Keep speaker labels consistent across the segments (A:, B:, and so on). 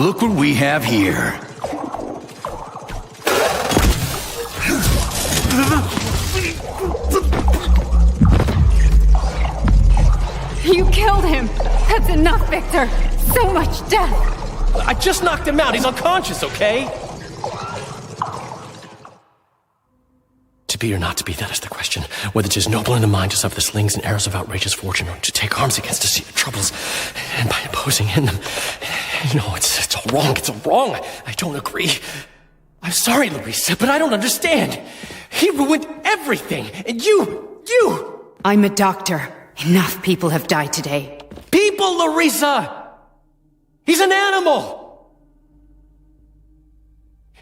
A: look what we have here.
B: You killed him! That's enough, Victor! So much death!
C: I just knocked him out. He's unconscious, okay? To be or not to be, that is the question. Whether 'tis noble in the mind to suffer the slings and arrows of outrageous fortune, or to take arms against to see the troubles, and by imposing in them. No, it's all wrong. It's all wrong. I don't agree. I'm sorry, Larissa, but I don't understand. He ruined everything, and you...
B: I'm a doctor. Enough people have died today.
C: People, Larissa! He's an animal!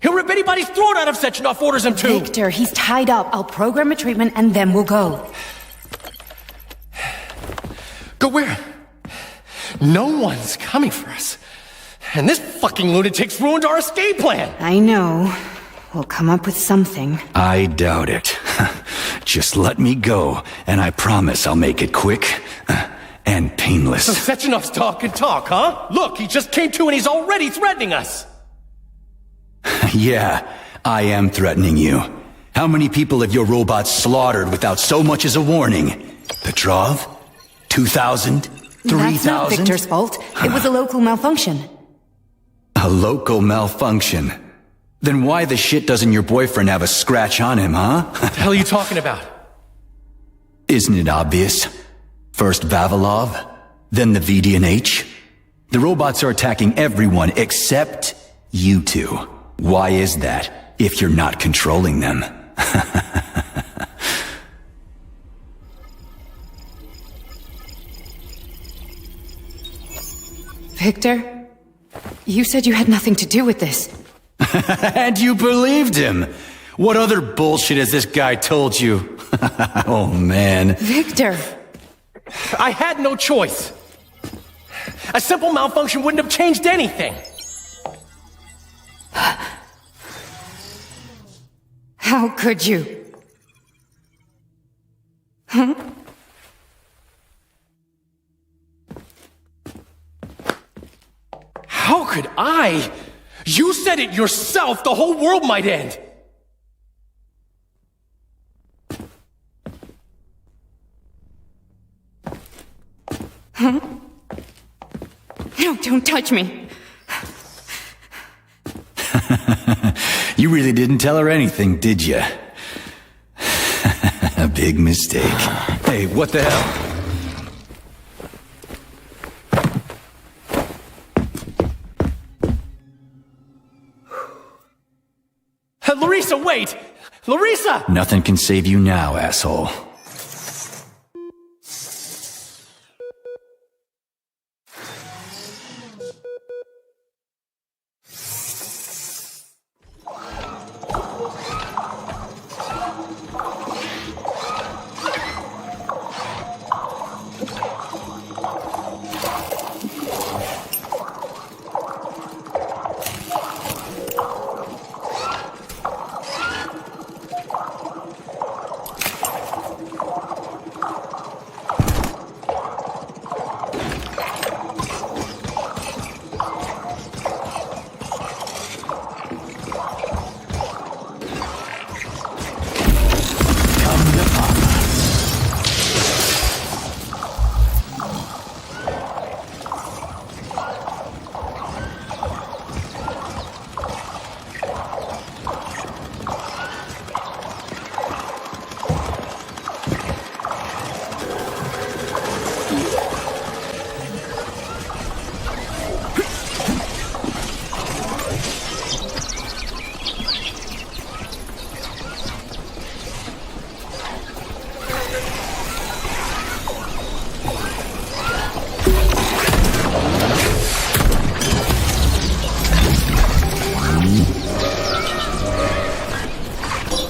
C: He'll rip anybody's throat out if Sechenov orders him to!
B: Victor, he's tied up. I'll program a treatment and then we'll go.
C: Go where? No one's coming for us. And this fucking lunatic's ruined our escape plan!
B: I know. We'll come up with something.
A: I doubt it. Just let me go, and I promise I'll make it quick and painless.
C: So Sechenov's talk and talk, huh? Look, he just came to and he's already threatening us!
A: Yeah, I am threatening you. How many people have your robots slaughtered without so much as a warning? Petrov? 2,000? 3,000?
B: That's not Victor's fault. It was a local malfunction.
A: A local malfunction? Then why the shit doesn't your boyfriend have a scratch on him, huh?
C: What the hell are you talking about?
A: Isn't it obvious? First Vavilov, then the VDNH. The robots are attacking everyone except you two. Why is that, if you're not controlling them?
B: Victor, you said you had nothing to do with this.
A: And you believed him! What other bullshit has this guy told you? Oh, man.
B: Victor!
C: I had no choice. A simple malfunction wouldn't have changed anything.
B: How could you? Huh?
C: How could I? You said it yourself, the whole world might end.
B: Huh? No, don't touch me.
A: You really didn't tell her anything, did you? A big mistake. Hey, what the hell?
C: Larissa, wait! Larissa!
A: Nothing can save you now, asshole.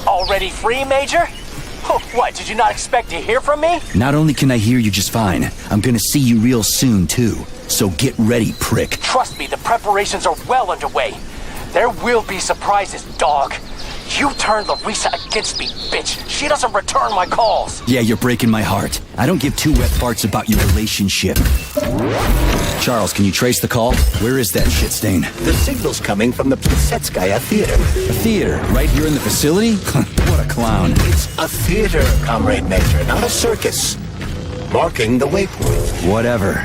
D: Already free, Major? Oh, what, did you not expect to hear from me?
A: Not only can I hear you just fine, I'm gonna see you real soon, too. So get ready, prick.
D: Trust me, the preparations are well underway. There will be surprises, dog. You turned Larissa against me, bitch. She doesn't return my calls.
A: Yeah, you're breaking my heart. I don't give two wet farts about your relationship. Charles, can you trace the call? Where is that shit stain?
E: The signal's coming from the Plisetskaya Theater.
A: A theater, right here in the facility? What a clown.
E: It's a theater, Comrade Major, not a circus. Marking the waypoint.
A: Whatever.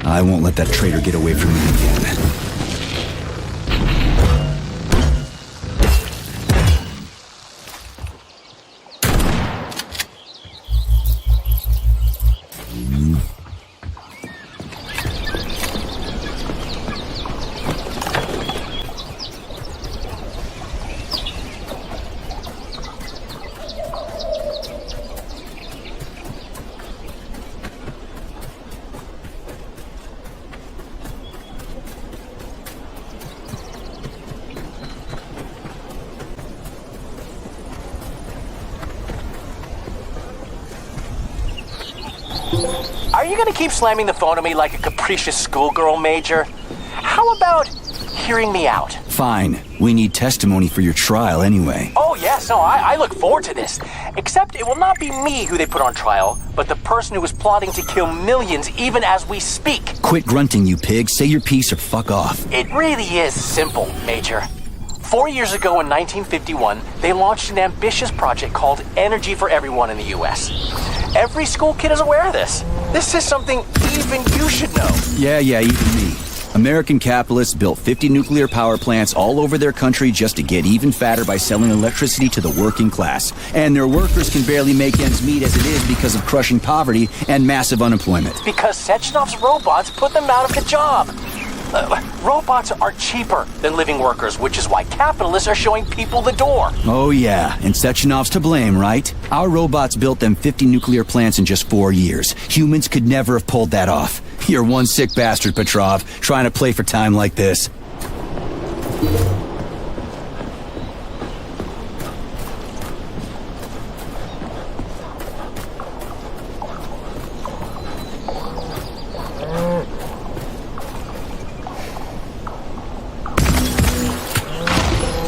A: I won't let that traitor get away from me again.
D: Are you gonna keep slamming the phone at me like a capricious schoolgirl, Major? How about hearing me out?
A: Fine. We need testimony for your trial anyway.
D: Oh, yes, no, I look forward to this. Except it will not be me who they put on trial, but the person who is plotting to kill millions even as we speak.
A: Quit grunting, you pig. Say your piece or fuck off.
D: It really is simple, Major. 4 years ago in 1951, they launched an ambitious project called Energy for Everyone in the U.S. Every school kid is aware of this. This is something even you should know.
A: Yeah, even me. American capitalists built 50 nuclear power plants all over their country just to get even fatter by selling electricity to the working class. And their workers can barely make ends meet as it is because of crushing poverty and massive unemployment.
D: Because Sechenov's robots put them out of the job. Robots are cheaper than living workers, which is why capitalists are showing people the door.
A: Oh yeah, and Sechenov's to blame, right? Our robots built them 50 nuclear plants in just 4 years. Humans could never have pulled that off. You're one sick bastard, Petrov, trying to play for time like this.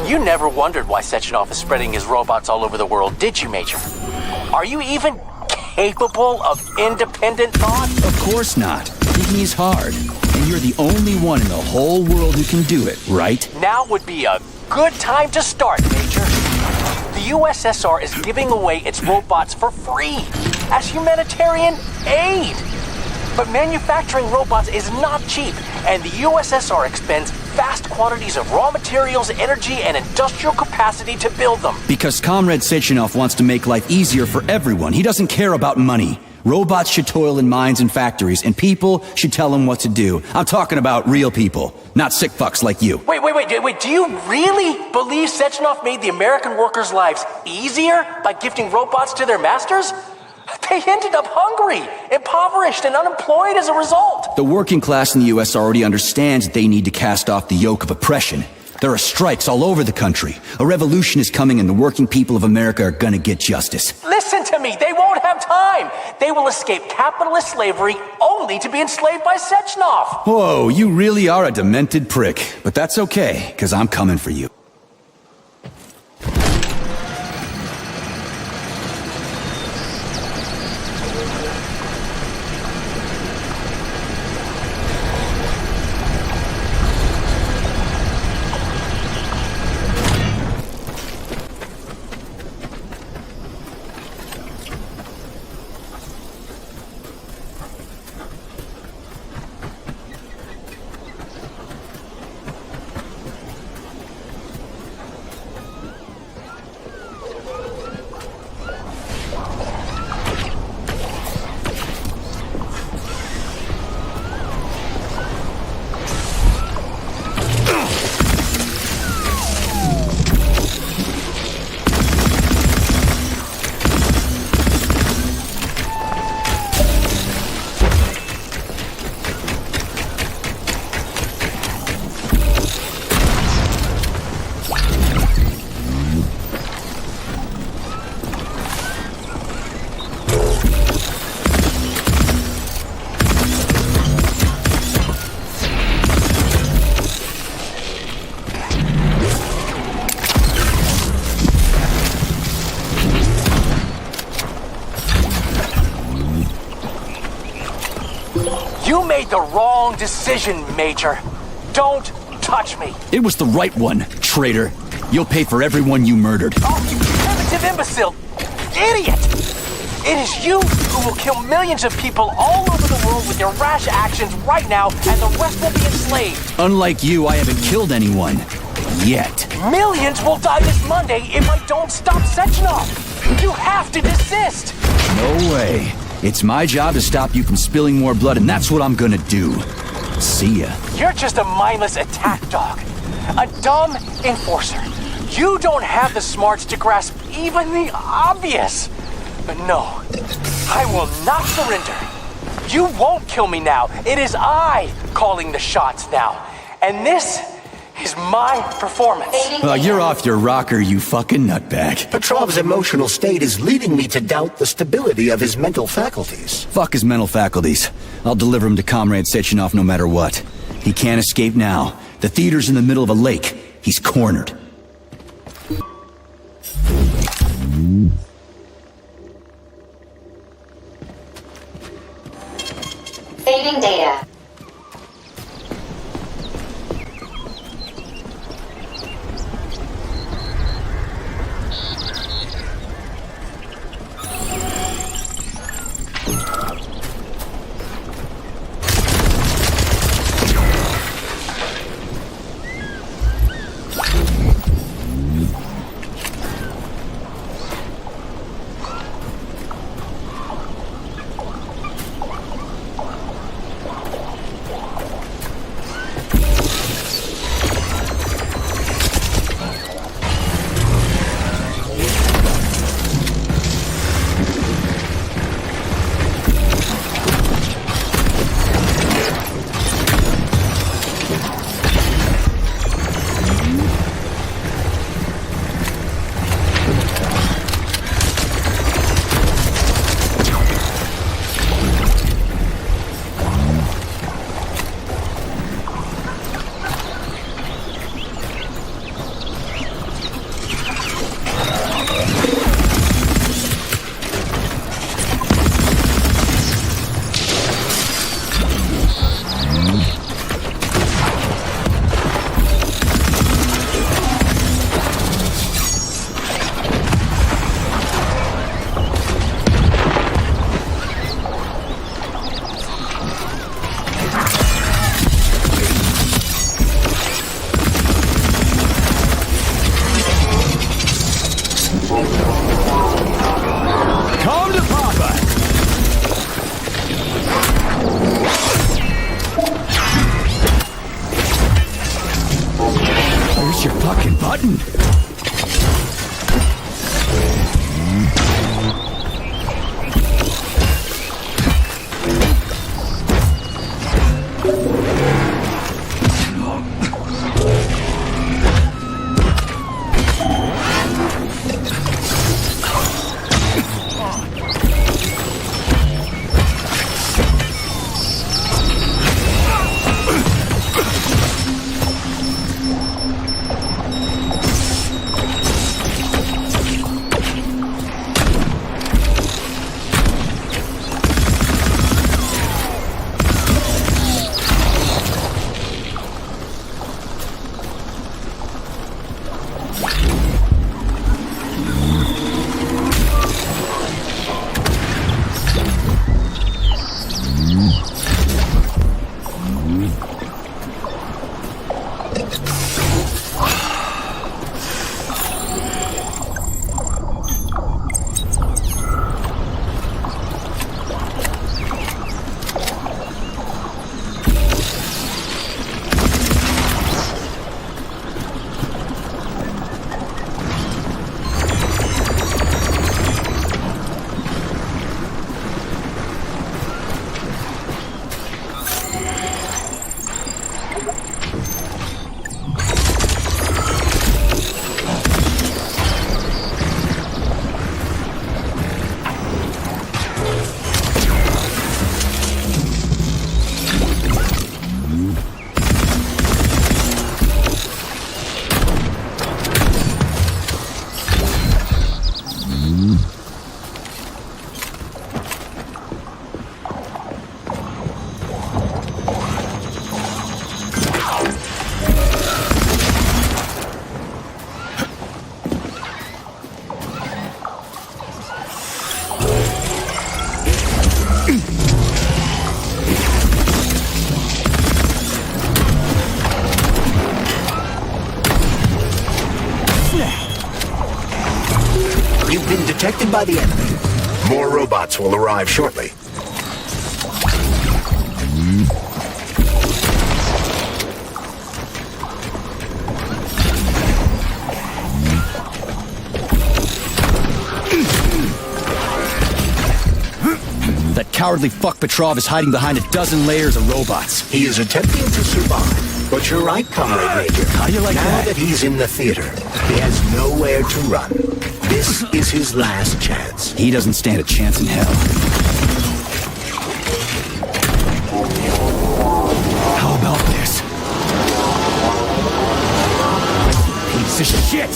D: You never wondered why Sechenov is spreading his robots all over the world, did you, Major? Are you even capable of independent thought?
A: Of course not. Beating is hard. And you're the only one in the whole world who can do it, right?
D: Now would be a good time to start, Major. The USSR is giving away its robots for free as humanitarian aid. But manufacturing robots is not cheap, and the USSR expends vast quantities of raw materials, energy, and industrial capacity to build them.
A: Because Comrade Sechenov wants to make life easier for everyone. He doesn't care about money. Robots should toil in mines and factories, and people should tell them what to do. I'm talking about real people, not sick fucks like you.
D: Wait, do you really believe Sechenov made the American workers' lives easier by gifting robots to their masters? They ended up hungry, impoverished, and unemployed as a result.
A: The working class in the U.S. already understands that they need to cast off the yoke of oppression. There are strikes all over the country. A revolution is coming and the working people of America are gonna get justice.
D: Listen to me, they won't have time. They will escape capitalist slavery only to be enslaved by Sechenov.
A: Whoa, you really are a demented prick. But that's okay, because I'm coming for you.
D: made the wrong decision, Major. Don't touch me.
A: It was the right one, traitor. You'll pay for everyone you murdered.
D: Oh, you primitive imbecile! Idiot! It is you who will kill millions of people all over the world with your rash actions right now, and the rest will be enslaved.
A: Unlike you, I haven't killed anyone. Yet.
D: Millions will die this Monday if I don't stop Sechenov. You have to desist.
A: No way. It's my job to stop you from spilling more blood, and that's what I'm gonna do. See ya.
D: You're just a mindless attack dog. A dumb enforcer. You don't have the smarts to grasp even the obvious. But no, I will not surrender. You won't kill me now. It is I calling the shots now. And this is my performance.
A: You're off your rocker, you fucking nutbag.
E: Petrov's emotional state is leading me to doubt the stability of his mental faculties.
A: Fuck his mental faculties. I'll deliver him to Comrade Sechenov no matter what. He can't escape now. The theater's in the middle of a lake. He's cornered.
F: Saving data.
E: You've been detected by the enemy. More robots will arrive shortly.
A: That cowardly fuck Petrov is hiding behind a dozen layers of robots.
E: He is attempting to survive. But you're right, Comrade Major.
A: How do you like
E: now
A: that?
E: Now that he's in the theater, he has nowhere to run. This is his last chance.
A: He doesn't stand a chance in hell. How about this? Piece of shit!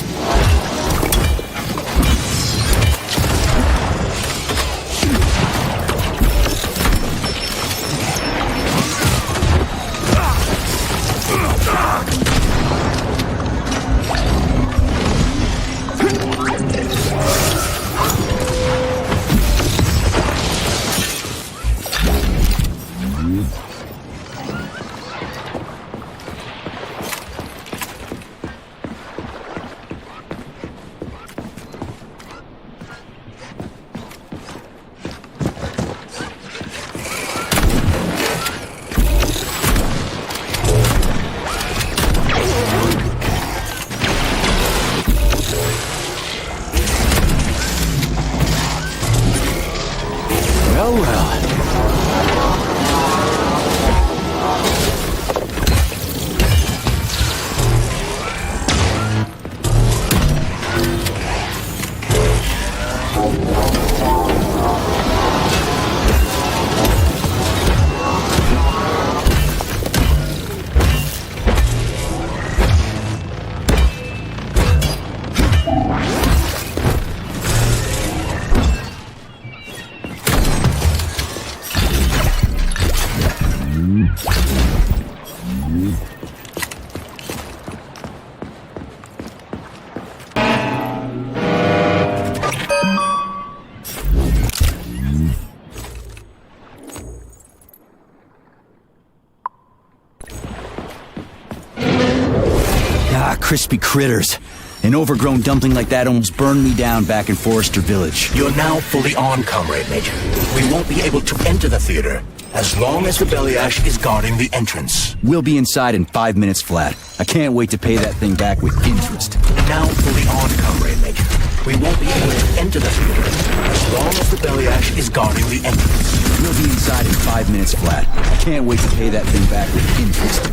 A: Well, well. Ah, crispy critters. An overgrown dumpling like that almost burned me down back in Forrester Village.
E: You're now fully on, Comrade Major. We won't be able to enter the theater as long as the Bellyash is guarding the entrance.
A: We'll be inside in 5 minutes flat. I can't wait to pay that thing back with interest.
E: Now fully on, Comrade Major. We won't be able to enter the theater as long as the Bellyash is guarding the entrance.
A: We'll be inside in 5 minutes flat. I can't wait to pay that thing back with interest.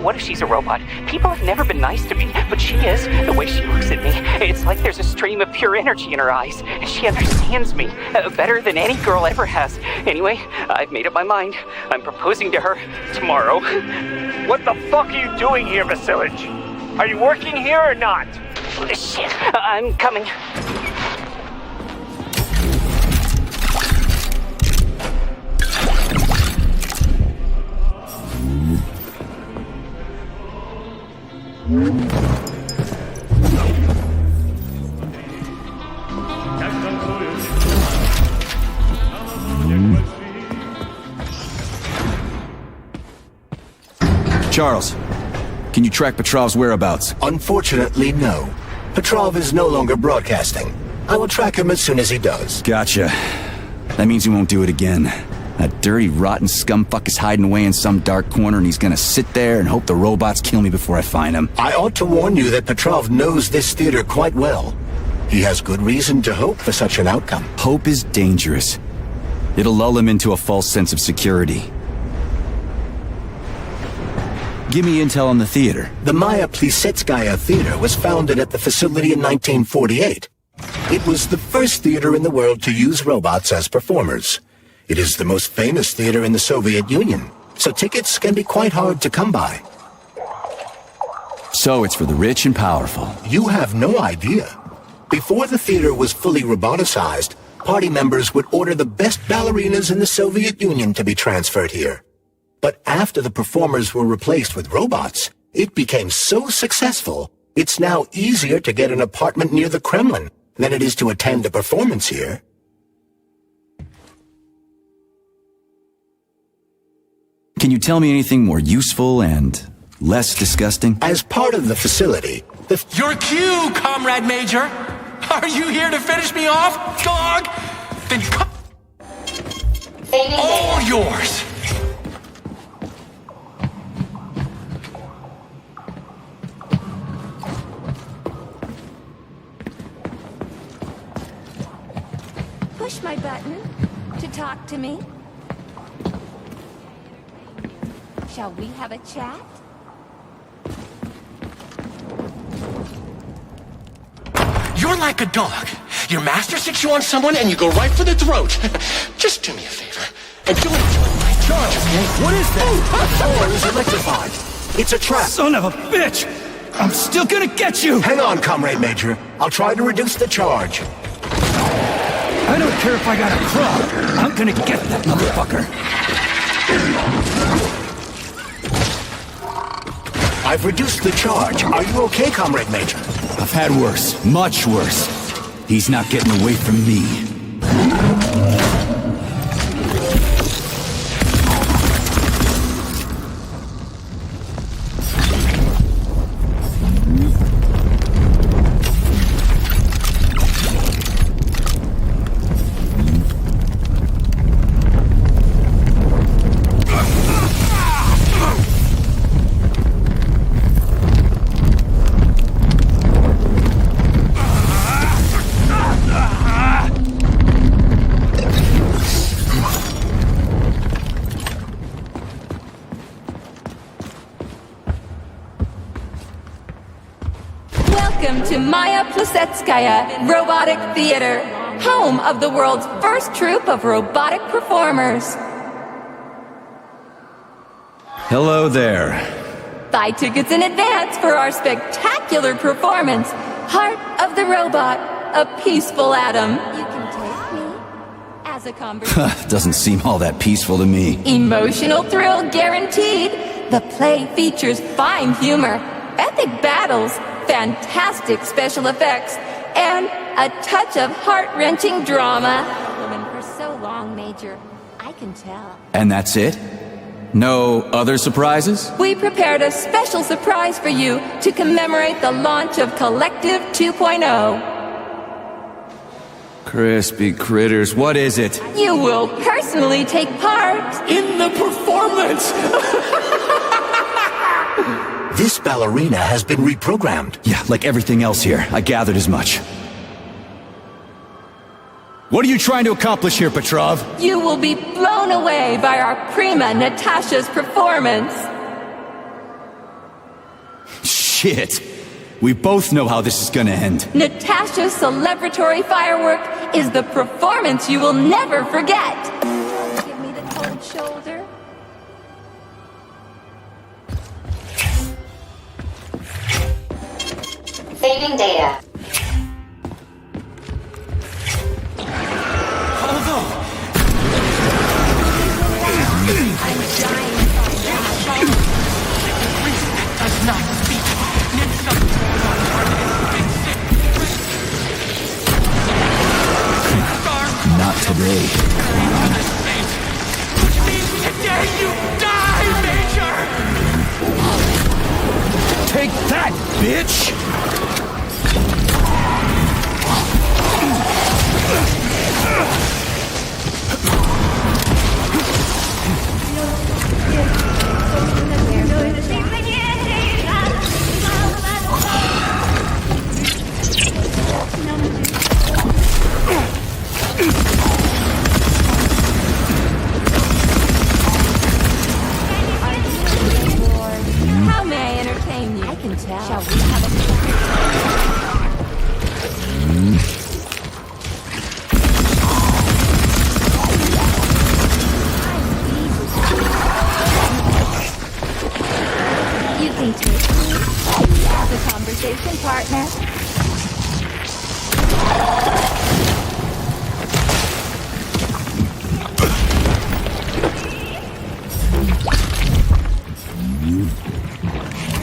G: what if she's a robot? People have never been nice to me, but she is. The way she looks at me, it's like there's a stream of pure energy in her eyes. And she understands me better than any girl ever has. Anyway, I've made up my mind. I'm proposing to her tomorrow.
H: What the fuck are you doing here, Vasilich? Are you working here or not?
G: Shit, I'm coming.
A: Charles, can you track Petrov's whereabouts?
E: Unfortunately, no. Petrov is no longer broadcasting. I will track him as soon as he does.
A: Gotcha. That means he won't do it again. That dirty, rotten scumfuck is hiding away in some dark corner, and he's gonna sit there and hope the robots kill me before I find him.
E: I ought to warn you that Petrov knows this theater quite well. He has good reason to hope for such an outcome.
A: Hope is dangerous. It'll lull him into a false sense of security. Give me intel on the theater.
E: The Maya Plisetskaya Theater was founded at the facility in 1948. It was the first theater in the world to use robots as performers. It is the most famous theater in the Soviet Union, so tickets can be quite hard to come by.
A: So it's for the rich and powerful.
E: You have no idea. Before the theater was fully roboticized, party members would order the best ballerinas in the Soviet Union to be transferred here. But after the performers were replaced with robots, it became so successful, it's now easier to get an apartment near the Kremlin than it is to attend a performance here.
A: Can you tell me anything more useful and less disgusting?
E: As part of the facility,
C: Your cue, Comrade Major! Are you here to finish me off, dog? Then come... All yours!
I: Push my button to talk to me. Shall we have a chat?
C: You're like a dog. Your master sticks you on someone and you go right for the throat. Just do me a favor and do it my charge, okay?
E: What is that? The door is electrified. It's a trap.
A: Son of a bitch! I'm still gonna get you!
E: Hang on, Comrade Major. I'll try to reduce the charge.
A: I don't care if I gotta crawl. I'm gonna get that motherfucker.
E: I've reduced the charge. Are you okay, Comrade Major?
A: I've had worse. Much worse. He's not getting away from me.
I: Welcome to Maya Plisetskaya Robotic Theater, home of the world's first troupe of robotic performers.
A: Hello there.
I: Buy tickets in advance for our spectacular performance, Heart of the Robot, a peaceful atom. You can take me as a conversation.
A: Doesn't seem all that peaceful to me.
I: Emotional thrill guaranteed. The play features fine humor, epic battles, fantastic special effects, and a touch of heart-wrenching drama. Woman for so long, Major. I can tell.
A: And that's it? No other surprises?
I: We prepared a special surprise for you to commemorate the launch of Collective 2.0.
A: Crispy critters, what is it?
I: You will personally take part
C: In the performance!
E: This ballerina has been reprogrammed.
A: Yeah, like everything else here. I gathered as much. What are you trying to accomplish here, Petrov?
I: You will be blown away by our prima Natasha's performance.
A: shit. We both know how this is gonna end.
I: Natasha's celebratory firework is the performance you will never forget. Give me the cold shoulder.
F: Saving data.
A: Not today.
H: Today you die, Major!
A: Take that, bitch!
I: How may I entertain you? I can tell. Shall we have a You think you're as a conversation partner?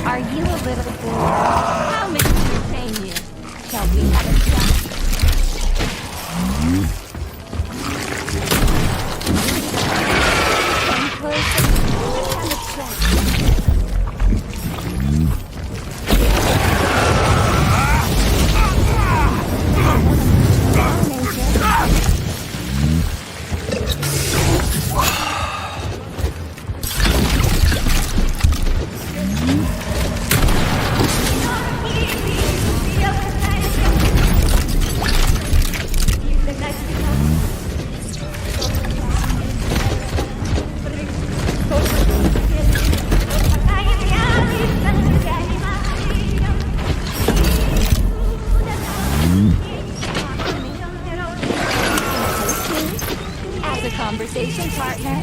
I: Are you a little bored? How may I entertain you? Shall we have a chat? Come closer. Let's have a as a conversation partner.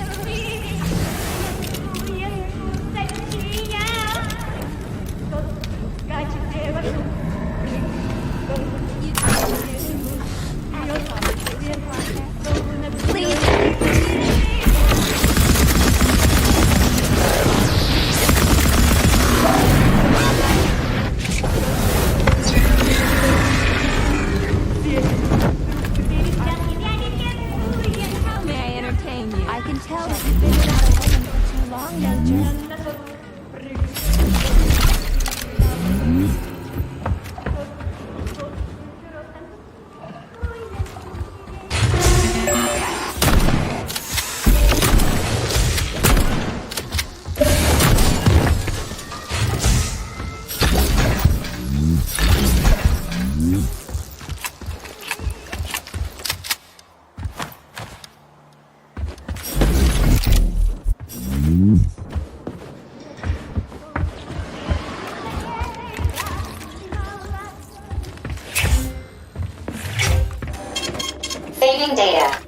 I: How may I entertain you? I can tell that you've been without a woman for too long, Major.
F: Saving data.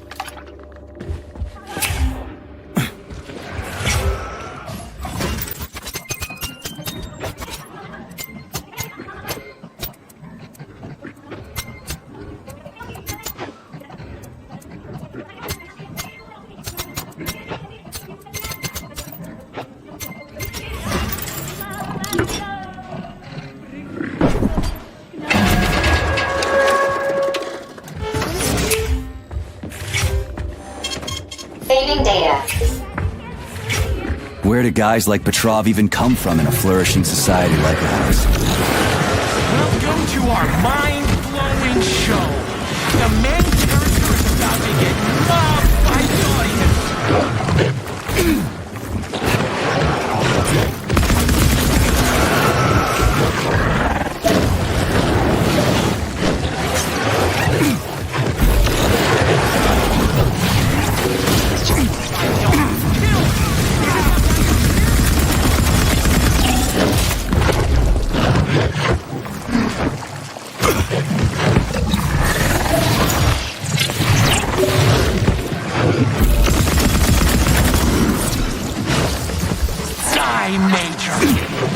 F: Saving data.
A: Where do guys like Petrov even come from in a flourishing society like ours?
H: Welcome to our mind-blowing show. The main character is about to get mobbed by the audience. Die, Major! Die!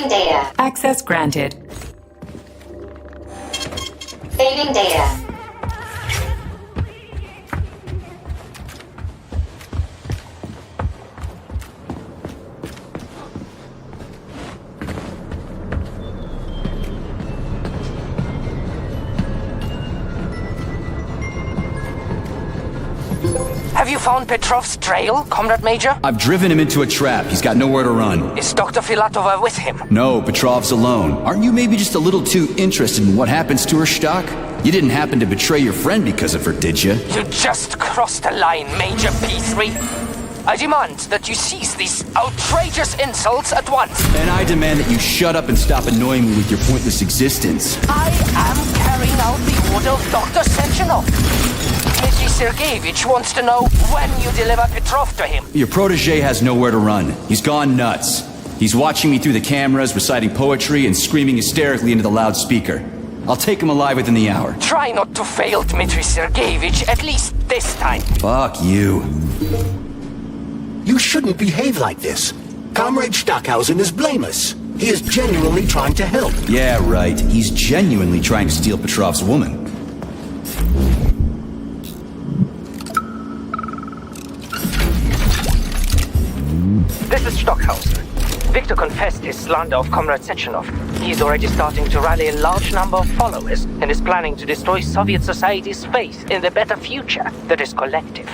F: data.
J: Access granted.
F: Saving data.
D: Have you found Petrov's trail, Comrade Major?
A: I've driven him into a trap. He's got nowhere to run.
D: Is Dr. Filatova with him?
A: No, Petrov's alone. Aren't you maybe just a little too interested in what happens to her, Stock? You didn't happen to betray your friend because of her, did you?
D: You just crossed the line, Major P3. I demand that you cease these outrageous insults at once.
A: And I demand that you shut up and stop annoying me with your pointless existence.
D: I am carrying out the order of Dr. Sechenov. Dmitry Sergeyevich wants to know when you deliver Petrov to him.
A: Your protege has nowhere to run. He's gone nuts. He's watching me through the cameras, reciting poetry, and screaming hysterically into the loudspeaker. I'll take him alive within the hour.
D: Try not to fail, Dmitry Sergeyevich, at least this time.
A: Fuck you.
E: You shouldn't behave like this. Comrade Stockhausen is blameless. He is genuinely trying to help.
A: Yeah, right. He's genuinely trying to steal Petrov's woman.
D: This is Stockhausen. Victor confessed his slander of Comrade Sechenov. He's already starting to rally a large number of followers and is planning to destroy Soviet society's faith in the better future that is collective.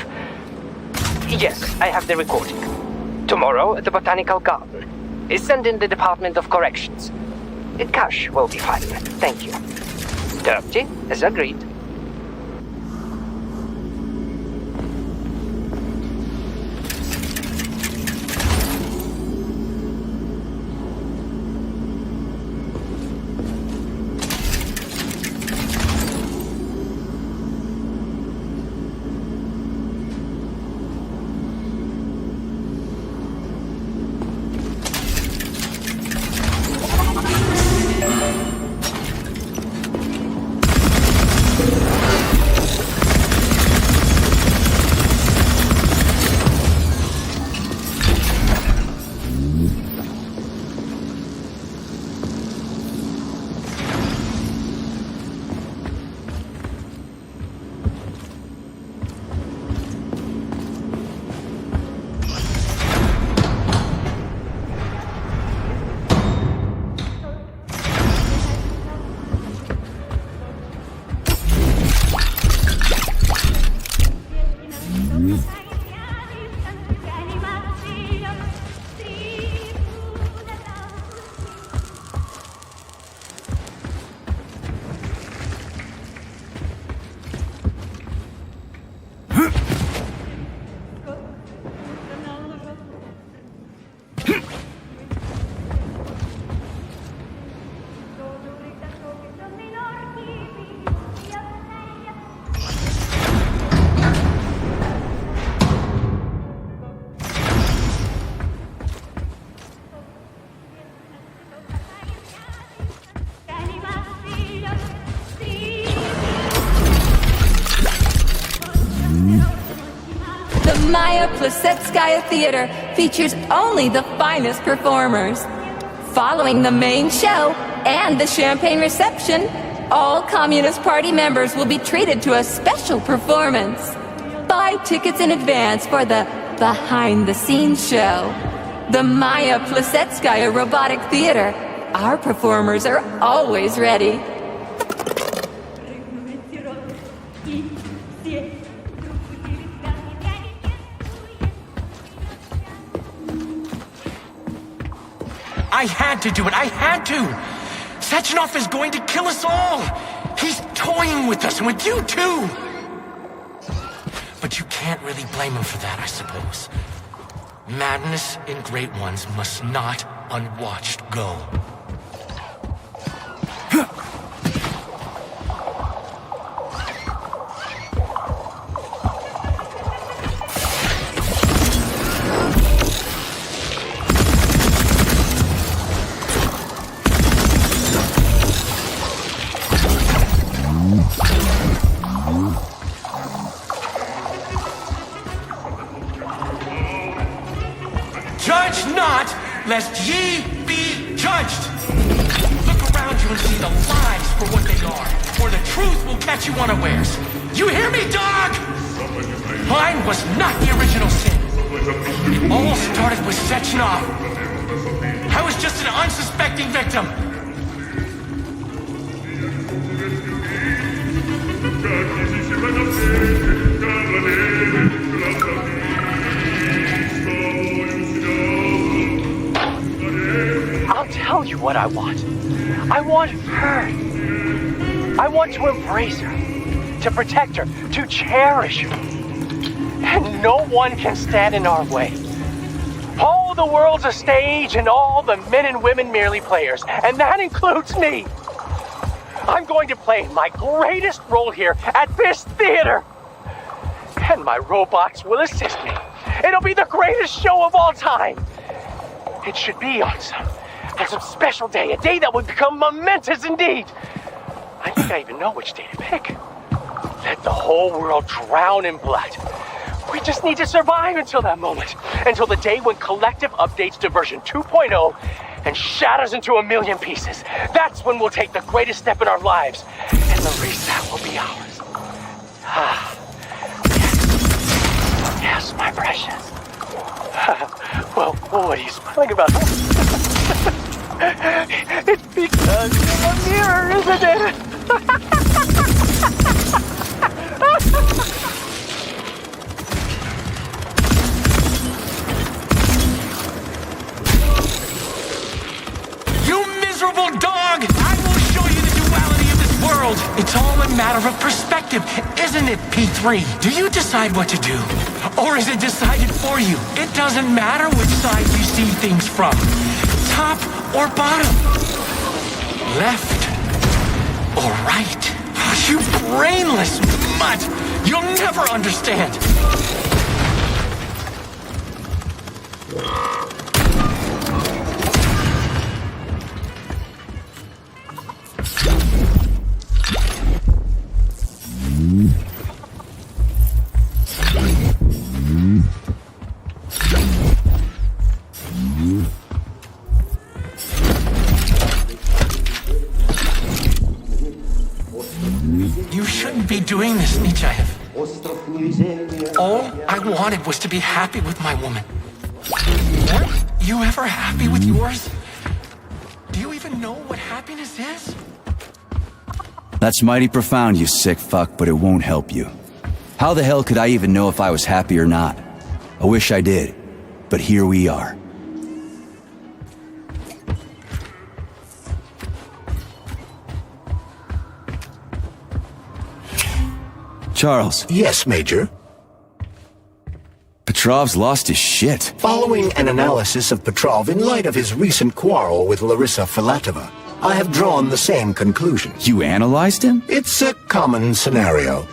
D: Yes, I have the recording. Tomorrow at the Botanical Garden. Send in the Department of Corrections. Cash will be fine. Thank you. Dirty, as agreed.
I: Maya Plisetskaya Theater features only the finest performers. Following the main show and the champagne reception, all Communist Party members will be treated to a special performance. Buy tickets in advance for the behind-the-scenes show. The Maya Plisetskaya Robotic Theater. Our performers are always ready.
H: I had to do it. I had to. Sechenov is going to kill us all. He's toying with us and with you too. But you can't really blame him for that, I suppose. Madness in great ones must not unwatched go. Judge not, lest ye be judged! judged! Look around you and see the lies for what they are, or the truth will catch you unawares. You hear me, dog? Mine was not the original sin. It all started with Sechenov. I was just an unsuspecting victim.
D: I'll tell you what I want. I want her. I want to embrace her, to protect her, to cherish her. And no one can stand in our way. All the world's a stage and all the men and women merely players, and that includes me. I'm going to play my greatest role here at this theater. And my robots will assist me. It'll be the greatest show of all time. It should be on some special day, a day that would become momentous indeed. I think I even know which day to pick. Let the whole world drown in blood. We just need to survive until that moment. Until the day when Collective updates to version 2.0 and shatters into a million pieces. That's when we'll take the greatest step in our lives. And the reset will be ours. Yes, my precious. Well, what are you smiling about? It's because you're a mirror, isn't it?
H: You miserable dog! I will show you the duality of this world. It's all a matter of perspective, isn't it, P3? Do you decide what to do? Or is it decided for you? It doesn't matter which side you see things from. Top or bottom. Left or right. You brainless mutt! You'll never understand. You shouldn't be doing this, Nietzschev. All I wanted was to be happy with my woman. Weren't you ever happy with yours? Do you even know what happiness is?
A: That's mighty profound, you sick fuck, but it won't help you. How the hell could I even know if I was happy or not? I wish I did, but here we are. Charles.
E: Yes, Major.
A: Petrov's lost his shit.
E: Following an analysis of Petrov in light of his recent quarrel with Larissa Filatova, I have drawn the same conclusion.
A: You analyzed him?
E: It's a common scenario.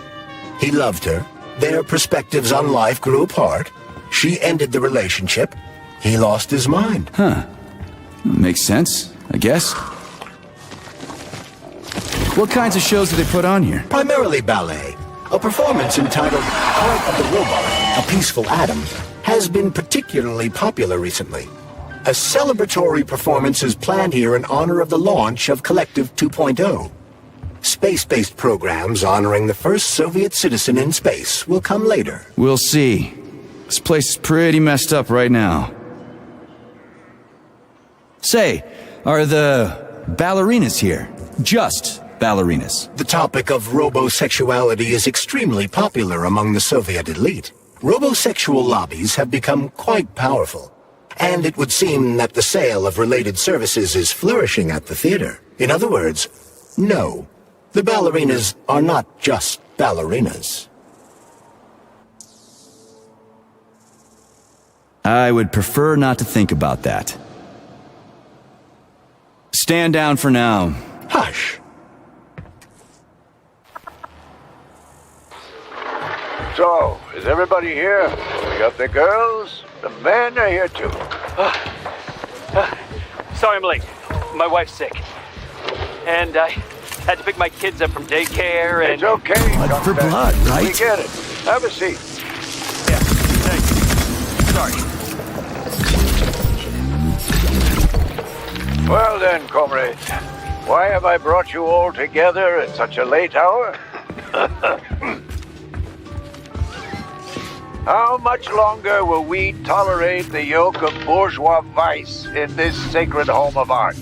E: He loved her. Their perspectives on life grew apart. She ended the relationship. He lost his mind.
A: Huh. Makes sense, I guess. What kinds of shows do they put on here?
E: Primarily ballet. A performance entitled Heart of the Robot, A Peaceful Atom, has been particularly popular recently. A celebratory performance is planned here in honor of the launch of Collective 2.0. Space-based programs honoring the first Soviet citizen in space will come later.
A: We'll see. This place is pretty messed up right now. Say, are the ballerinas here? Just ballerinas?
E: The topic of robosexuality is extremely popular among the Soviet elite. Robosexual lobbies have become quite powerful. And it would seem that the sale of related services is flourishing at the theater. In other words, no. The ballerinas are not just ballerinas.
A: I would prefer not to think about that. Stand down for now.
E: Hush.
J: So, is everybody here? We got the girls, the men are here too.
D: Sorry I'm late. My wife's sick. And I had to pick my kids up from daycare and...
J: It's okay.
A: Blood for blood, right?
J: We get it. Have a seat.
D: Yeah, thanks. Sorry.
J: Well then, comrades, why have I brought you all together at such a late hour? How much longer will we tolerate the yoke of bourgeois vice in this sacred home of art?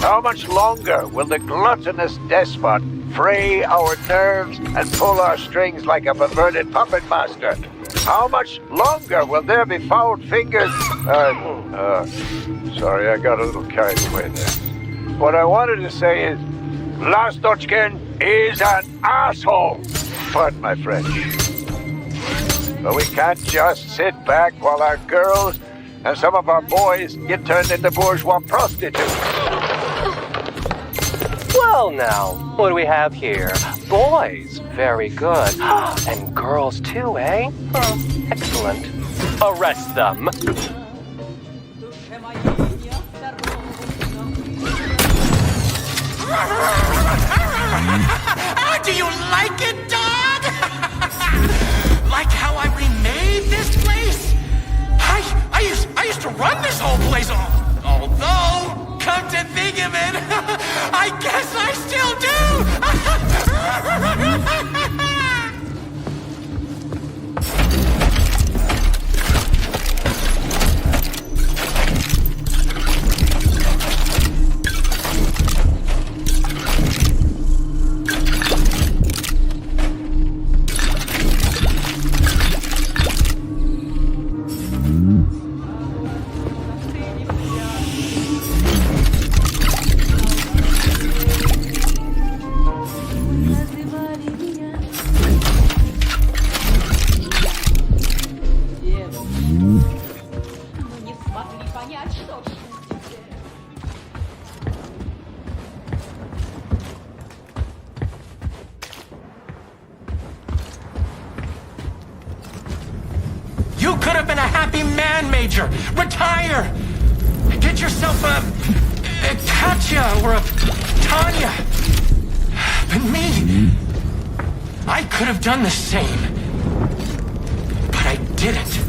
J: How much longer will the gluttonous despot fray our nerves and pull our strings like a perverted puppet master? How much longer will there be foul fingers? Sorry, I got a little carried away there. What I wanted to say is, Lastochkin is an asshole. Pardon my French. But we can't just sit back while our girls and some of our boys get turned into bourgeois prostitutes.
D: Well now, what do we have here? Boys, very good. And girls too, eh? Excellent. Arrest them.
H: Do you like it, dog? Like how I remade this place? I used to run this whole place, although, come to think of it, I guess I still do! You could have been a happy man, Major. Retire. Get yourself a Katya or a Tanya. But me, I could have done the same. But I didn't.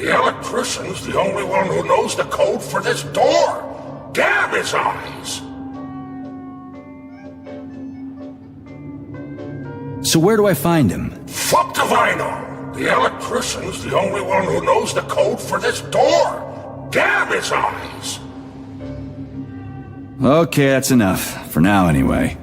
K: Electrician's the only one who knows the code for this door. Damn his eyes!
A: So where do I find him?
K: Fuck if I know. The electrician's the only one who knows the code for this door. Damn his eyes!
A: Okay, that's enough. For now, anyway.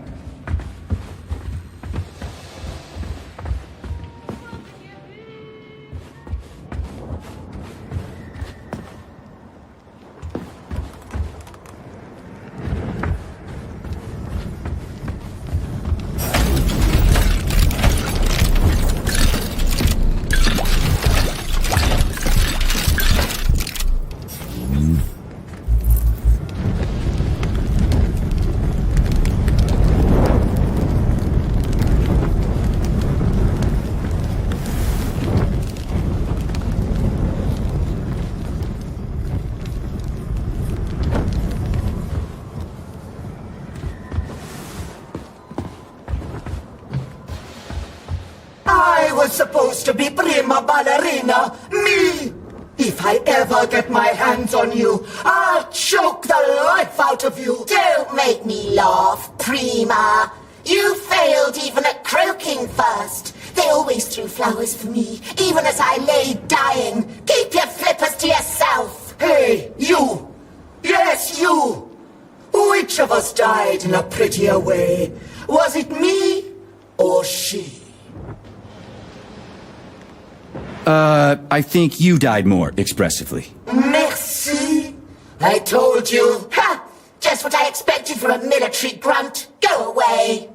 L: was supposed to be prima ballerina. Me! If I ever get my hands on you, I'll choke the life out of you.
F: Don't make me laugh, Prima. You failed even at croaking first. They always threw flowers for me, even as I lay dying. Keep your flippers to yourself.
L: Hey, you! Yes, you! Which of us died in a prettier way? Was it me or she?
A: I think you died more expressively.
L: Merci. I told you.
F: Ha! Just what I expected from a military grunt. Go away.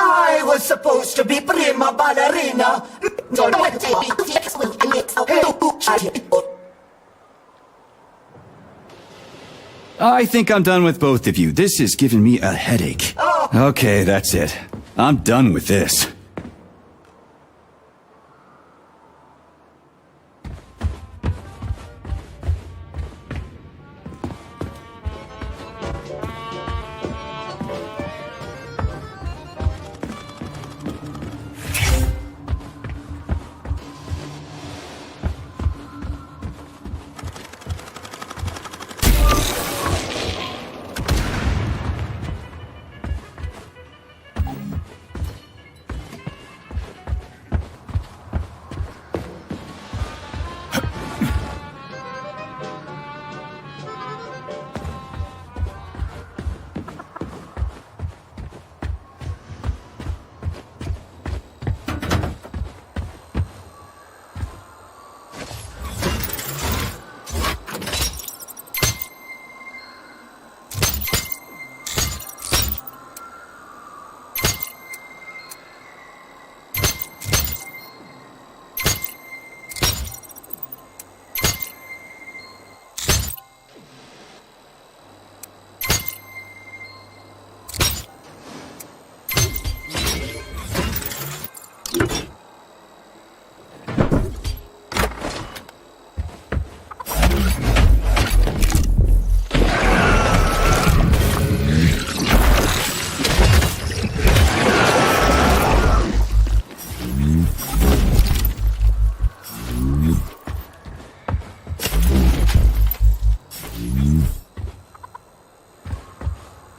L: I was supposed to be prima ballerina.
A: I think I'm done with both of you. This is giving me a headache. Okay, that's it. I'm done with this.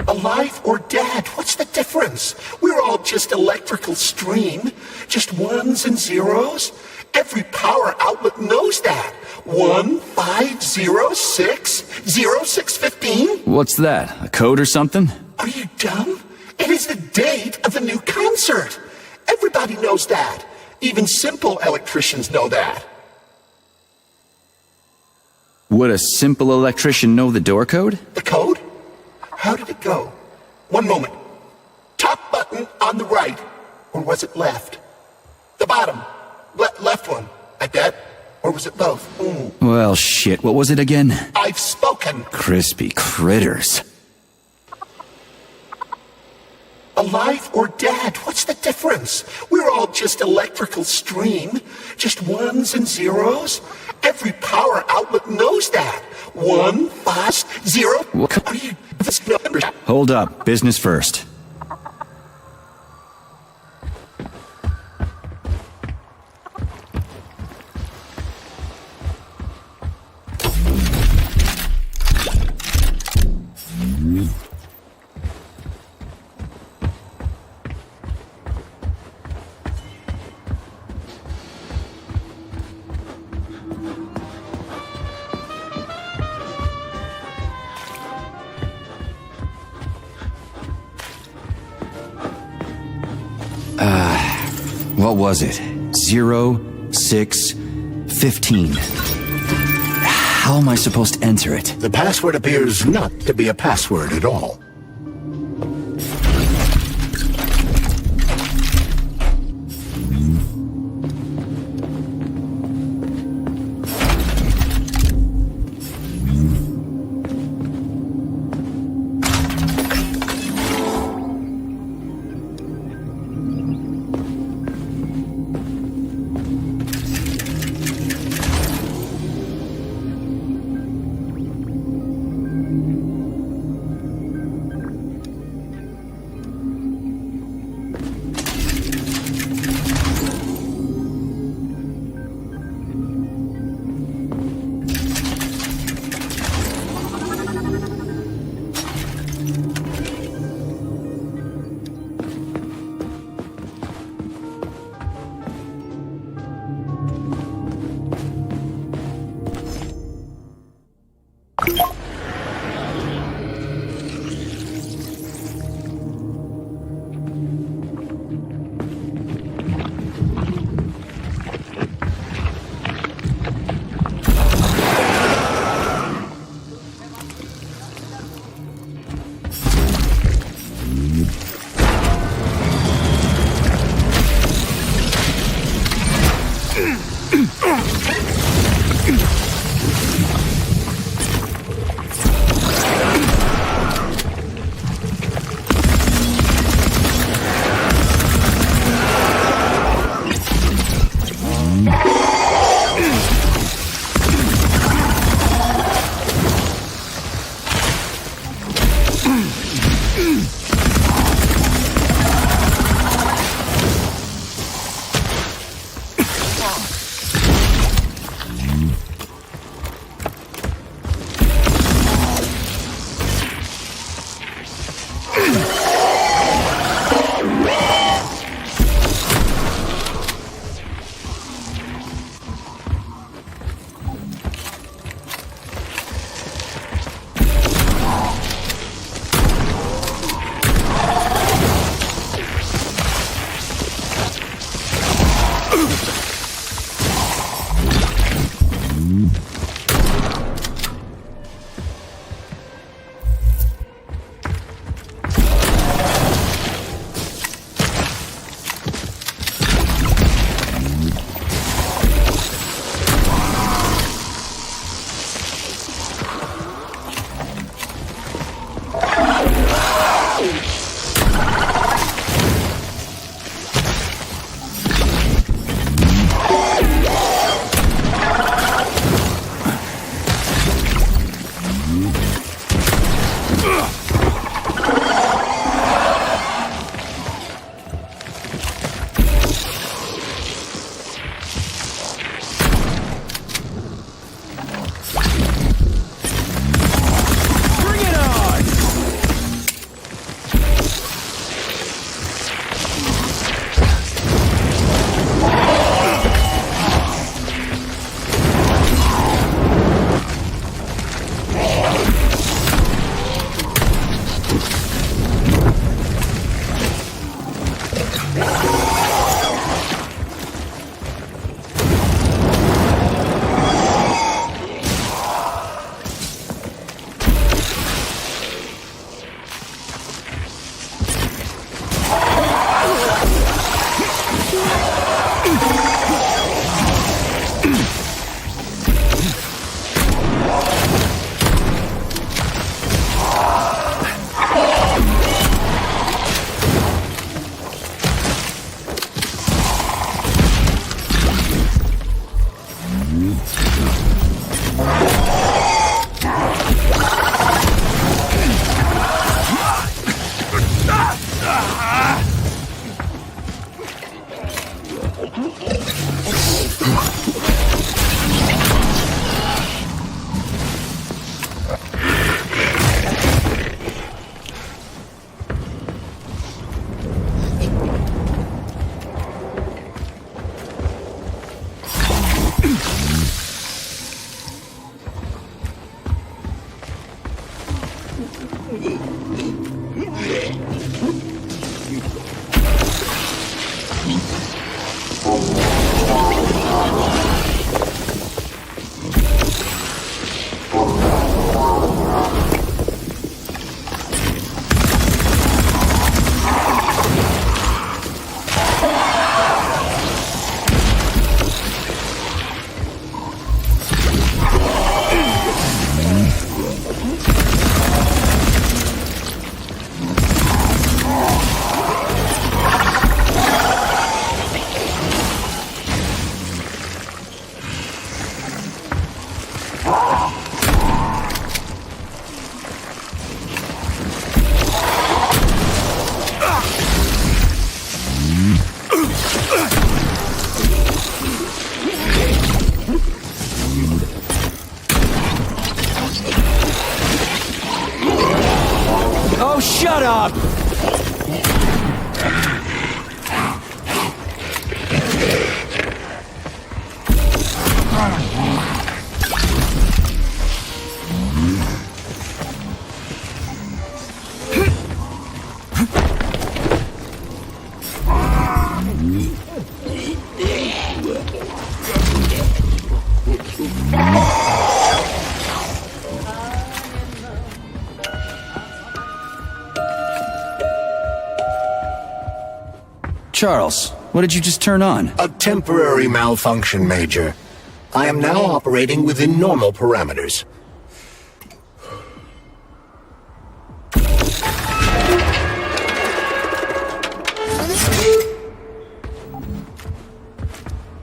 E: Alive or dead, what's the difference? We're all just electrical stream. Just ones and zeros. Every power outlet knows that. 1, 5, 0, 6, 0, 6, 15.
A: What's that? A code or something?
E: Are you dumb? It is the date of the new concert. Everybody knows that. Even simple electricians know that.
A: Would a simple electrician know the door code?
E: The code? How did it go? One moment. Top button on the right. Or was it left? The bottom. Left one. I bet. Or was it both?
A: Well, shit. What was it again?
E: I've spoken.
A: Crispy critters.
E: Alive or dead, what's the difference? We're all just electrical stream. Just ones and zeros. Every power outlet knows that. 1, 5, 0.
A: What?
E: Are you...
A: Hold up. Business first. What was it? 0, 6, 15. How am I supposed to enter it?
E: The password appears not to be a password at all.
A: Oh, shut up! Charles, what did you just turn on?
E: A temporary malfunction, Major. I am now operating within normal parameters.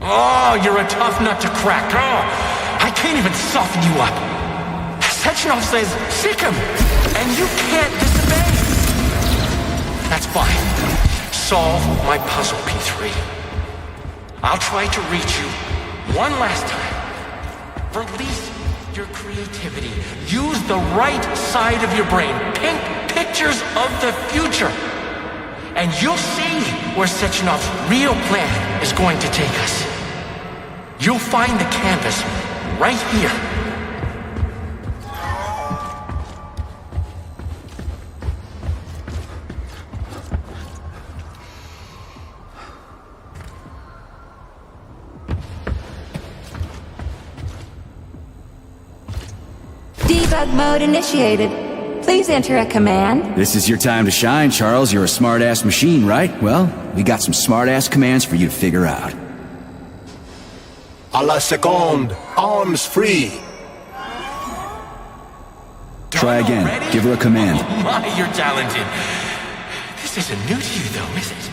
H: Oh, you're a tough nut to crack. Oh, I can't even soften you up. Sechenov says, sick him, and you can't disobey. That's fine. Solve my puzzle, P3. I'll try to reach you one last time. Release your creativity. Use the right side of your brain. Paint pictures of the future. And you'll see where Sechenov's real plan is going to take us. You'll find the canvas right here.
I: Debug mode initiated. Please enter a command.
A: This is your time to shine, Charles. You're a smart-ass machine, right? Well, we got some smart-ass commands for you to figure out.
E: A la seconde, arms free.
A: Try again.
H: Already?
A: Give her a command.
H: Oh my, you're talented. This isn't new to you, though, is it?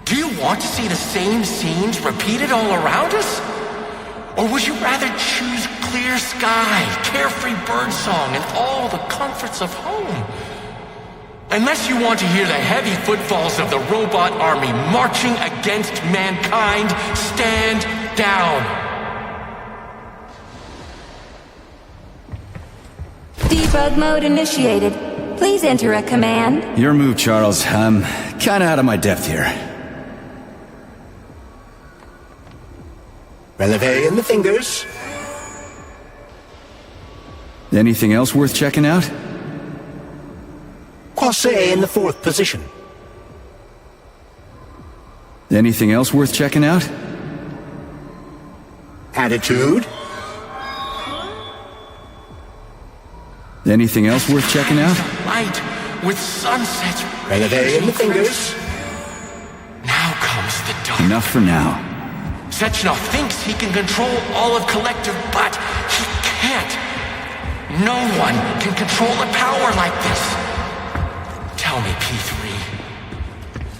H: Do you want to see the same scenes repeated all around us? Or would you rather choose clear sky, carefree birdsong, and all the comforts of home? Unless you want to hear the heavy footfalls of the robot army marching against mankind, stand down.
I: Debug mode initiated. Please enter a command.
A: Your move, Charles. I'm kinda out of my depth here.
E: Releve in the fingers.
A: Anything else worth checking out?
E: Croisset in the 4th position.
A: Anything else worth checking out?
E: Attitude.
A: Anything else worth checking out?
H: Light with sunsets.
E: Releve in the fingers.
H: Now comes the dark.
A: Enough for now.
H: Sechenov thinks he can control all of Collective, but he can't. No one can control a power like this. Tell me, P3,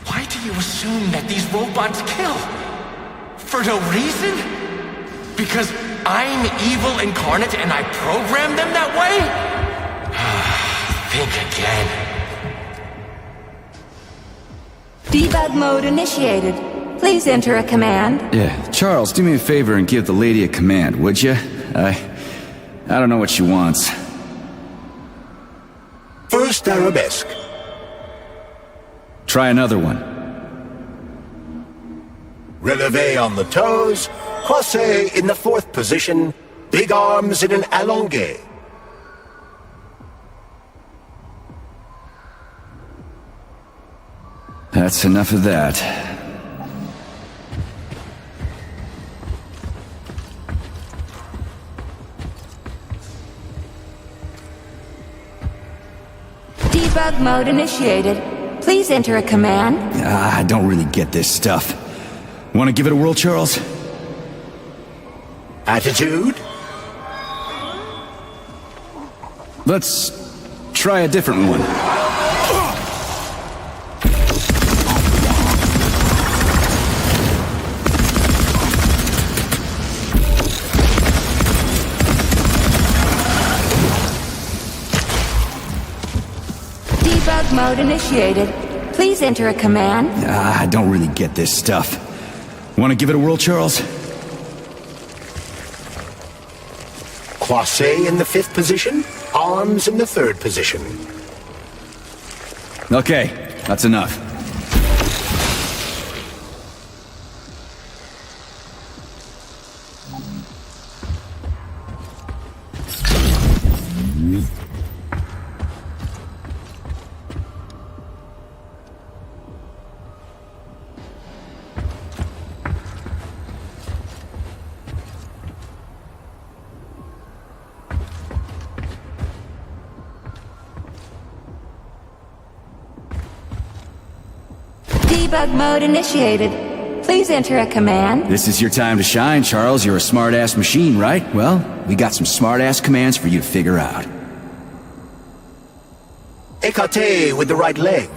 H: why do you assume that these robots kill? For no reason? Because I'm evil incarnate and I program them that way? Think again.
I: Debug mode initiated. Please enter a command.
A: Yeah, Charles, do me a favor and give the lady a command, would you? I don't know what she wants.
E: First arabesque.
A: Try another one.
E: Releve on the toes. Croisset in the 4th position. Big arms in an allongé.
A: That's enough of that.
I: Debug mode initiated. Please enter a command.
A: I don't really get this stuff. Want to give it a whirl, Charles?
E: Attitude?
A: Let's try a different one.
I: Debug mode initiated. Please enter a command.
A: I don't really get this stuff. Want to give it a whirl, Charles?
E: Croisset in the 5th position, arms in the 3rd position.
A: Okay, that's enough.
I: Debug mode initiated. Please enter a command.
A: This is your time to shine, Charles. You're a smart-ass machine, right? Well, we got some smart-ass commands for you to figure out.
E: Écarté with the right leg.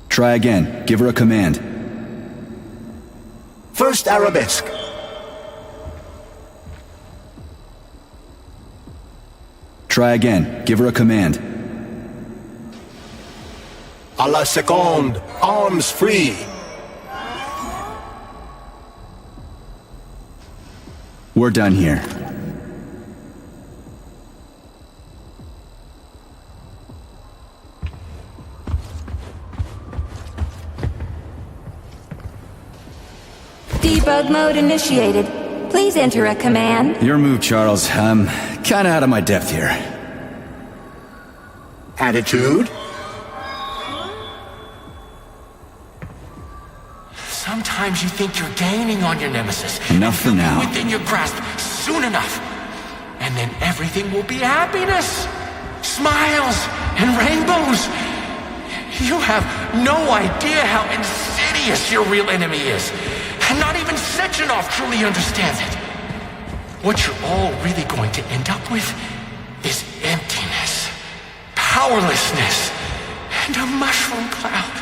A: Try again. Give her a command.
E: First arabesque.
A: Try again. Give her a command.
E: A la seconde, arms free.
A: We're done here.
I: Debug mode initiated. Please enter a command.
A: Your move, Charles. I'm kinda out of my depth here.
E: Attitude?
H: Sometimes you think you're gaining on your nemesis.
A: Enough for now.
H: Within your grasp soon enough. And then everything will be happiness. Smiles and rainbows. You have no idea how insidious your real enemy is. And not even Sechenov truly understands it. What you're all really going to end up with is emptiness, powerlessness, and a mushroom cloud.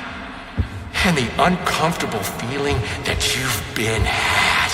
H: And the uncomfortable feeling that you've been had.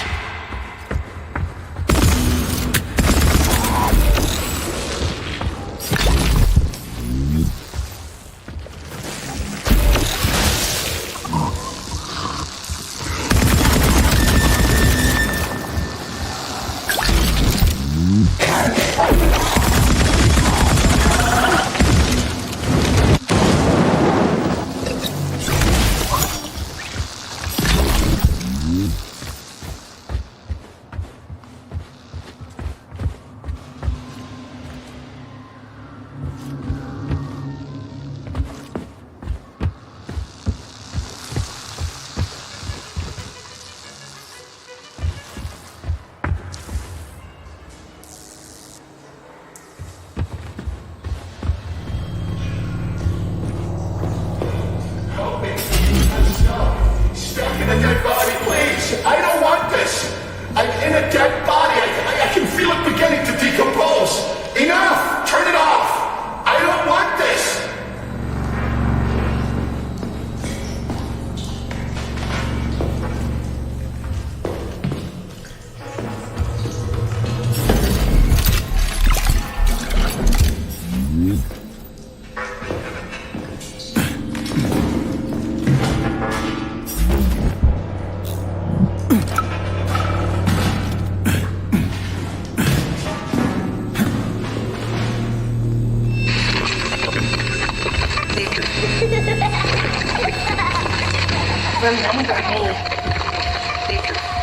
M: Remember me.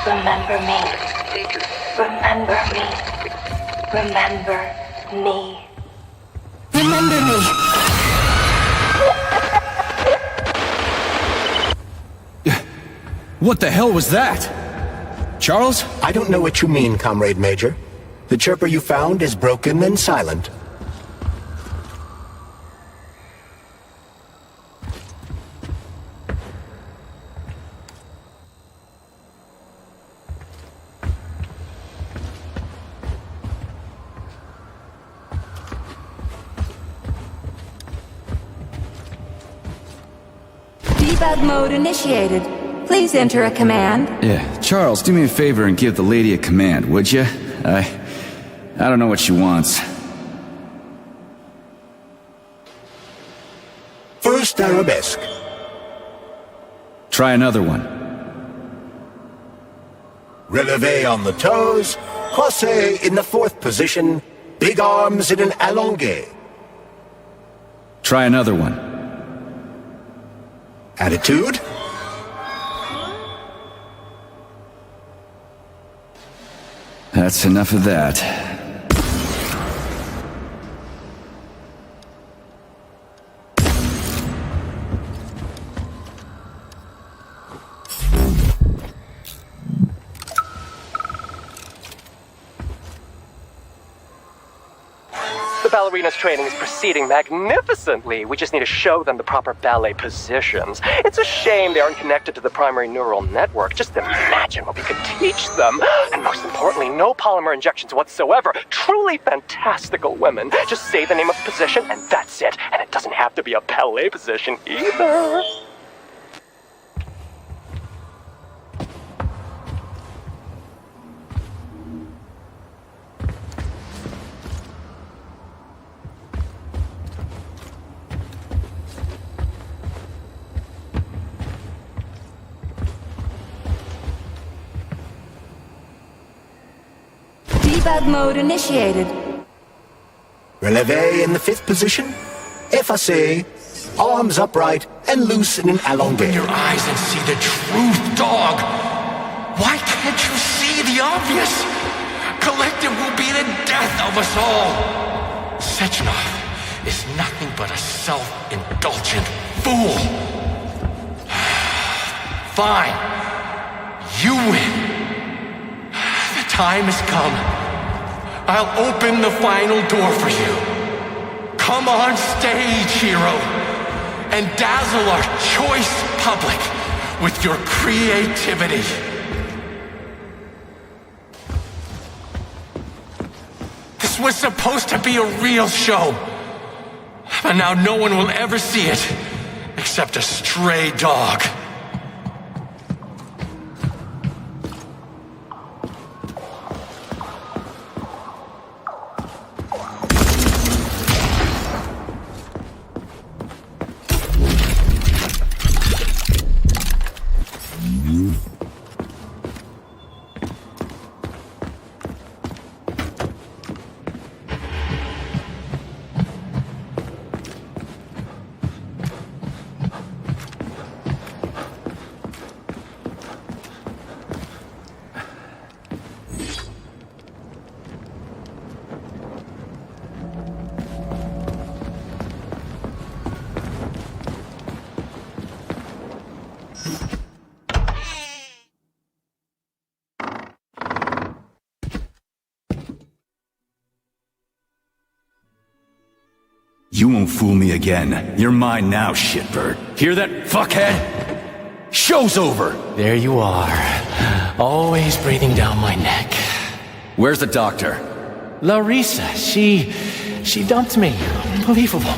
M: Remember me. Remember me.
I: Remember me.
B: Remember me.
A: What the hell was that? Charles?
E: I don't know what you mean, Comrade Major. The chirper you found is broken and silent.
I: Debug mode initiated. Please enter a command.
A: Yeah, Charles, do me a favor and give the lady a command, would you? I don't know what she wants.
E: First arabesque.
A: Try another one.
E: Releve on the toes. Crosse in the fourth position. Big arms in an allongé.
A: Try another one.
E: Attitude.
A: That's enough of that.
C: The ballerina's training is proceeding magnificently. We just need to show them the proper ballet positions. It's a shame they aren't connected to the primary neural network. Just imagine what we could teach them. And most importantly, no polymer injections whatsoever. Truly fantastical women. Just say the name of the position and that's it. And it doesn't have to be a ballet position either.
I: Debug mode initiated.
E: Releve in the fifth position. Effacé. Arms upright and loose in an allongé.
H: Open your eyes and see the truth, dog. Why can't you see the obvious? Collective will be the death of us all. Sechenov is nothing but a self-indulgent fool. Fine. You win. The time has come. I'll open the final door for you. Come on stage, hero, and dazzle our choice public with your creativity. This was supposed to be a real show, but now no one will ever see it except a stray dog.
A: You won't fool me again. You're mine now, shitbird. Hear that, fuckhead? Show's over!
C: There you are. Always breathing down my neck.
A: Where's the doctor?
C: Larissa, she dumped me. Unbelievable.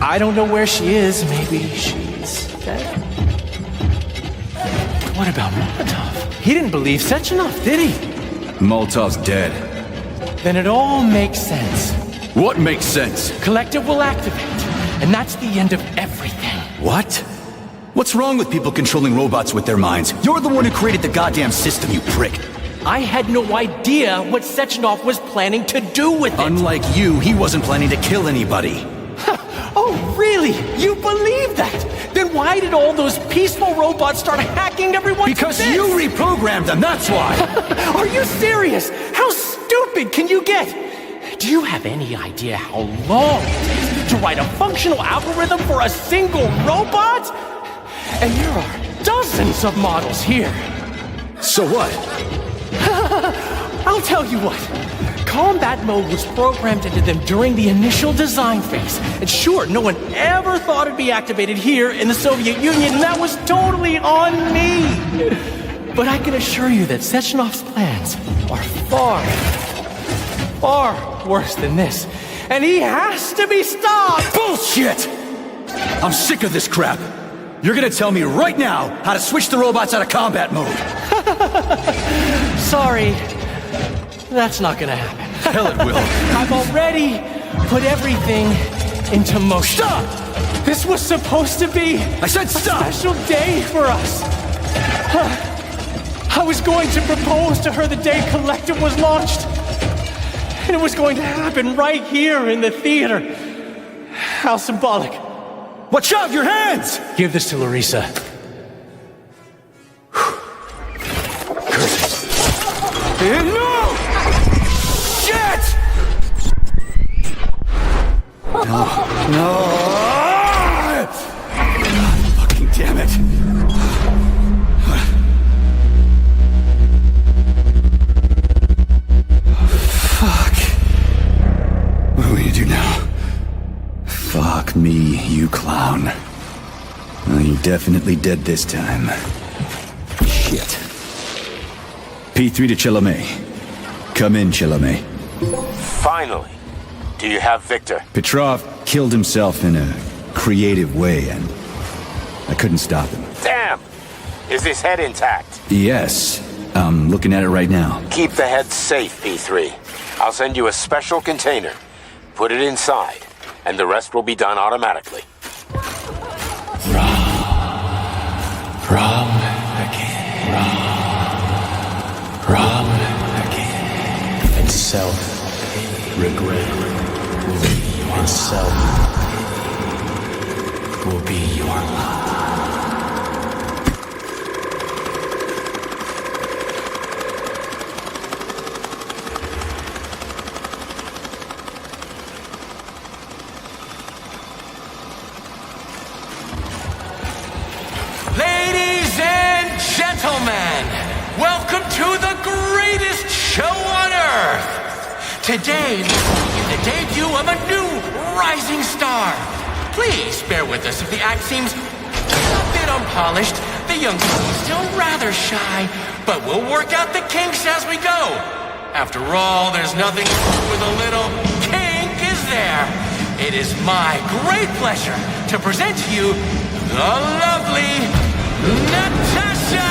C: I don't know where she is. Maybe she's dead. What about Molotov? He didn't believe Sechenov, did he?
A: Molotov's dead.
C: Then it all makes sense.
A: What makes sense?
C: Collective will activate, and that's the end of everything.
A: What? What's wrong with people controlling robots with their minds? You're the one who created the goddamn system, you prick.
C: I had no idea what Sechenov was planning to do with it.
A: Unlike you, he wasn't planning to kill anybody.
C: Oh, really? You believe that? Then why did all those peaceful robots start hacking everyone?
A: Because you reprogrammed them, that's why!
C: Are you serious? How stupid stupid can you get? Do you have any idea how long it takes to write a functional algorithm for a single robot? And there are dozens of models here.
A: So what?
C: I'll tell you what. Combat mode was programmed into them during the initial design phase. And sure, no one ever thought it'd be activated here in the Soviet Union, and that was totally on me. But I can assure you that Sechenov's plans are far worse than this. And he has to be stopped!
A: Bullshit! I'm sick of this crap. You're gonna tell me right now how to switch the robots out of combat mode.
C: Sorry, that's not gonna happen.
A: Hell it will.
C: I've already put everything into motion.
A: Stop!
C: This was supposed to be
A: I said stop!
C: a special day for us. I was going to propose to her the day Collective was launched. And it was going to happen right here in the theater. How symbolic.
A: Watch out, your hands!
C: Give this to Larissa.
A: No! Shit! No! God, fucking damn it. Fuck. What are we gonna do now? Fuck me, you clown. Well, you're definitely dead this time. Shit. P3 to Chalamet. Come in, Chalamet.
J: Finally. Do you have Victor?
A: Petrov killed himself in a creative way, and I couldn't stop him.
J: Damn! Is his head intact?
A: Yes. I'm looking at it right now.
J: Keep the head safe, P3. I'll send you a special container. Put it inside, and the rest will be done automatically.
C: Wrong again. Wrong again. And self-regret will be your self. Will be your life.
H: Ladies and gentlemen, welcome to the greatest show on Earth. Today, the debut of a new rising star. Please bear with us if the act seems a bit unpolished. The young lady is still rather shy, but we'll work out the kinks as we go. After all, there's nothing wrong with a little kink, is there? It is my great pleasure to present to you the lovely Natasha!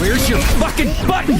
A: Where's your fucking button?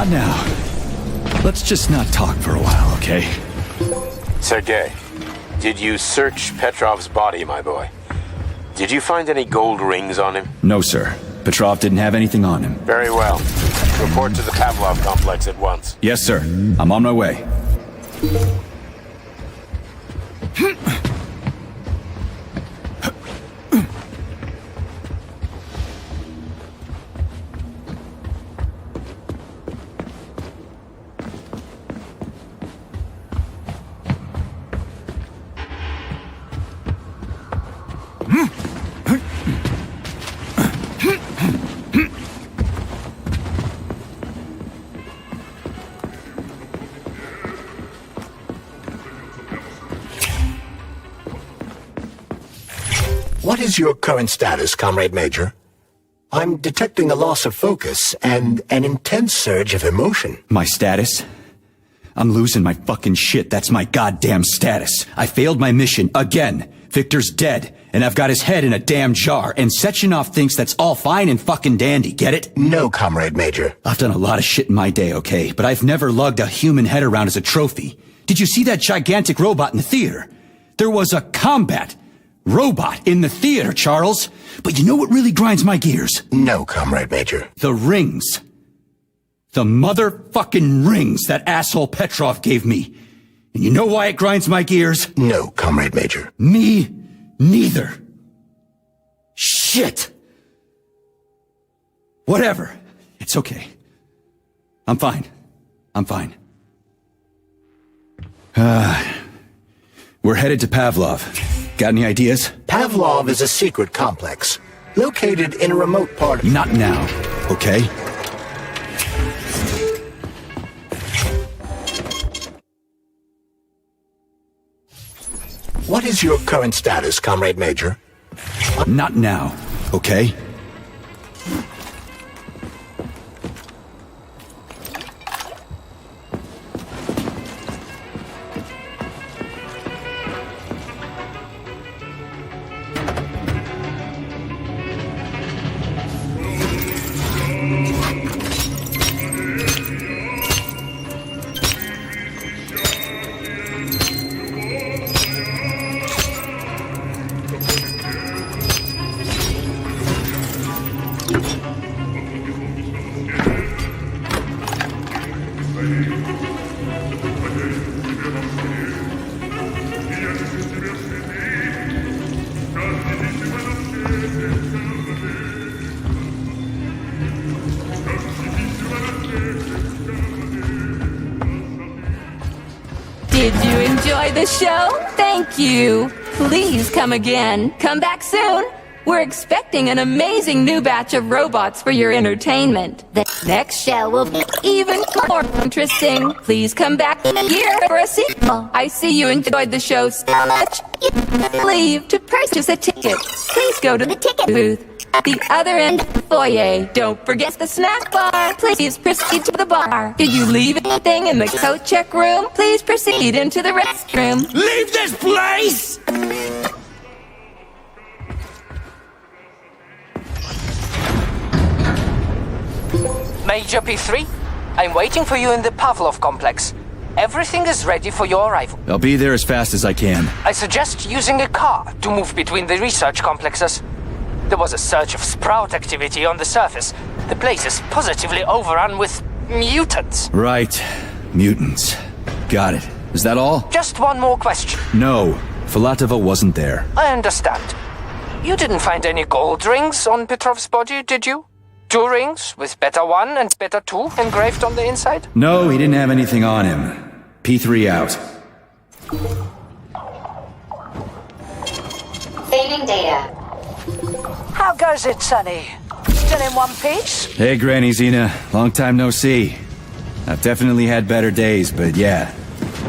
A: Not now. Let's just not talk for a while, okay?
M: Sergei, did you search Petrov's body, my boy? Did you find any gold rings on him?
A: No, sir. Petrov didn't have anything on him.
M: Very well. Report to the Pavlov complex at once.
A: Yes, sir. I'm on my way.
E: What is your current status, Comrade Major? I'm detecting a loss of focus and an intense surge of emotion.
A: My status? I'm losing my fucking shit. That's my goddamn status. I failed my mission again. Victor's dead, and I've got his head in a damn jar, and Sechenov thinks that's all fine and fucking dandy, get it?
E: No, Comrade Major.
A: I've done a lot of shit in my day, okay, but I've never lugged a human head around as a trophy. Did you see that gigantic robot in the theater? There was a combat robot in the theater, Charles. But you know what really grinds my gears?
E: No, Comrade Major.
A: The rings. The motherfucking rings that asshole Petrov gave me. And you know why it grinds my gears?
E: No, Comrade Major.
A: Me neither. Shit. Whatever. It's okay. I'm fine. I'm fine. We're headed to Pavlov. Got any ideas?
E: Pavlov is a secret complex, located in a remote part of...
A: Not now, okay?
E: What is your current status, Comrade Major?
A: Not now, okay?
I: Did you enjoy the show? Thank you. Please come again. Come back soon. We're expecting an amazing new batch of robots for your entertainment. The next show will be even more interesting. Please come back here for a sequel. I see you enjoyed the show so much. You leave to purchase a ticket. Please go to the ticket booth at the other end of the foyer. Don't forget the snack bar. Please proceed to the bar. Did you leave anything in the coat check room? Please proceed into the restroom.
A: Leave this place!
D: Major P3, I'm waiting for you in the Pavlov complex. Everything is ready for your arrival.
A: I'll be there as fast as I can.
D: I suggest using a car to move between the research complexes. There was a surge of sprout activity on the surface. The place is positively overrun with mutants.
A: Right. Mutants. Got it. Is that all?
D: Just one more question.
A: No. Filatova wasn't there.
D: I understand. You didn't find any gold rings on Petrov's body, did you? 2 rings with Beta 1 and Beta 2 engraved on the inside?
A: No, he didn't have anything on him. P3 out.
N: Saving data.
O: How goes it, Sonny? Still in one piece?
A: Hey, Granny Zena. Long time no see. I've definitely had better days, but yeah.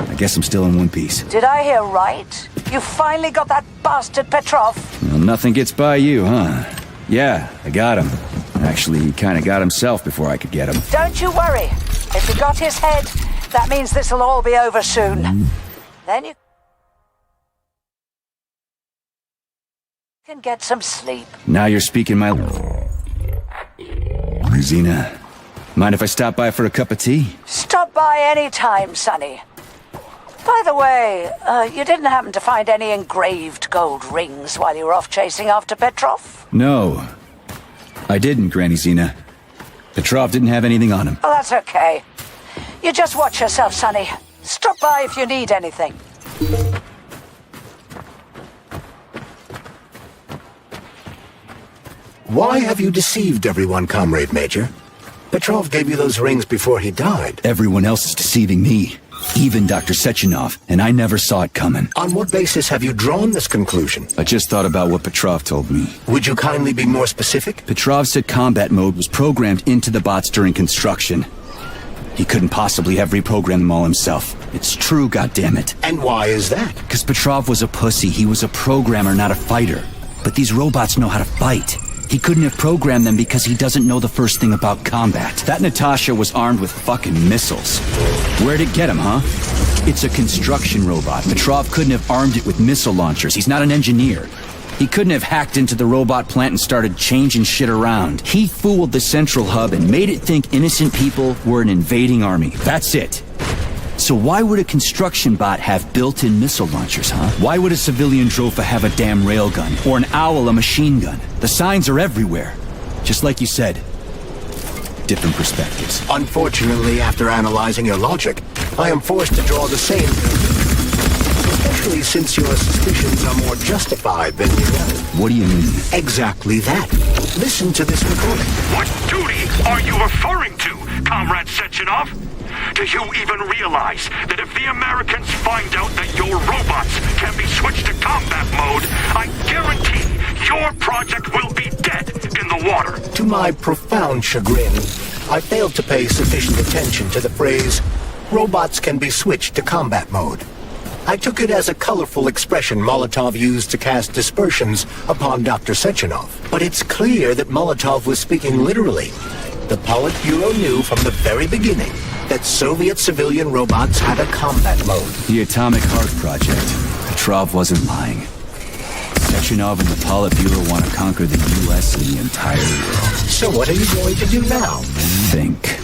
A: I guess I'm still in one piece.
O: Did I hear right? You finally got that bastard Petrov?
A: Well, nothing gets by you, huh? Yeah, I got him. Actually, he kind of got himself before I could get him.
O: Don't you worry. If you got his head, that means this'll all be over soon. Then you can get some sleep.
A: Now you're speaking my... Zena, Mind if I stop by for a cup of tea?
O: Stop by any time, Sonny. By the way, you didn't happen to find any engraved gold rings while you were off chasing after Petrov?
A: No. I didn't, Granny Zena. Petrov didn't have anything on him.
O: Oh, that's okay. You just watch yourself, Sonny. Stop by if you need anything.
E: Why have you deceived everyone, Comrade Major? Petrov gave you those rings before he died.
A: Everyone else is deceiving me. Even Dr. Sechenov, and I never saw it coming.
E: On what basis have you drawn this conclusion?
A: I just thought about what Petrov told me.
E: Would you kindly be more specific?
A: Petrov said combat mode was programmed into the bots during construction. He couldn't possibly have reprogrammed them all himself. It's true, goddammit.
E: And why is that?
A: Because Petrov was a pussy. He was a programmer, not a fighter. But these robots know how to fight. He couldn't have programmed them because he doesn't know the first thing about combat. That Natasha was armed with fucking missiles. Where'd it get him, huh? It's a construction robot. Petrov couldn't have armed it with missile launchers. He's not an engineer. He couldn't have hacked into the robot plant and started changing shit around. He fooled the central hub and made it think innocent people were an invading army. That's it. So why would a construction bot have built-in missile launchers, huh? Why would a civilian Drofa have a damn railgun? Or an owl a machine gun? The signs are everywhere. Just like you said. Different perspectives.
E: Unfortunately, after analyzing your logic, I am forced to draw the same conclusion. Especially since your suspicions are more justified than you know.
A: What do you mean?
E: Exactly that. Listen to this recording.
K: What duty are you referring to, Comrade Sechenov? Do you even realize that if the Americans find out that your robots can be switched to combat mode, I guarantee your project will be dead in the water?
E: To my profound chagrin, I failed to pay sufficient attention to the phrase, robots can be switched to combat mode. I took it as a colorful expression Molotov used to cast dispersions upon Dr. Sechenov. But it's clear that Molotov was speaking literally. The Politburo knew from the very beginning that Soviet civilian robots had a combat mode.
A: The Atomic Heart Project. Petrov wasn't lying. Sechenov and the Politburo want to conquer the U.S. and the entire world.
E: So what are you going to do now?
A: Think.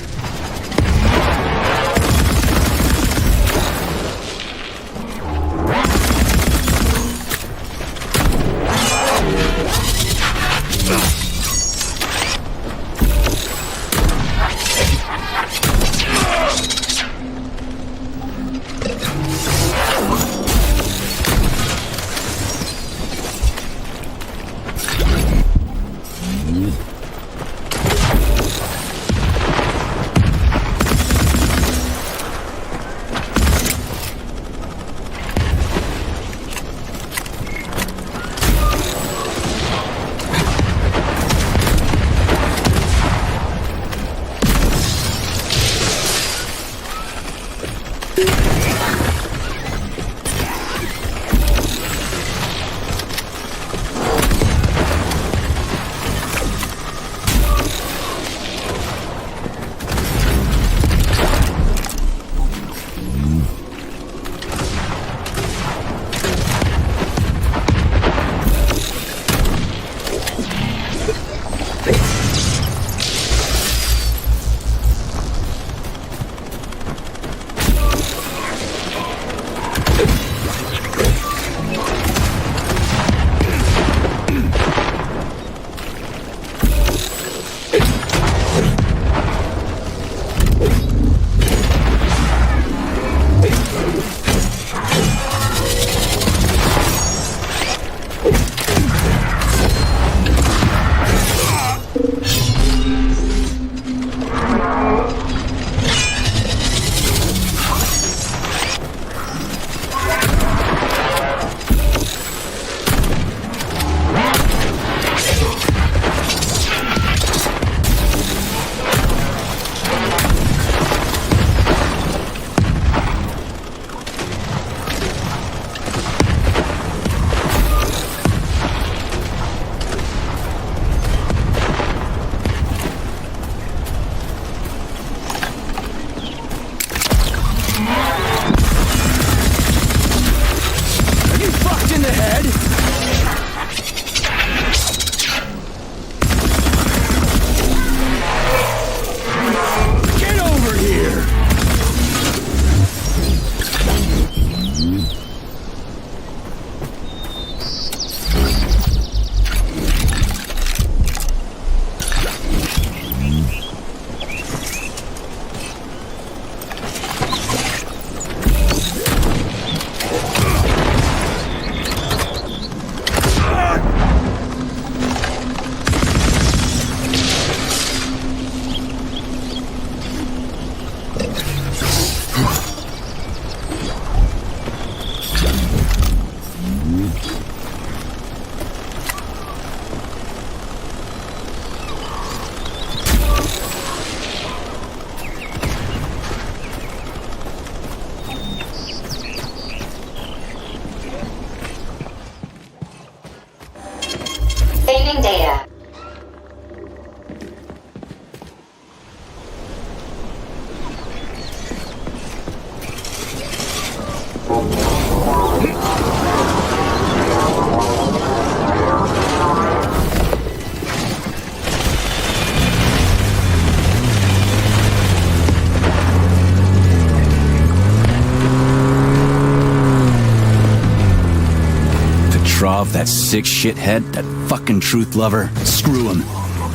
A: Petrov, that sick shithead, that fucking truth lover. Screw him.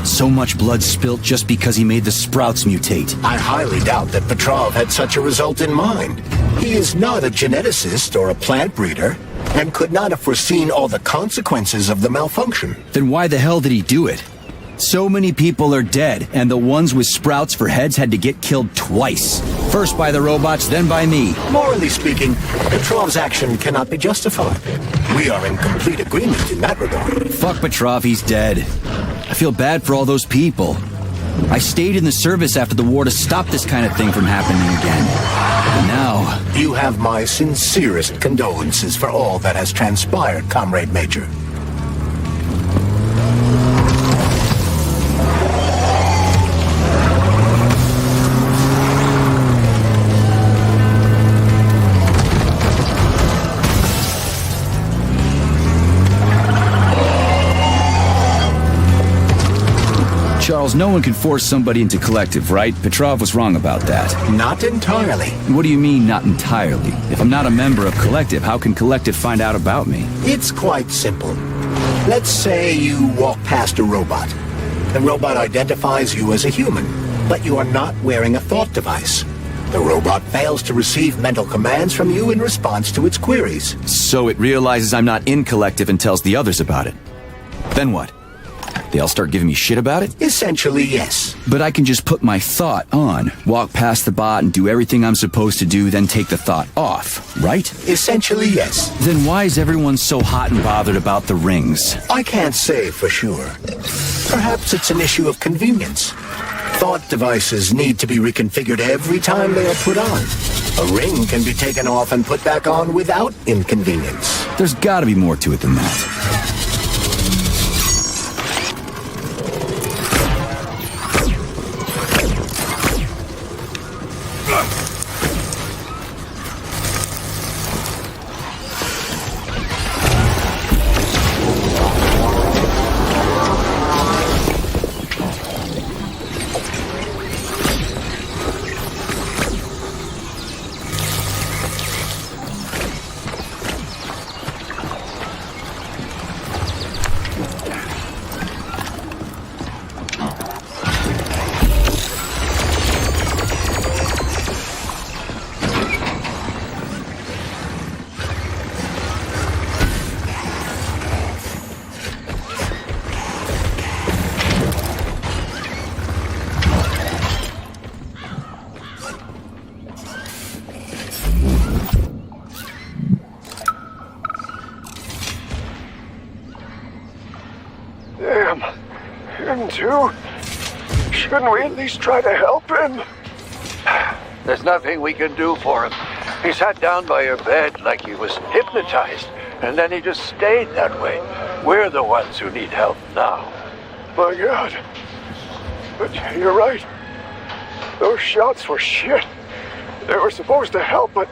A: So much blood spilt just because he made the sprouts mutate.
E: I highly doubt that Petrov had such a result in mind. He is not a geneticist or a plant breeder, and could not have foreseen all the consequences of the malfunction.
A: Then why the hell did he do it? So many people are dead, and the ones with sprouts for heads had to get killed twice. First by the robots, then by me.
E: Morally speaking, Petrov's action cannot be justified. We are in complete agreement in that regard.
A: Fuck Petrov, he's dead. I feel bad for all those people. I stayed in the service after the war to stop this kind of thing from happening again. And now...
E: You have my sincerest condolences for all that has transpired, Comrade Major.
A: Charles, no one can force somebody into collective, right? Petrov was wrong about that.
E: Not entirely.
A: What do you mean, not entirely? If I'm not a member of collective, how can collective find out about me?
E: It's quite simple. Let's say you walk past a robot. The robot identifies you as a human, but you are not wearing a thought device. The robot fails to receive mental commands from you in response to its queries.
A: So it realizes I'm not in collective and tells the others about it. Then what? They all start giving me shit about it?
E: Essentially, yes.
A: But I can just put my thought on, walk past the bot and do everything I'm supposed to do, then take the thought off, right?
E: Essentially, yes.
A: Then why is everyone so hot and bothered about the rings?
E: I can't say for sure. Perhaps it's an issue of convenience. Thought devices need to be reconfigured every time they are put on. A ring can be taken off and put back on without inconvenience.
A: There's gotta be more to it than that.
J: Him too? Shouldn't we at least try to help him? There's nothing we can do for him. He sat down by your bed like he was hypnotized, and then he just stayed that way. We're the ones who need help now. My God. But you're right. Those shots were shit. They were supposed to help, but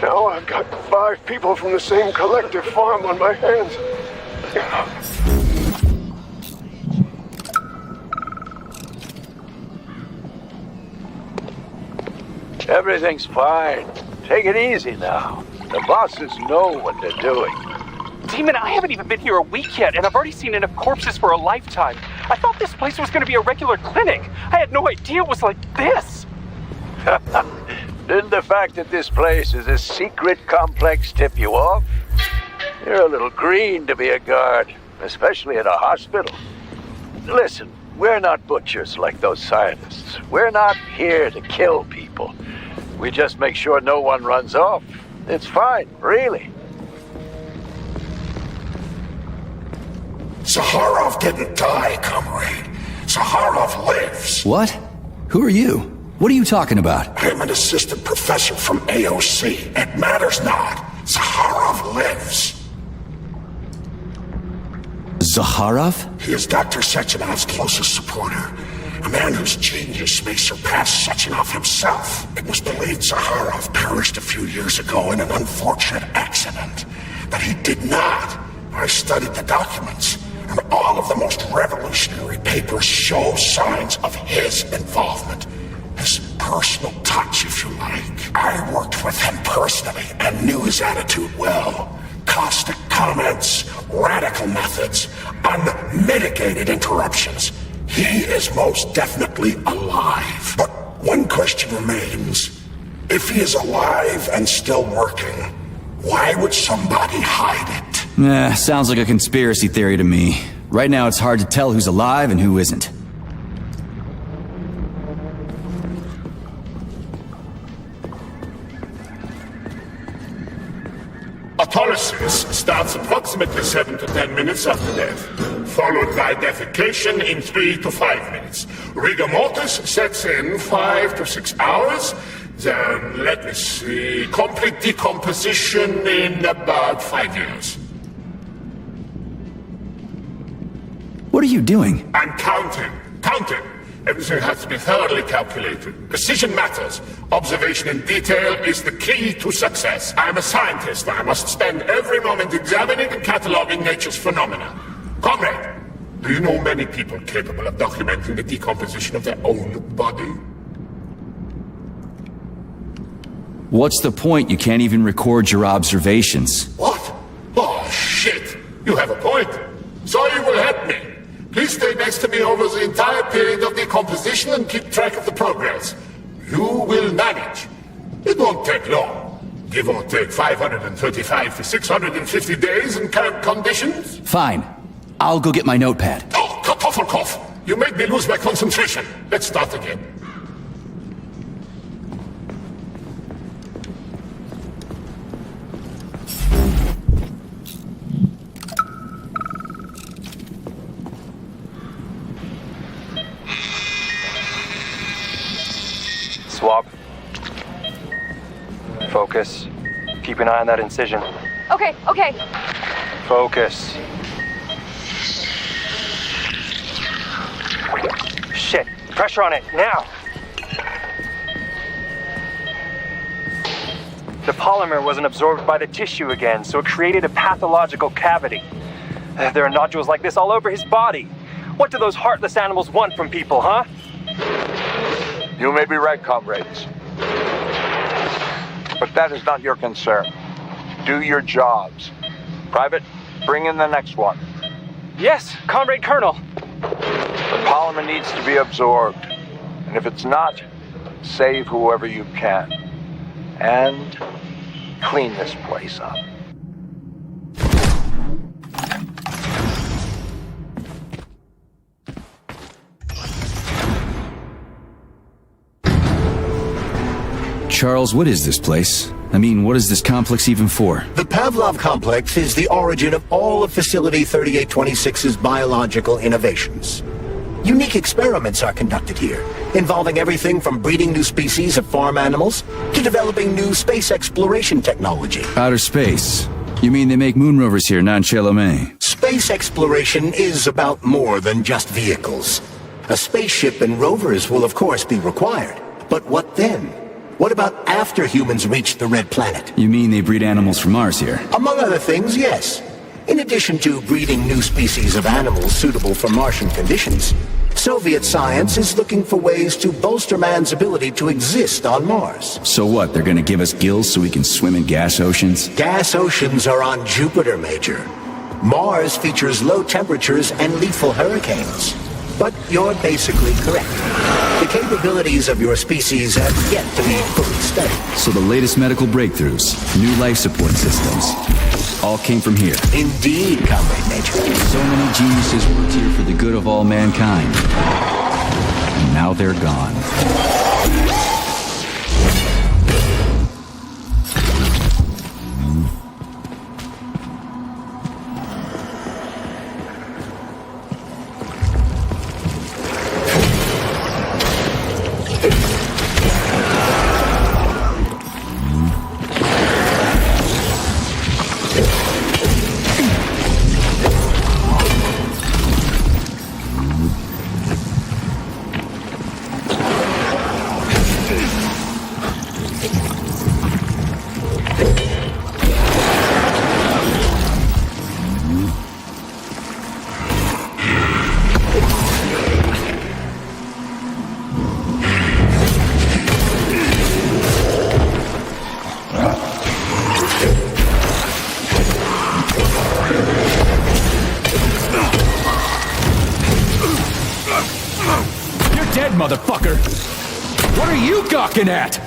J: now I've got 5 people from the same collective farm on my hands. Everything's fine. Take it easy now. The bosses know what they're doing.
G: Demon, I haven't even been here a week yet, and I've already seen enough corpses for a lifetime. I thought this place was going to be a regular clinic. I had no idea it was like this.
J: Didn't the fact that this place is a secret complex tip you off? You're a little green to be a guard, especially at a hospital. Listen, we're not butchers like those scientists. We're not here to kill people. We just make sure no one runs off. It's fine, really.
N: Zaharov didn't die, comrade. Zaharov lives.
A: What? Who are you? What are you talking about?
N: I'm an assistant professor from AOC. It matters not. Zaharov lives.
A: Zaharov?
N: He is Dr. Sechenov's closest supporter, and A man whose genius may surpass Sechenov himself. It was believed Zaharov perished a few years ago in an unfortunate accident. But he did not. I studied the documents, and all of the most revolutionary papers show signs of his involvement. His personal touch, if you like. I worked with him personally and knew his attitude well. Caustic comments, radical methods, unmitigated interruptions. He is most definitely alive. But one question remains. If he is alive and still working, why would somebody hide it?
A: Sounds like a conspiracy theory to me. Right now it's hard to tell who's alive and who isn't.
N: Autolysis starts approximately 7 to 10 minutes after death, followed by defecation in 3 to 5 minutes. Rigor mortis sets in 5 to 6 hours. Then, let me see, complete decomposition in about 5 years.
A: What are you doing?
N: I'm counting. Everything has to be thoroughly calculated. Precision matters. Observation in detail is the key to success. I'm a scientist. I must spend every moment examining and cataloging nature's phenomena. Comrade, do you know many people capable of documenting the decomposition of their own body?
A: What's the point? You can't even record your observations.
N: What? Oh, shit. You have a point. So you will help me. Please stay next to me over the entire period of decomposition and keep track of the progress. You will manage. It won't take long. Give or take 535 to 650 days in current conditions.
A: Fine. I'll go get my notepad.
N: Oh, Kartoffelkopf! You made me lose my concentration. Let's start again.
P: Swab. Focus. Keep an eye on that incision.
B: Okay.
P: Focus. Shit. Pressure on it, now! The polymer wasn't absorbed by the tissue again, so it created a pathological cavity. There are nodules like this all over his body. What do those heartless animals want from people, huh?
J: You may be right, comrades. But that is not your concern. Do your jobs. Private, bring in the next one.
P: Yes, Comrade Colonel.
J: The polymer needs to be absorbed. And if it's not, save whoever you can. And clean this place up.
A: Charles, what is this place? I mean, what is this complex even for?
E: The Pavlov complex is the origin of all of Facility 3826's biological innovations. Unique experiments are conducted here, involving everything from breeding new species of farm animals to developing new space exploration technology.
A: Outer space? You mean they make moon rovers here, non-Chelomé?
E: Space exploration is about more than just vehicles. A spaceship and rovers will of course be required. But what then? What about after humans reach the Red Planet?
A: You mean they breed animals from Mars here?
E: Among other things, yes. In addition to breeding new species of animals suitable for Martian conditions, Soviet science is looking for ways to bolster man's ability to exist on Mars.
A: So what, they're gonna give us gills so we can swim in gas oceans?
E: Gas oceans are on Jupiter, Major. Mars features low temperatures and lethal hurricanes. But you're basically correct. The capabilities of your species have yet to be fully studied.
A: So the latest medical breakthroughs, new life support systems, all came from here.
E: Indeed, Comrade Major.
A: So many geniuses worked here for the good of all mankind. And now they're gone. motherfucker! What are you gawking at?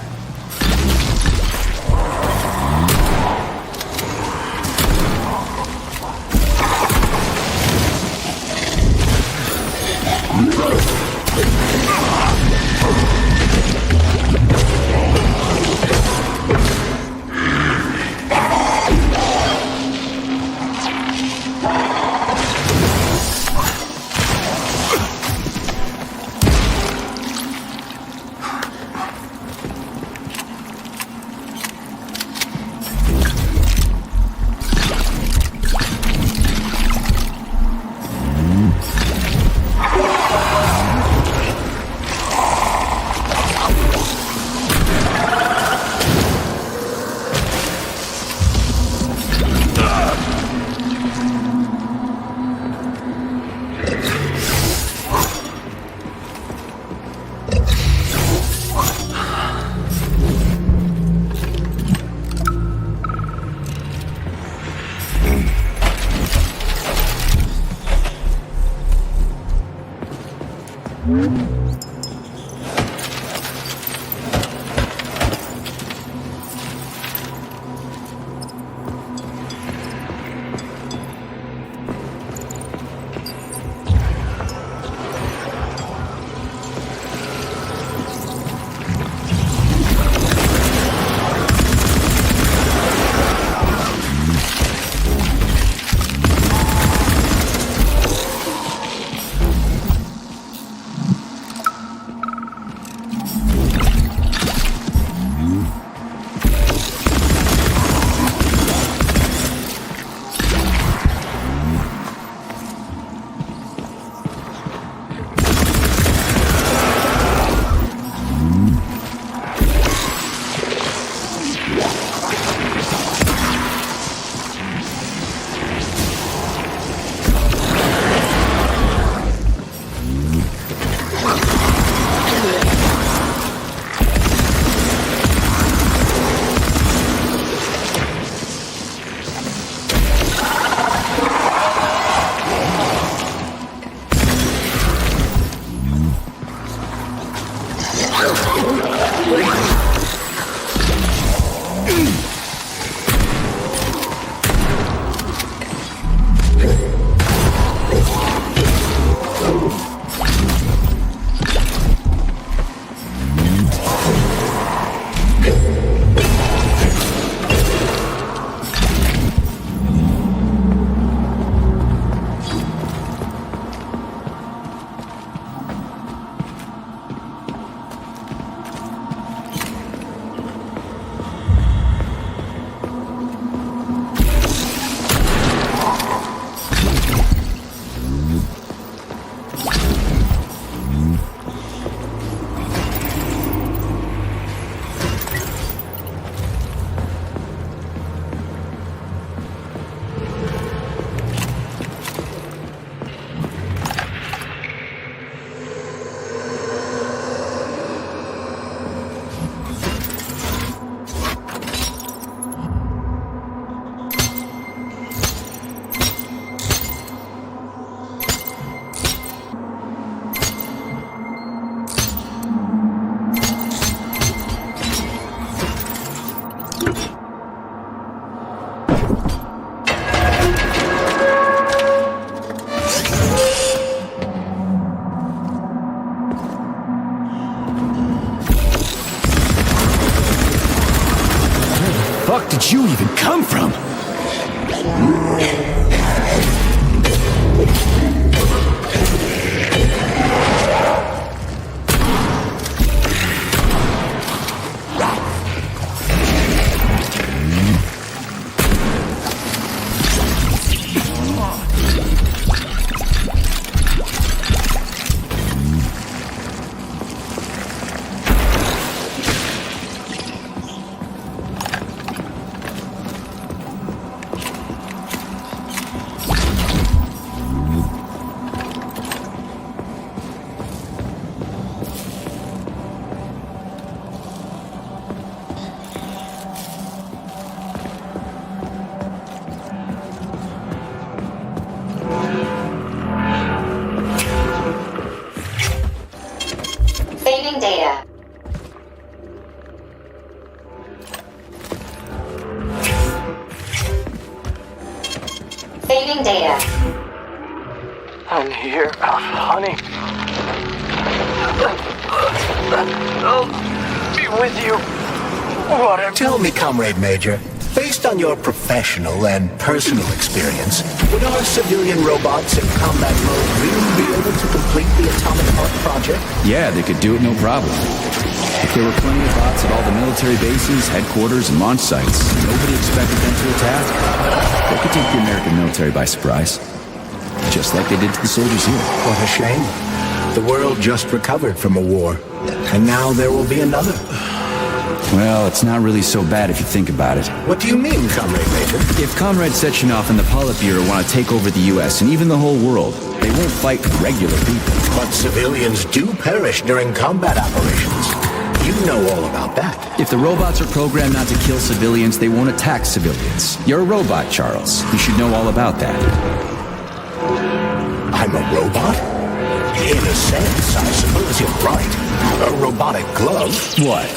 A: fuck did you even come from?
Q: Receiving data.
D: I'm here, honey. I'll be with you. Whatever.
E: Tell me, Comrade Major, based on your professional and personal experience, would our civilian robots in combat mode really be able to complete the Atomic Heart project?
A: Yeah, they could do it no problem. If there were plenty of bots at all the military bases, headquarters, and launch sites, nobody expected them to attack. They could take the American military by surprise. Just like they did to the soldiers here.
E: What a shame. The world just recovered from a war, and now there will be another.
A: Well, it's not really so bad if you think about it.
E: What do you mean, Comrade Major?
A: If Comrade Sechenov and the Politburo want to take over the U.S. and even the whole world, they won't fight regular people.
E: But civilians do perish during combat operations. You know all about that.
A: If the robots are programmed not to kill civilians, they won't attack civilians. You're a robot, Charles. You should know all about that.
E: I'm a robot? In a sense, I suppose you're right. A robotic glove.
A: What?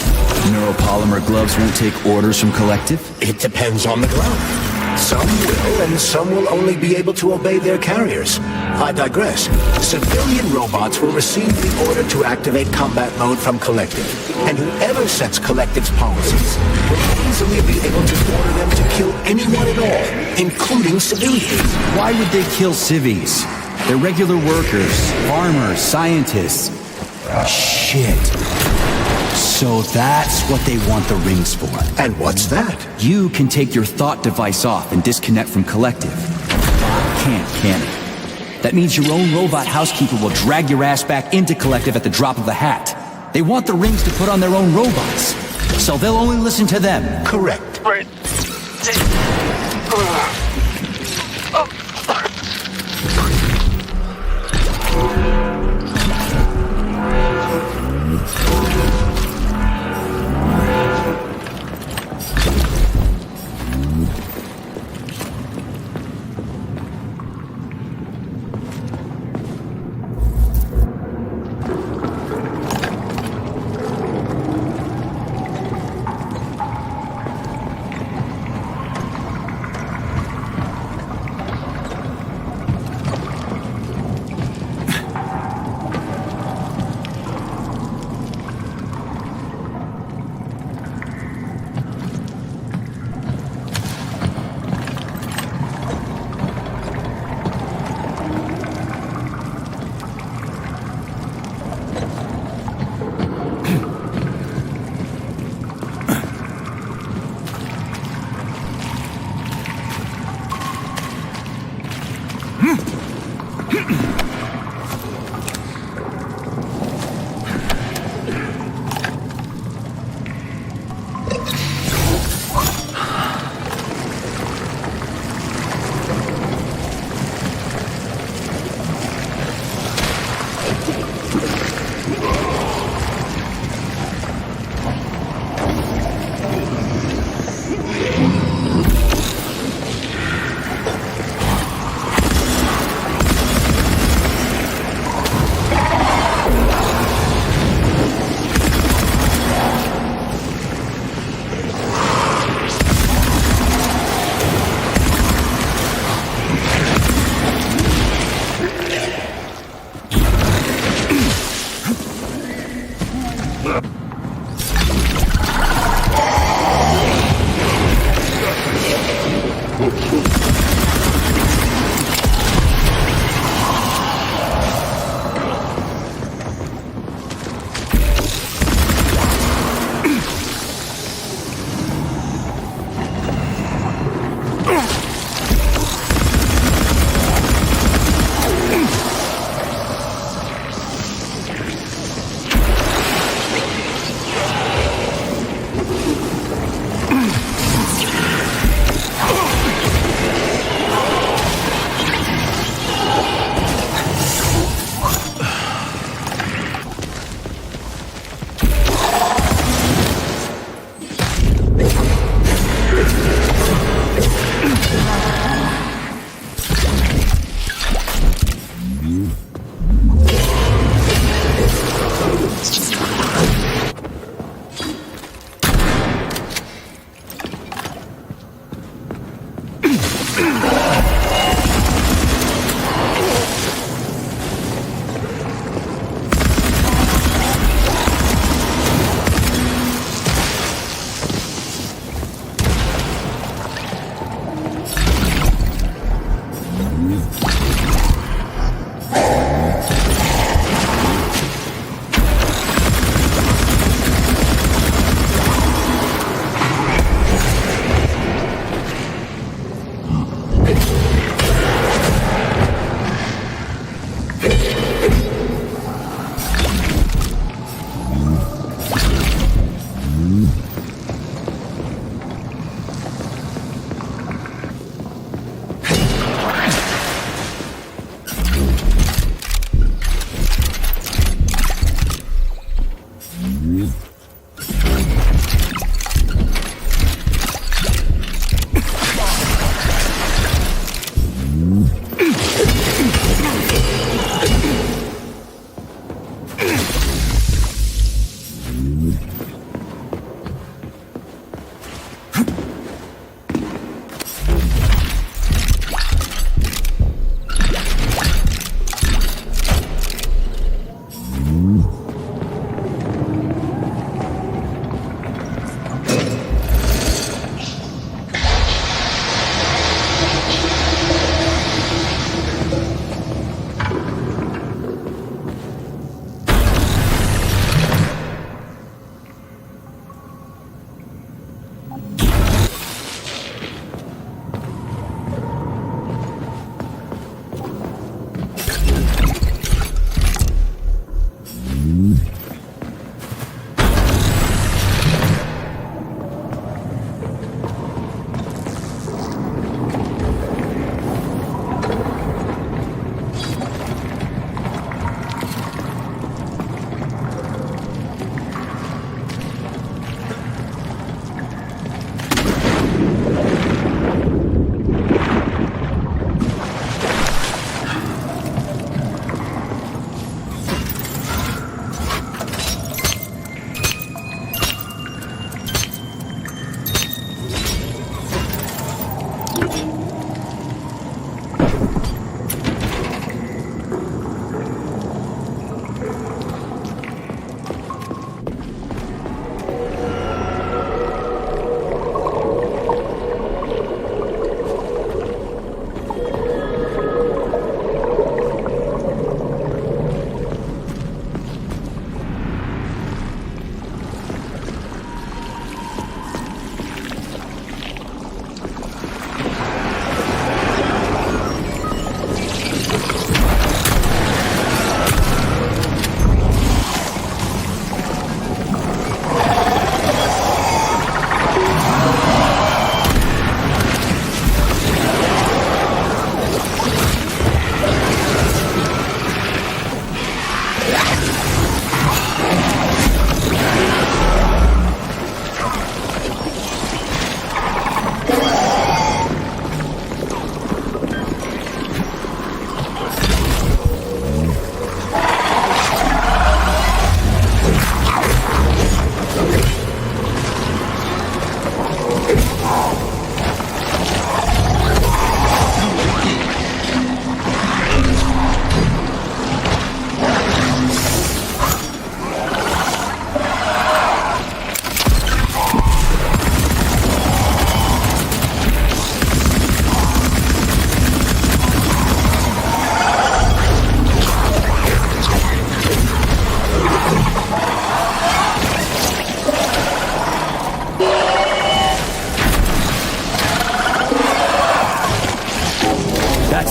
A: Neuropolymer gloves won't take orders from Collective?
E: It depends on the glove. Some will, and some will only be able to obey their carriers. I digress. Civilian robots will receive the order to activate combat mode from Collective, and whoever sets Collective's policies will easily be able to order them to kill anyone at all, including civilians.
A: Why would they kill civvies? They're regular workers, farmers, scientists. Shit. So that's what they want the rings for.
E: And what's that?
A: You can take your thought device off and disconnect from Collective. Can it? That means your own robot housekeeper will drag your ass back into Collective at the drop of a hat. They want the rings to put on their own robots, so they'll only listen to them.
E: Correct.
D: Right.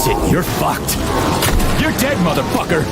A: That's it, you're fucked. You're dead, motherfucker!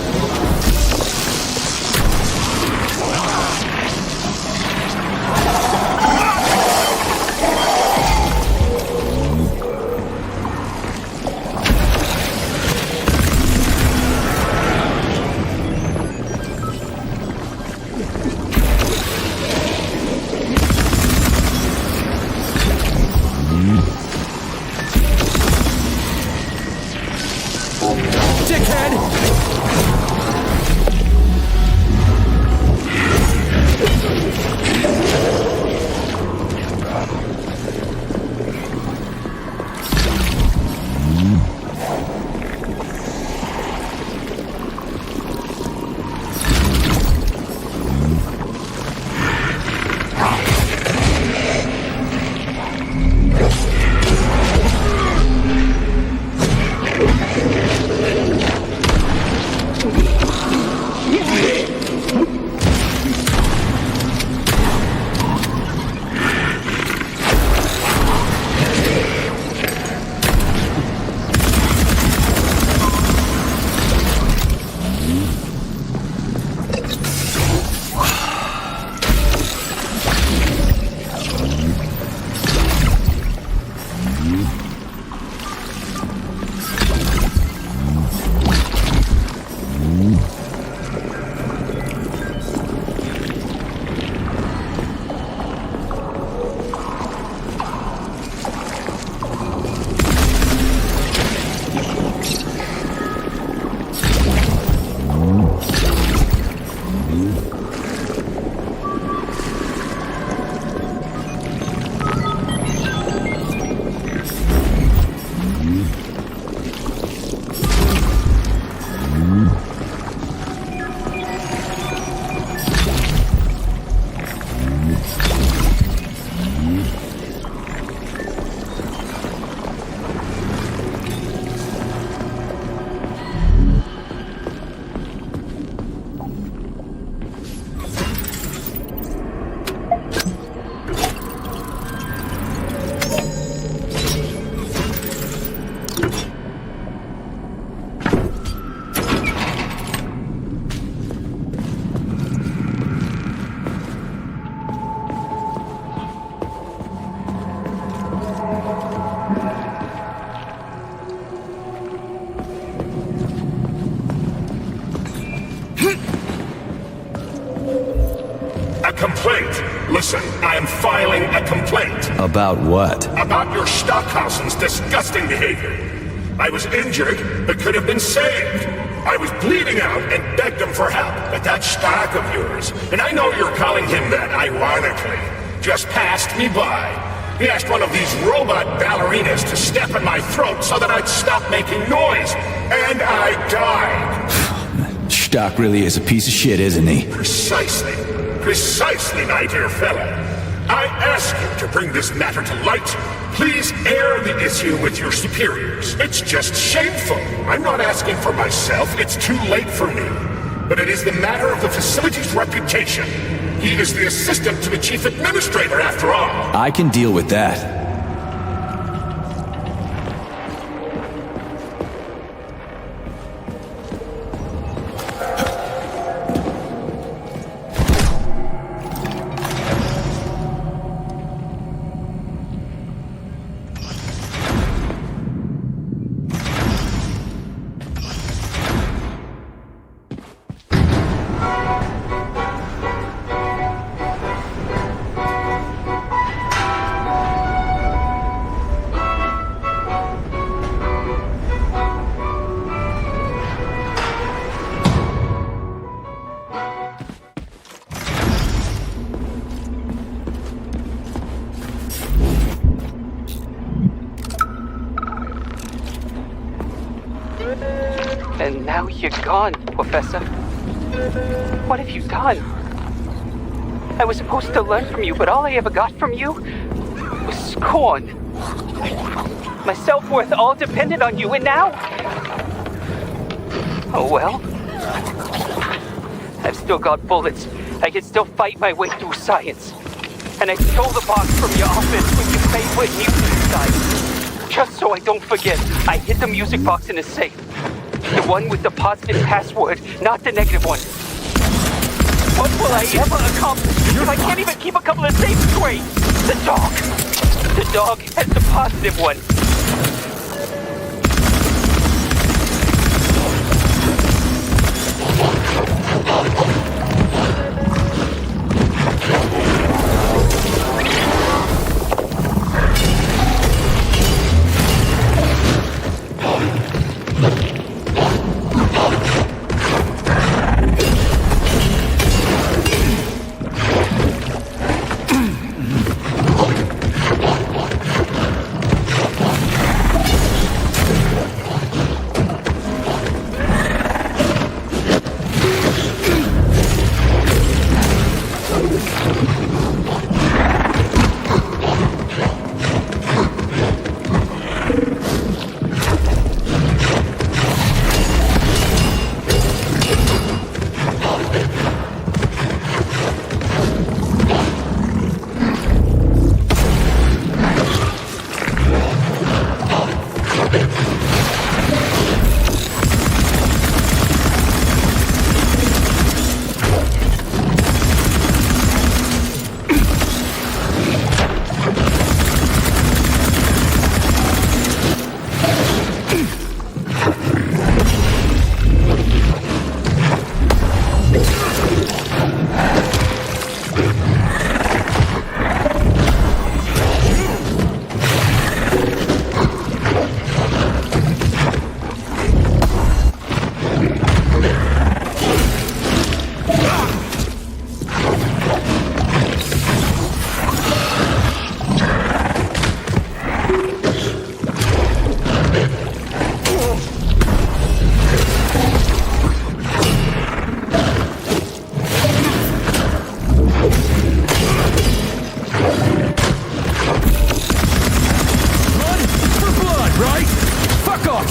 N: Listen, I am filing a complaint.
A: About what?
N: About your Stockhausen's disgusting behavior. I was injured, but could have been saved. I was bleeding out and begged him for help, but that Stock of yours, and I know you're calling him that ironically, just passed me by. He asked one of these robot ballerinas to step in my throat so that I'd stop making noise, and I died.
A: Stock really is a piece of shit, isn't he?
N: Precisely, my dear fellow. I ask you to bring this matter to light. Please air the issue with your superiors. It's just shameful. I'm not asking for myself. It's too late for me. But it is the matter of the facility's reputation. He is the assistant to the chief administrator, after all.
A: I can deal with that.
G: And now you're gone, Professor. What have you done? I was supposed to learn from you, but all I ever got from you was scorn. My self-worth all depended on you, and now... Oh well. I've still got bullets. I can still fight my way through science. And I stole the box from your office when you made what mutant died. Just so I don't forget, I hid the music box in a safe. The one with the positive password, not the negative one. What will I ever accomplish if I can't even keep a couple of safes straight? The dog. The dog has the positive one.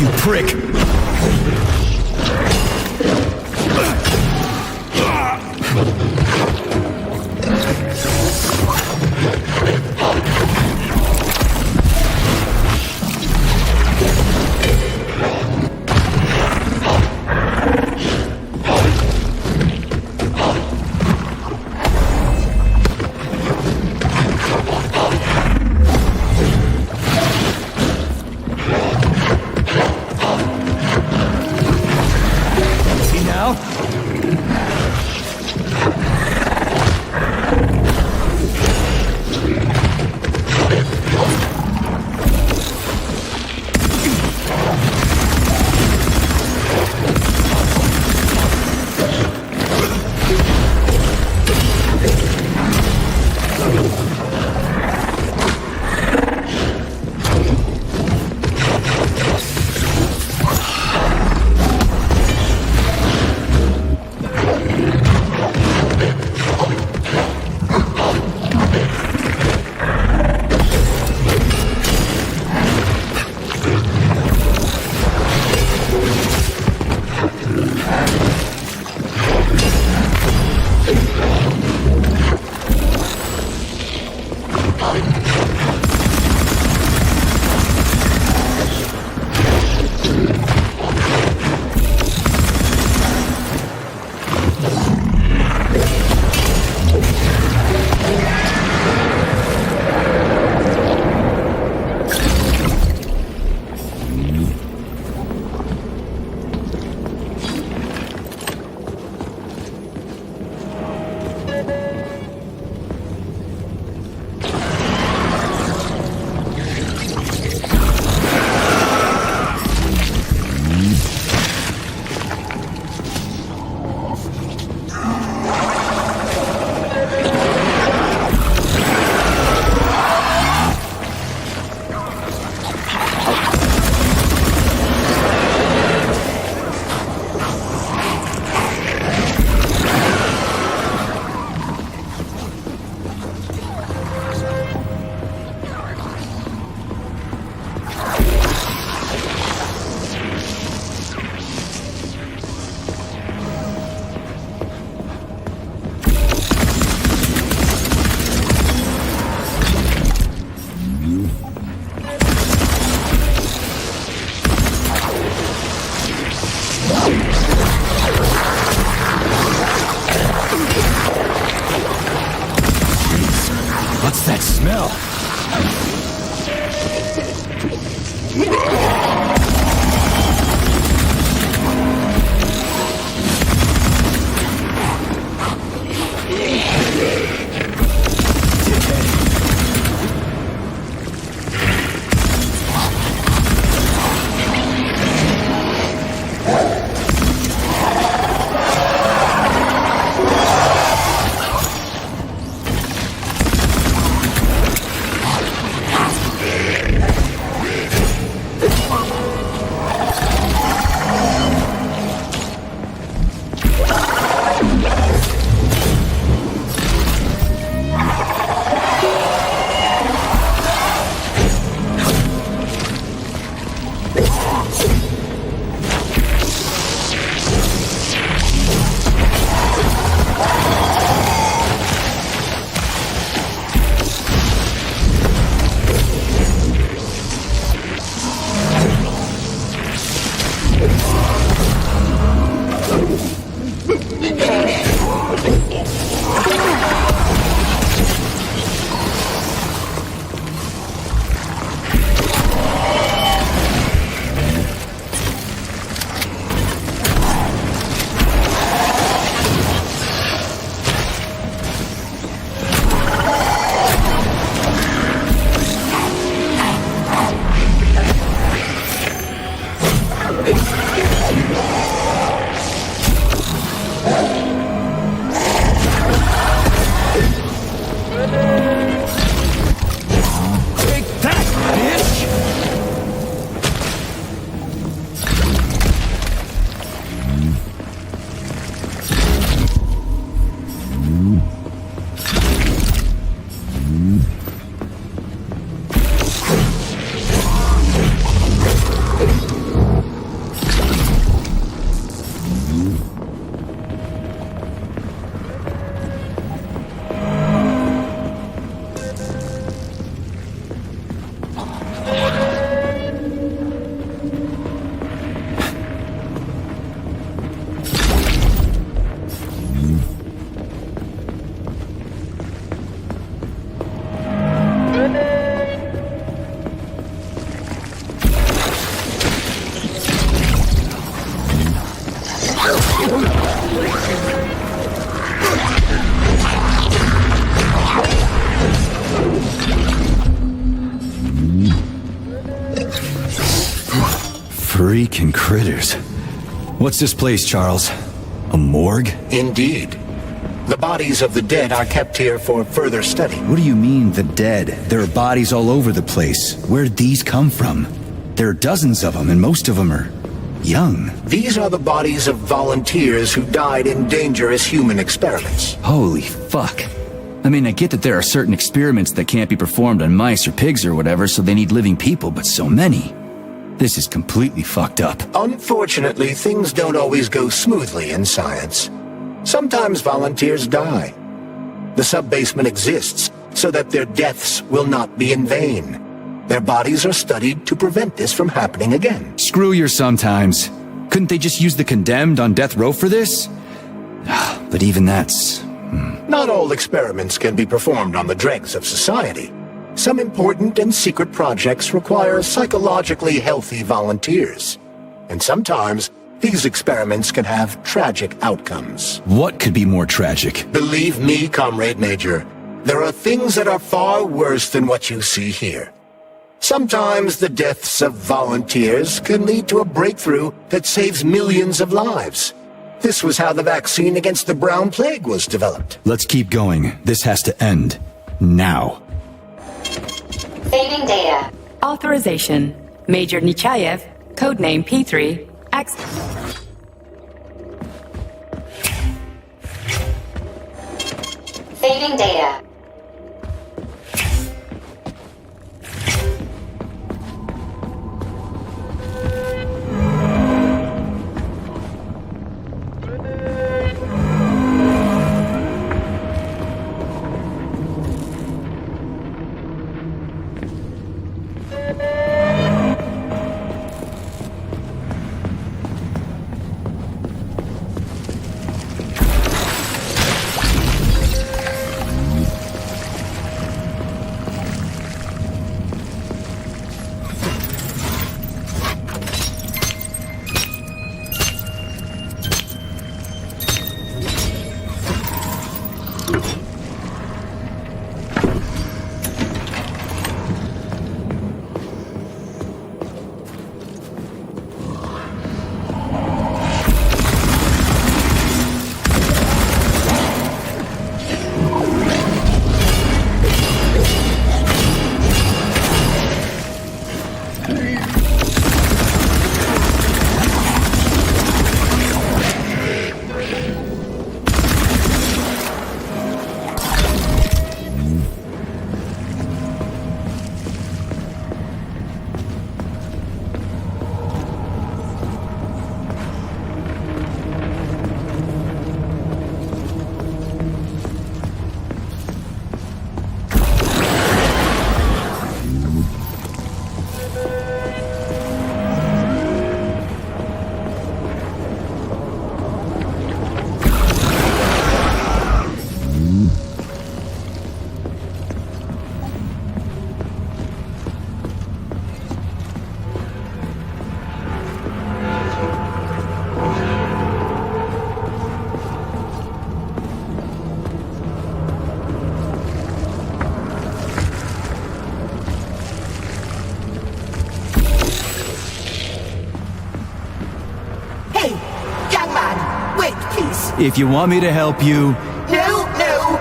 A: You prick! Freaking critters. What's this place, Charles? A morgue?
E: Indeed. The bodies of the dead are kept here for further study.
A: What do you mean, the dead? There are bodies all over the place. Where did these come from? There are dozens of them, and most of them are young.
E: These are the bodies of volunteers who died in dangerous human experiments.
A: Holy fuck. I mean, I get that there are certain experiments that can't be performed on mice or pigs or whatever, so they need living people, but so many. This is completely fucked up.
E: Unfortunately, things don't always go smoothly in science. Sometimes volunteers die. The sub-basement exists so that their deaths will not be in vain. Their bodies are studied to prevent this from happening again.
A: Screw your sometimes. Couldn't they just use the condemned on death row for this? But even that's...
E: Not all experiments can be performed on the dregs of society. Some important and secret projects require psychologically healthy volunteers. And sometimes, these experiments can have tragic outcomes.
A: What could be more tragic?
E: Believe me, Comrade Major, there are things that are far worse than what you see here. Sometimes the deaths of volunteers can lead to a breakthrough that saves millions of lives. This was how the vaccine against the brown plague was developed.
A: Let's keep going. This has to end. Now.
Q: Saving data.
R: Authorization. Major Nechayev, codename P3,
Q: Saving data.
A: If you want me to help you...
L: No, no.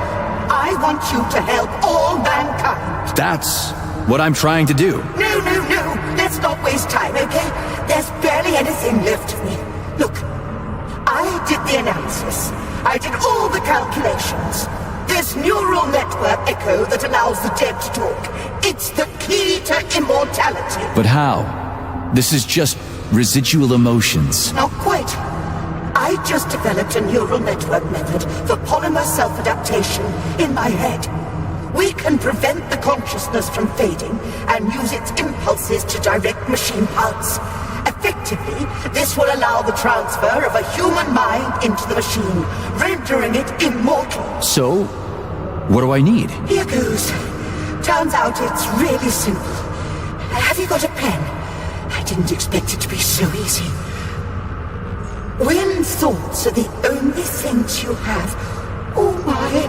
L: I want you to help all mankind.
A: That's what I'm trying to do.
L: No, no, no. Let's not waste time, okay? There's barely anything left of me. Look, I did the analysis. I did all the calculations. This neural network echo that allows the dead to talk. It's the key to immortality.
A: But how? This is just residual emotions.
L: Not quite. I just developed a neural network method for polymer self-adaptation in my head. We can prevent the consciousness from fading and use its impulses to direct machine parts. Effectively, this will allow the transfer of a human mind into the machine, rendering it immortal.
A: So, what do I need?
L: Here goes. Turns out it's really simple. Have you got a pen? I didn't expect it to be so easy. When thoughts are the only things you have, oh my,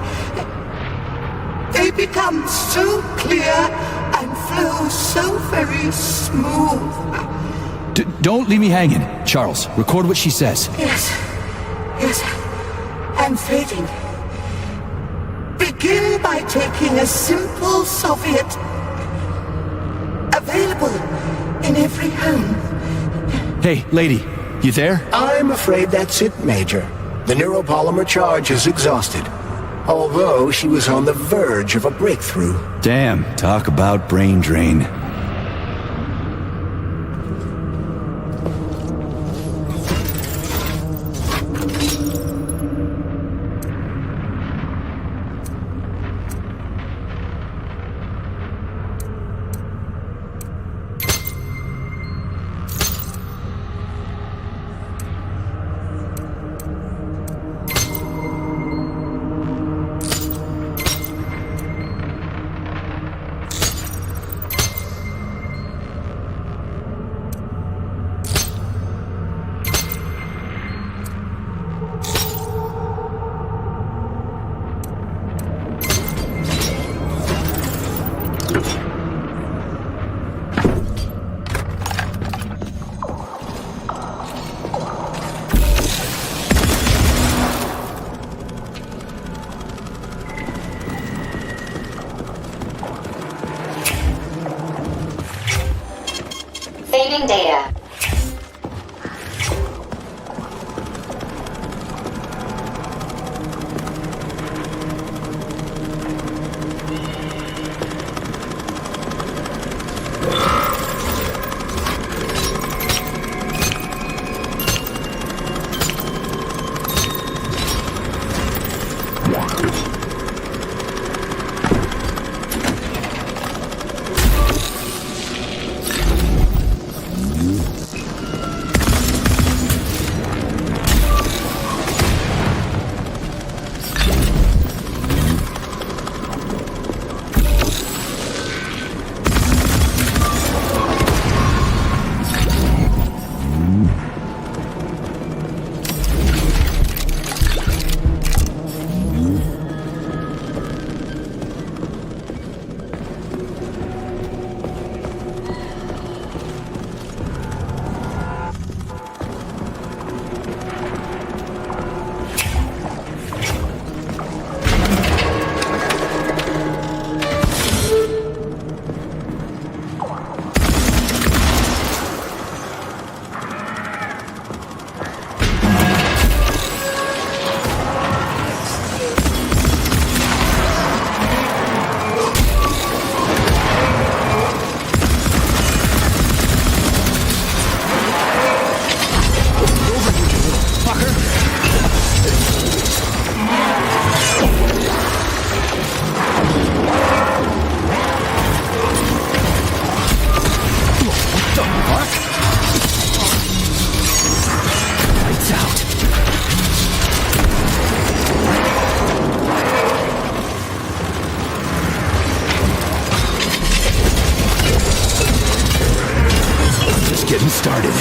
L: they become so clear and flow so very smooth.
A: Don't leave me hanging. Charles, record what she says.
L: Yes, I'm fading. Begin by taking a simple Soviet, available in every home.
A: Hey, lady, you there?
E: I'm afraid that's it, Major. The neuropolymer charge is exhausted. Although she was on the verge of a breakthrough.
A: Damn, talk about brain drain.
Q: Saving data.
A: Getting started.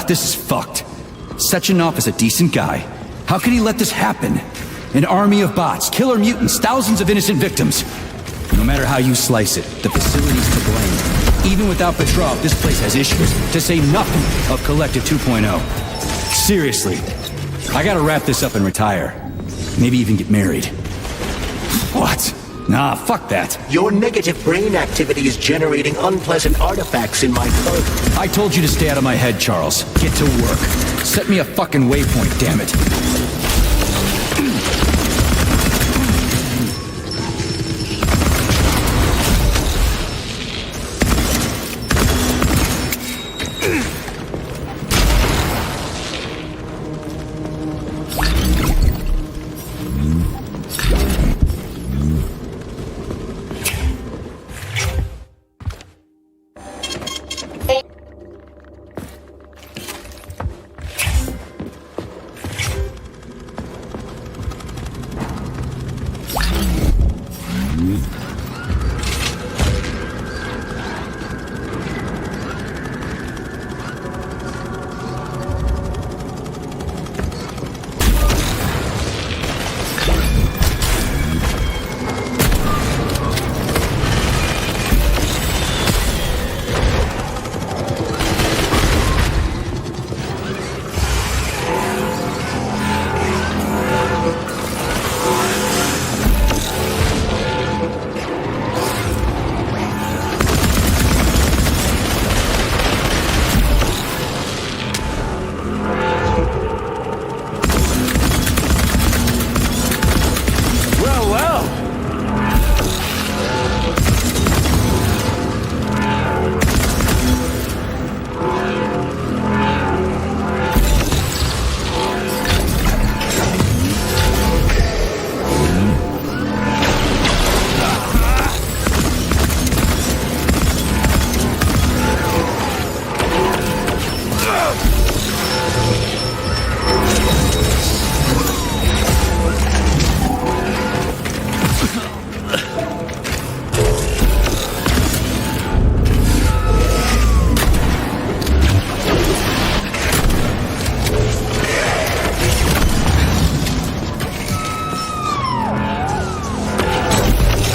A: This is fucked. Sechenov is a decent guy. How could he let this happen? An army of bots, killer mutants, thousands of innocent victims. No matter how you slice it, the facility's to blame. Even without Petrov, this place has issues, to say nothing of Collective 2.0. Seriously, I gotta wrap this up and retire. Maybe even get married. What? Nah, fuck that.
E: Your negative brain activity is generating unpleasant artifacts in my code.
A: I told you to stay out of my head, Charles. Get to work. Set me a fucking waypoint, damn it.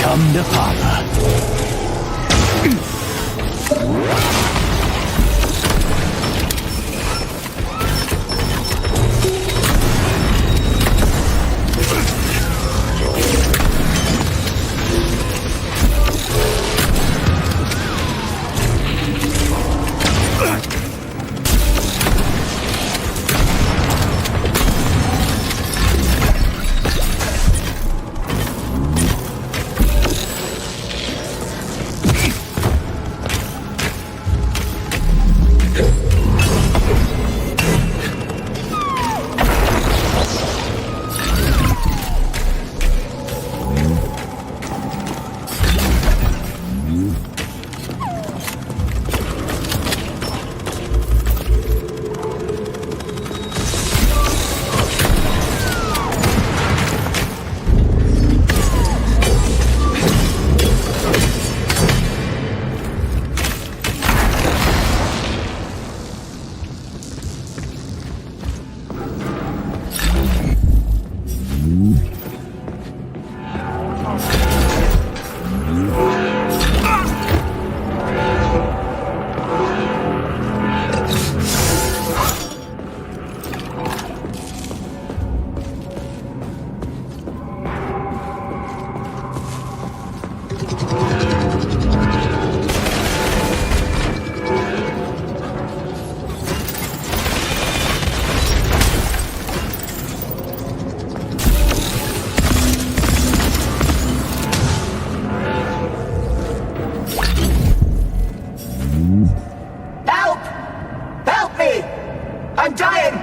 A: Come to Papa.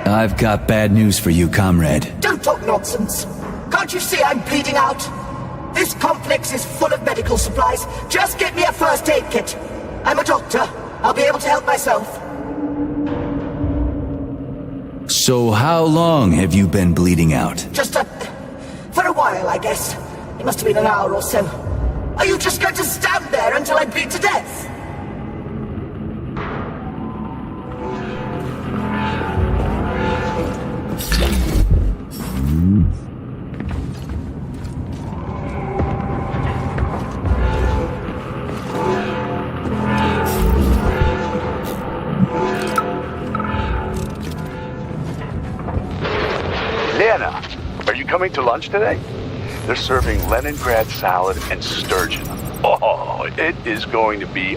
A: I've got bad news for you, comrade.
L: Don't talk nonsense. Can't you see I'm bleeding out? This complex is full of medical supplies. Just get me a first aid kit. I'm a doctor. I'll be able to help myself.
A: So how long have you been bleeding out?
L: For a while, I guess. It must have been an hour or so. Are you just going to stand there until I bleed to death?
J: Lena, are you coming to lunch today? They're serving Leningrad salad and sturgeon. Oh, it is going to be...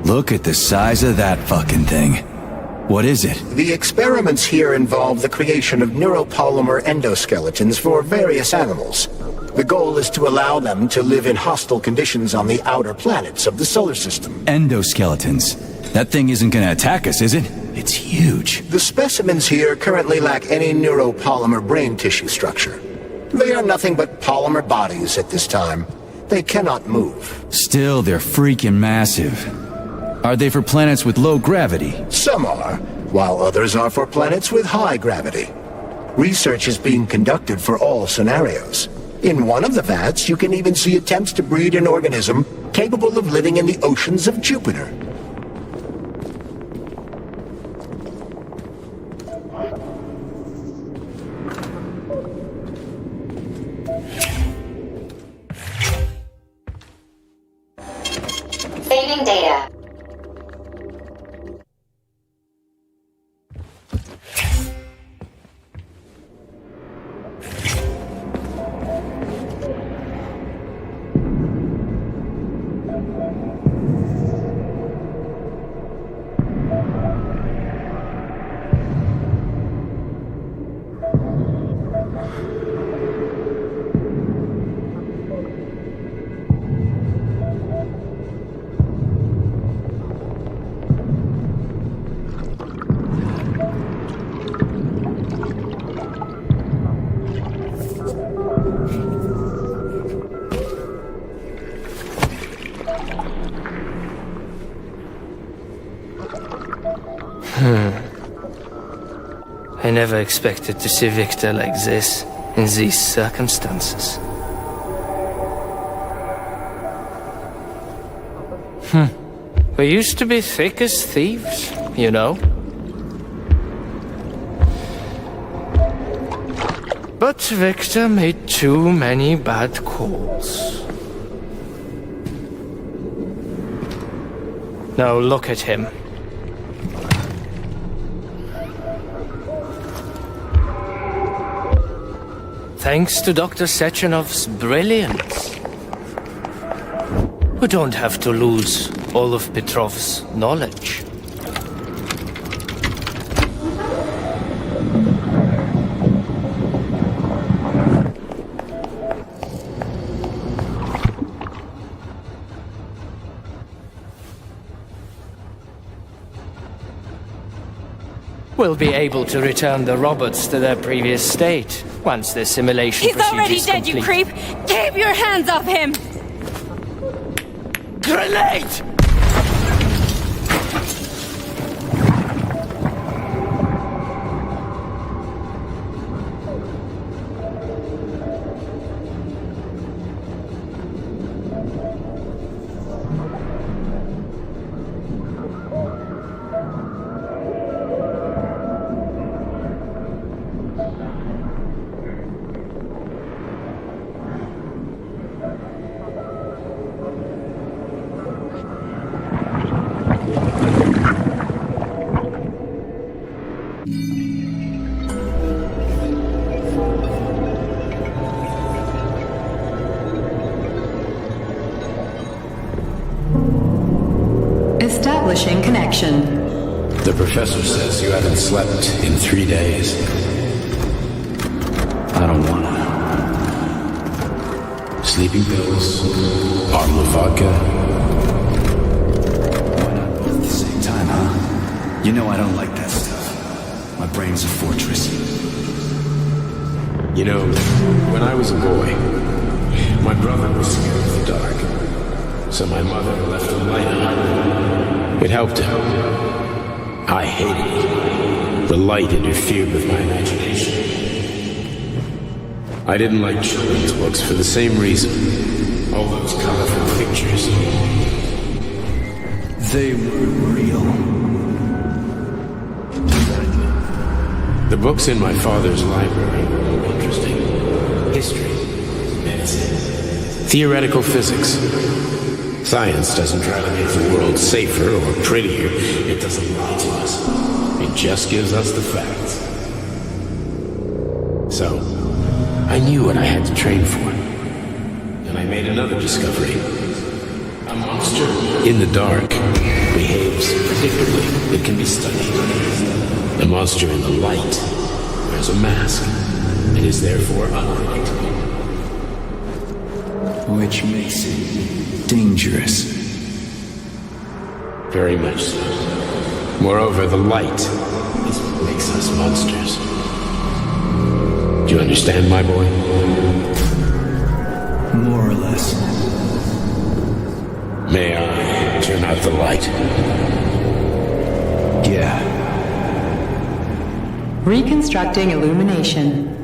A: Look at the size of that fucking thing. What is it?
E: The experiments here involve the creation of neuropolymer endoskeletons for various animals. The goal is to allow them to live in hostile conditions on the outer planets of the solar system.
A: Endoskeletons. That thing isn't gonna attack us, is it? It's huge.
E: The specimens here currently lack any neuropolymer brain tissue structure. They are nothing but polymer bodies at this time. They cannot move.
A: Still, they're freaking massive. Are they for planets with low gravity?
E: Some are, while others are for planets with high gravity. Research is being conducted for all scenarios. In one of the vats, you can even see attempts to breed an organism capable of living in the oceans of Jupiter.
Q: Saving data.
S: I never expected to see Victor like this, in these circumstances. We used to be thick as thieves, you know? But Victor made too many bad calls. Now look at him. Thanks to Dr. Sechenov's brilliance. We don't have to lose all of Petrov's knowledge. We'll be able to return the robots to their previous state once the simulation
B: He's
S: procedure
B: already
S: is
B: dead,
S: complete.
B: you creep! Keep your hands off him!
S: Grenade!
R: Establishing connection.
M: The professor says you haven't slept in 3 days. I don't wanna. Sleeping pills, bottle of vodka.
A: At the same time, huh? You know I don't like that stuff. My brain's a fortress.
M: You know, when I was a boy, my brother was scared of the dark, so my mother left a light on. It helped him. I hated it. The light interfered with my imagination. I didn't like children's books for the same reason. All those colorful pictures.
A: They were real.
M: The books in my father's library were interesting. History, medicine, theoretical physics. Science doesn't try to make the world safer or prettier. It doesn't lie to us. It just gives us the facts. So, I knew what I had to train for. And I made another discovery. A monster in the dark behaves predictably. It can be studied. The monster in the light wears a mask and is therefore unpredictable.
A: Which makes it dangerous.
M: Very much so. Moreover, the light is what makes us monsters. Do you understand, my boy?
A: More or less.
M: May I turn out the light?
A: Yeah.
R: Reconstructing illumination.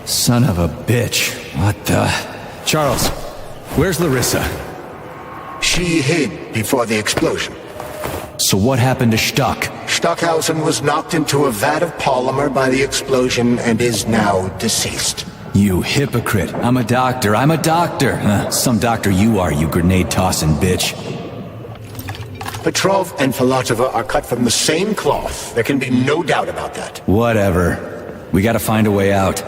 A: Son of a bitch. What the... Charles, where's Larissa?
E: She hid before the explosion.
A: So what happened to Stuck?
E: Stockhausen was knocked into a vat of polymer by the explosion and is now deceased.
A: You hypocrite. I'm a doctor. Some doctor you are, you grenade-tossing bitch.
E: Petrov and Filatova are cut from the same cloth. There can be no doubt about that.
A: Whatever. We gotta find a way out.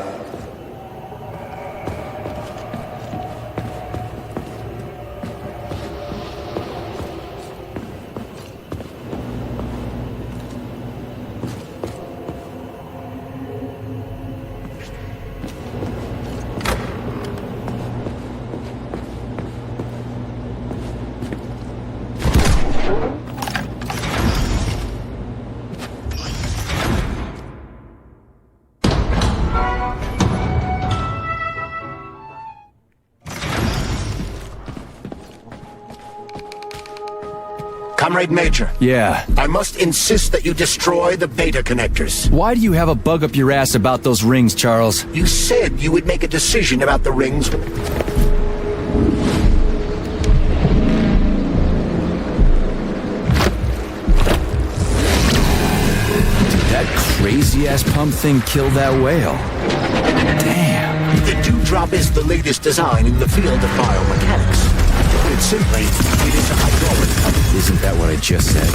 E: Comrade Major.
A: Yeah.
E: I must insist that you destroy the beta connectors.
A: Why do you have a bug up your ass about those rings, Charles?
E: You said you would make a decision about the rings.
A: That crazy-ass pump thing killed that whale. Damn.
E: The Dewdrop is the latest design in the field of biomechanics. To put it simply, it is a hydraulic pump.
A: Isn't that what I just said?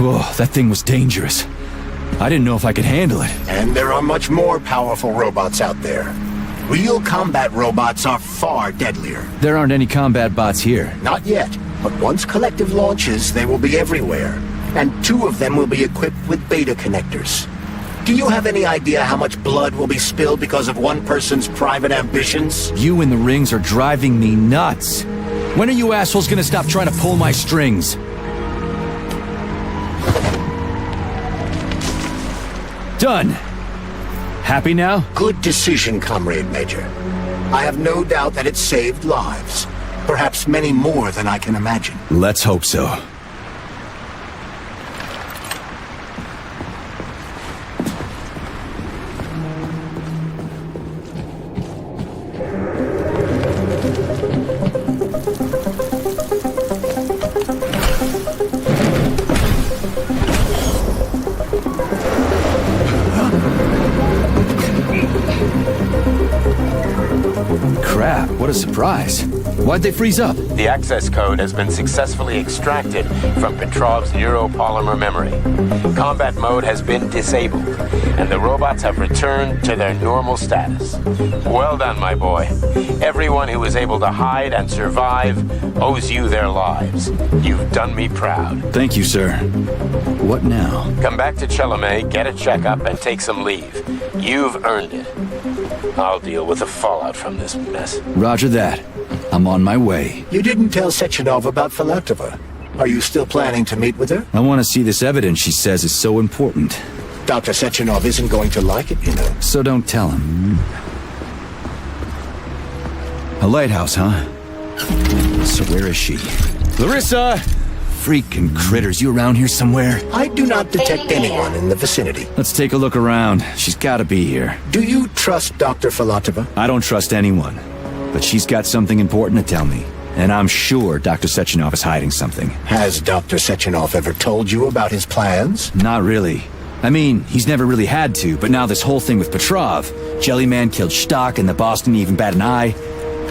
A: Whoa, that thing was dangerous. I didn't know if I could handle it.
E: And there are much more powerful robots out there. Real combat robots are far deadlier.
A: There aren't any combat bots here.
E: Not yet, but once Collective launches, they will be everywhere. And 2 of them will be equipped with beta connectors. Do you have any idea how much blood will be spilled because of one person's private ambitions?
A: You in the rings are driving me nuts. When are you assholes gonna stop trying to pull my strings? Done. Happy now?
E: Good decision, Comrade Major. I have no doubt that it saved lives. Perhaps many more than I can imagine.
A: Let's hope so. Crap, what a surprise. Why'd they freeze up?
T: The access code has been successfully extracted from Petrov's neuropolymer memory. Combat mode has been disabled, and the robots have returned to their normal status. Well done, my boy. Everyone who was able to hide and survive owes you their lives. You've done me proud.
A: Thank you, sir. What now?
T: Come back to Chalamet, get a checkup, and take some leave. You've earned it. I'll deal with the fallout from this mess.
A: Roger that. I'm on my way.
E: You didn't tell Sechenov about Filatova. Are you still planning to meet with her?
A: I want to see this evidence she says is so important.
E: Dr. Sechenov isn't going to like it, you know.
A: So don't tell him. A lighthouse, huh? So where is she? Larissa! Freaking critters, you around here somewhere?
E: I do not detect anyone in the vicinity.
A: Let's take a look around. She's gotta be here.
E: Do you trust Dr. Filatova?
A: I don't trust anyone. But she's got something important to tell me. And I'm sure Dr. Sechenov is hiding something.
E: Has Dr. Sechenov ever told you about his plans?
A: Not really. I mean, he's never really had to, but now this whole thing with Petrov, Jellyman killed Stock and the boss didn't even bat an eye.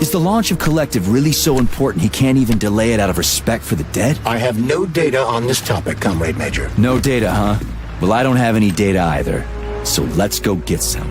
A: Is the launch of Collective really so important he can't even delay it out of respect for the dead?
E: I have no data on this topic, Comrade Major.
A: No data, huh? Well, I don't have any data either. So let's go get some.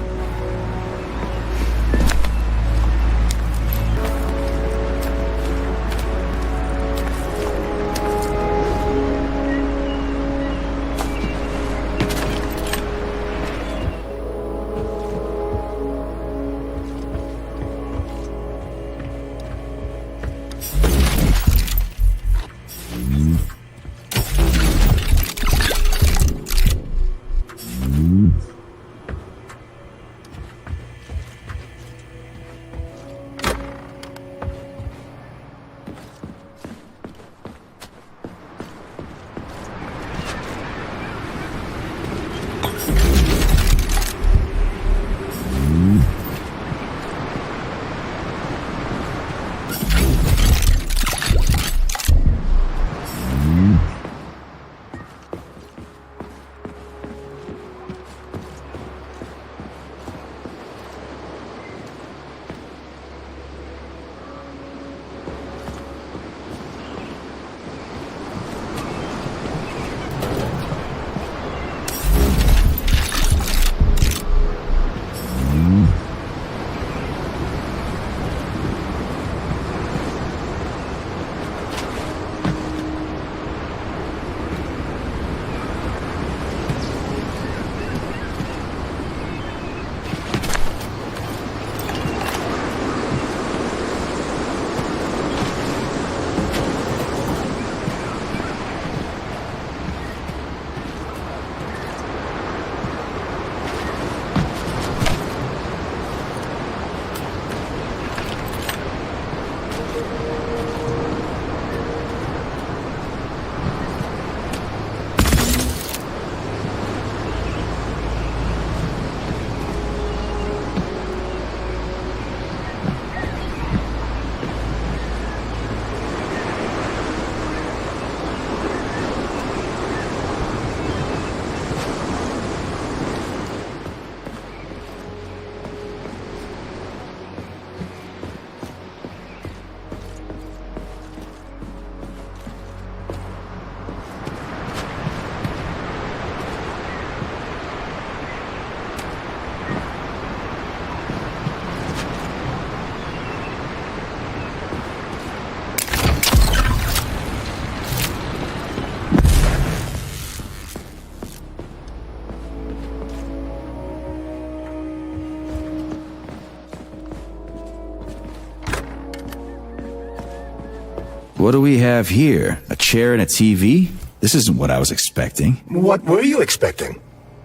A: What do we have here? A chair and a TV? This isn't what I was expecting.
E: What were you expecting?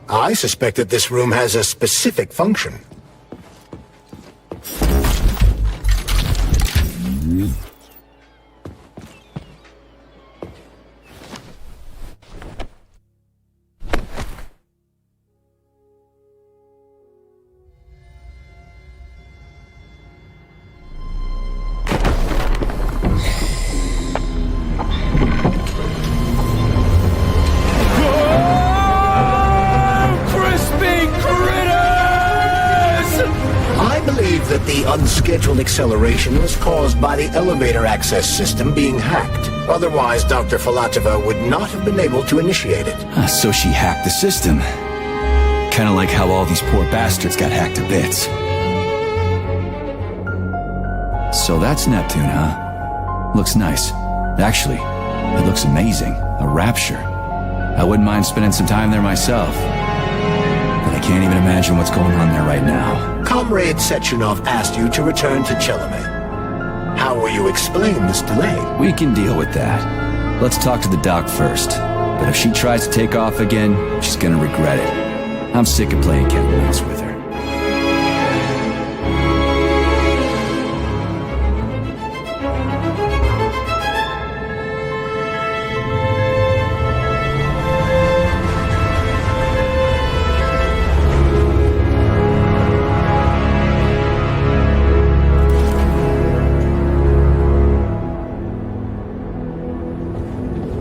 E: I suspect that this room has a specific function. The unscheduled acceleration was caused by the elevator access system being hacked. Otherwise, Dr. Filatova would not have been able to initiate it.
A: So she hacked the system. Kinda like how all these poor bastards got hacked to bits. So that's Neptune, huh? Looks nice. Actually, it looks amazing. A rapture. I wouldn't mind spending some time there myself. But I can't even imagine what's going on there right now.
E: Comrade Sechenov asked you to return to Chelome. How will you explain this delay?
A: We can deal with that. Let's talk to the doc first. But if she tries to take off again, she's gonna regret it. I'm sick of playing cat and mouse with her.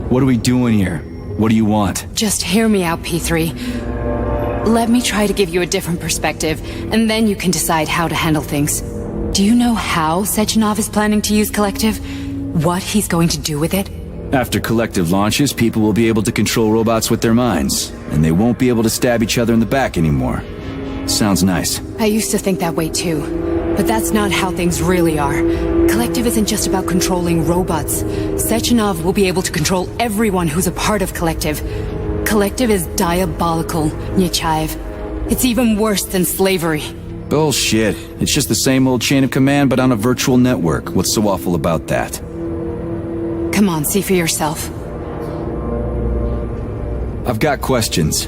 A: What are we doing here? What do you want?
B: Just hear me out, P3. Let me try to give you a different perspective, and then you can decide how to handle things. Do you know how Sechenov is planning to use Collective? What he's going to do with it?
A: After Collective launches, people will be able to control robots with their minds, and they won't be able to stab each other in the back anymore. Sounds nice.
B: I used to think that way too, but that's not how things really are. Collective isn't just about controlling robots. Sechenov will be able to control everyone who's a part of Collective. Collective is diabolical, Nechayev. It's even worse than slavery.
A: Bullshit. It's just the same old chain of command, but on a virtual network. What's so awful about that?
B: Come on, see for yourself.
A: I've got questions.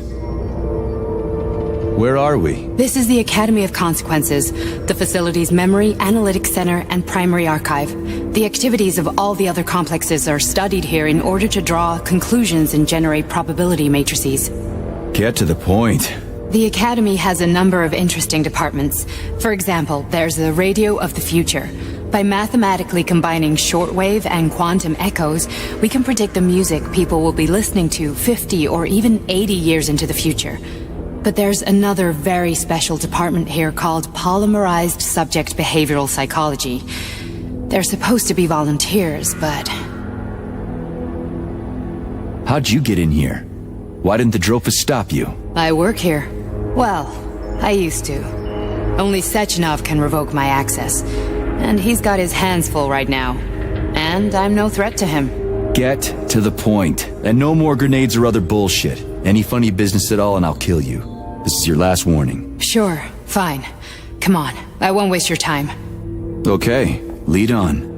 A: Where are we?
B: This is the Academy of Consequences, the facility's memory, analytics center, and primary archive. The activities of all the other complexes are studied here in order to draw conclusions and generate probability matrices.
A: Get to the point.
B: The Academy has a number of interesting departments. For example, there's the Radio of the Future. By mathematically combining shortwave and quantum echoes, we can predict the music people will be listening to 50 or even 80 years into the future. But there's another very special department here called Polymerized Subject Behavioral Psychology. They're supposed to be volunteers, but...
A: How'd you get in here? Why didn't the Drofus stop you?
B: I work here. Well, I used to. Only Sechenov can revoke my access. And he's got his hands full right now. And I'm no threat to him.
A: Get to the point. And no more grenades or other bullshit. Any funny business at all and I'll kill you. This is your last warning.
B: Sure, fine. Come on, I won't waste your time.
A: Okay, lead on.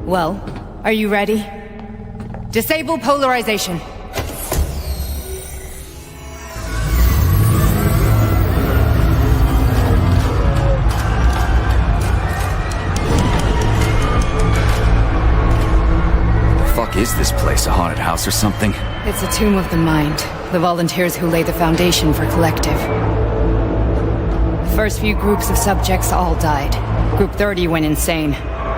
B: Well, are you ready? Disable polarization.
A: Fuck is this place? A haunted house or something?
B: It's a tomb of the mind. The volunteers who lay the foundation for Collective. The first few groups of subjects all died. Group 30 went insane.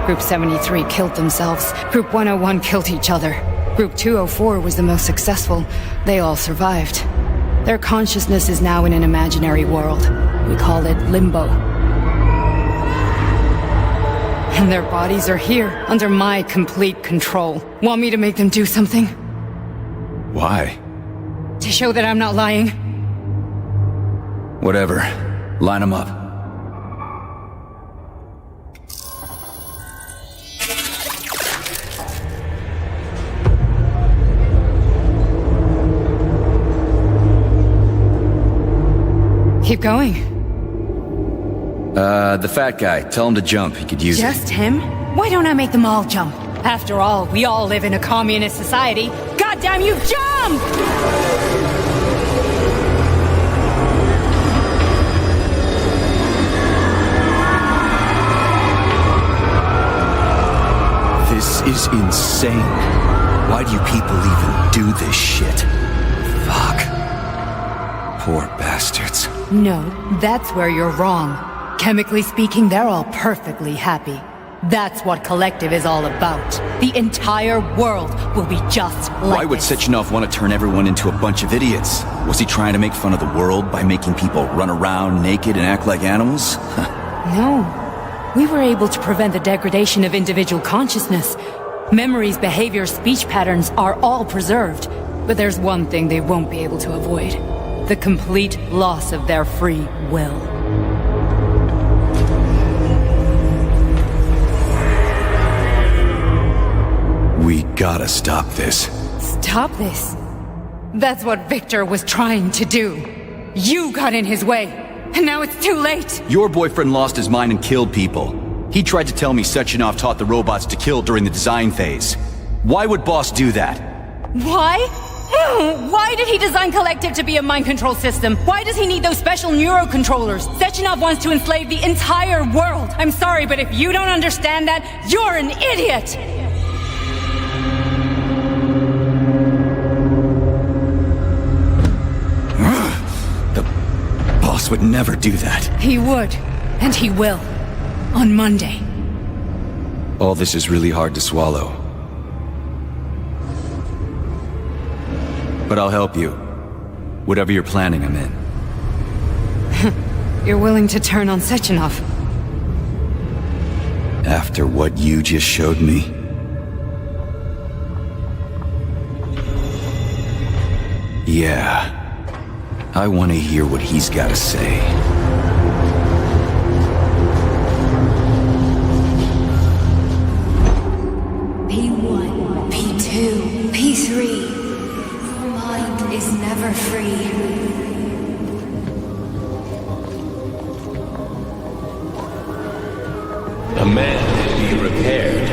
B: Group 73 killed themselves. Group 101 killed each other. Group 204 was the most successful. They all survived. Their consciousness is now in an imaginary world. We call it Limbo. And their bodies are here, under my complete control. Want me to make them do something?
A: Why?
B: To show that I'm not lying?
A: Whatever. Line them up.
B: Keep going.
A: The fat guy. Tell him to jump. He could use it.
B: Just him? Why don't I make them all jump? After all, we all live in a communist society. Goddamn you, jump!
A: This is insane. Why do you people even do this shit? Fuck. Poor bastards.
B: No, that's where you're wrong. Chemically speaking, they're all perfectly happy. That's what Collective is all about. The entire world will be just like
A: Why would Sechenov want to turn everyone into a bunch of idiots? Was he trying to make fun of the world by making people run around naked and act like animals?
B: No. We were able to prevent the degradation of individual consciousness. Memories, behaviors, speech patterns are all preserved. But there's one thing they won't be able to avoid. The complete loss of their free will.
A: We gotta stop this.
B: Stop this? That's what Victor was trying to do. You got in his way, and now it's too late.
A: Your boyfriend lost his mind and killed people. He tried to tell me Sechenov taught the robots to kill during the design phase. Why would Boss do that?
B: Why? Why did he design Collective to be a mind control system? Why does he need those special neurocontrollers? Sechenov wants to enslave the entire world. I'm sorry, but if you don't understand that, you're an idiot!
A: The boss would never do that.
B: He would, and he will. On Monday.
A: All this is really hard to swallow. But I'll help you. Whatever you're planning, I'm in.
B: You're willing to turn on Sechenov?
A: After what you just showed me? Yeah. I want to hear what he's got to say.
U: P1, P2, P3. Your mind is never free.
M: A man can be repaired.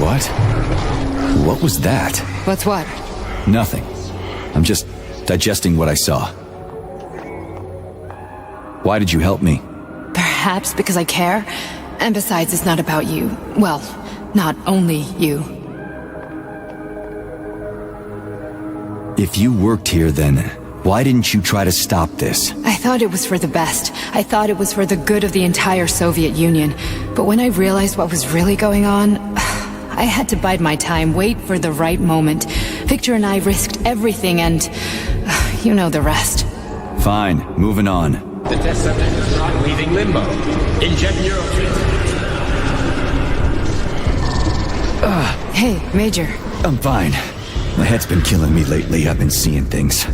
A: What? What was that?
B: What's what?
A: Nothing. I'm just digesting what I saw. Why did you help me?
B: Perhaps because I care. And besides, it's not about you. Well, not only you.
A: If you worked here, then why didn't you try to stop this?
B: I thought it was for the best. I thought it was for the good of the entire Soviet Union. But when I realized what was really going on, I had to bide my time, wait for the right moment. Victor and I risked everything and... you know the rest.
A: Fine, moving on.
M: The test subject is not leaving limbo. Inject neurotransmitters.
B: Hey, Major.
A: I'm fine. My head's been killing me lately. I've been seeing things.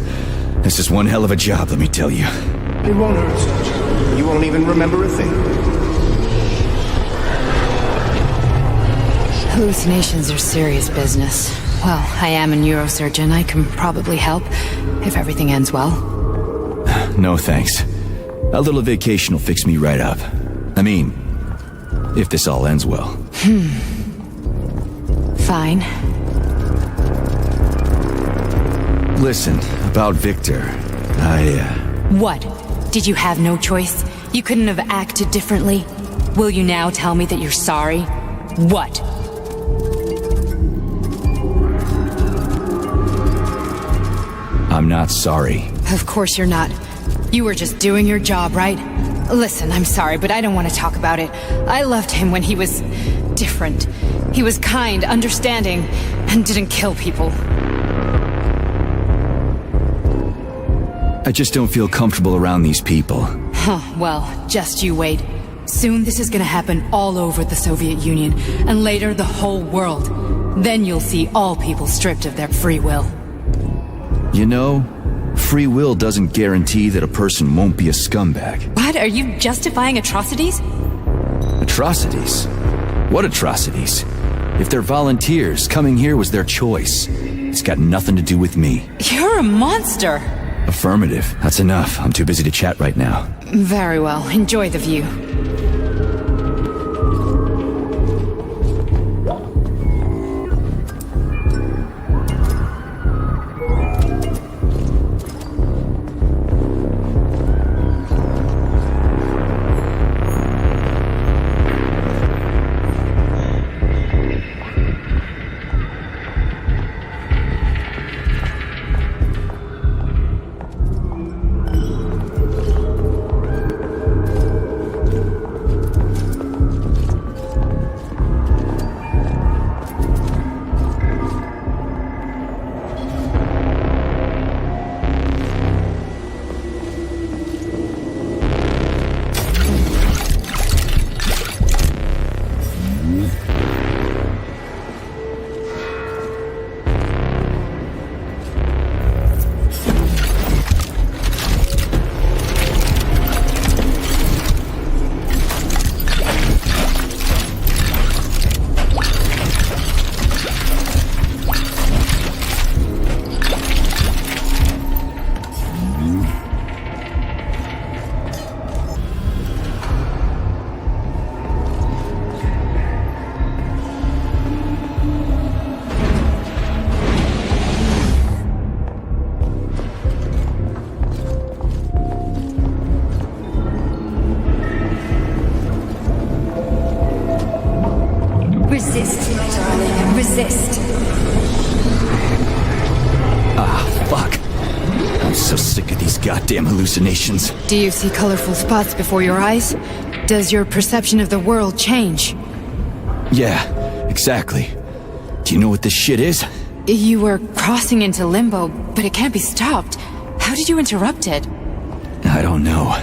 A: This is one hell of a job, let me tell you.
N: It won't hurt, Sergeant. You won't even remember a thing.
B: Hallucinations are serious business. Well, I am a neurosurgeon. I can probably help, if everything ends well.
A: No thanks. A little vacation will fix me right up. I mean, if this all ends well.
B: Fine.
A: Listen, about Victor,
B: What? Did you have no choice? You couldn't have acted differently? Will you now tell me that you're sorry? What?
A: I'm not sorry.
B: Of course you're not. You were just doing your job, right? Listen, I'm sorry, but I don't want to talk about it. I loved him when he was... different. He was kind, understanding, and didn't kill people.
A: I just don't feel comfortable around these people.
B: Huh, well, just you wait. Soon this is gonna happen all over the Soviet Union, and later the whole world. Then you'll see all people stripped of their free will.
A: You know, free will doesn't guarantee that a person won't be a scumbag.
B: What? Are you justifying atrocities?
A: Atrocities? What atrocities? If they're volunteers, coming here was their choice. It's got nothing to do with me.
B: You're a monster!
A: Affirmative. That's enough. I'm too busy to chat right now.
B: Very well. Enjoy the view.
U: Resist, my darling. Resist.
A: Ah, fuck. I'm so sick of these goddamn hallucinations.
B: Do you see colorful spots before your eyes? Does your perception of the world change?
A: Yeah, exactly. Do you know what this shit is?
B: You were crossing into limbo, but it can't be stopped. How did you interrupt it?
A: I don't know.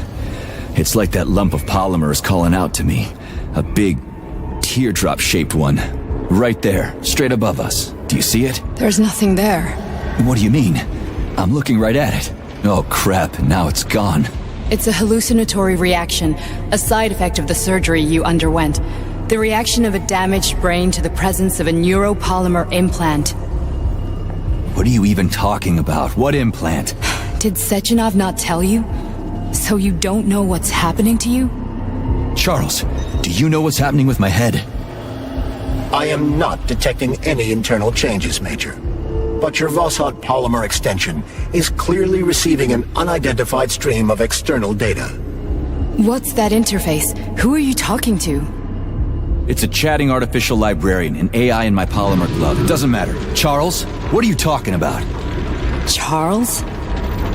A: It's like that lump of polymer is calling out to me. A big, teardrop-shaped one. Right there, straight above us. Do you see it?
B: There's nothing there.
A: What do you mean? I'm looking right at it. Oh crap, now it's gone.
B: It's a hallucinatory reaction, a side effect of the surgery you underwent. The reaction of a damaged brain to the presence of a neuropolymer implant.
A: What are you even talking about? What implant?
B: Did Sechenov not tell you? So you don't know what's happening to you?
A: Charles, do you know what's happening with my head?
E: I am not detecting any internal changes, Major. But your Voskhod polymer extension is clearly receiving an unidentified stream of external data.
B: What's that interface? Who are you talking to?
A: It's a chatting artificial librarian, an AI in my polymer glove. It doesn't matter. Charles, what are you talking about?
B: Charles?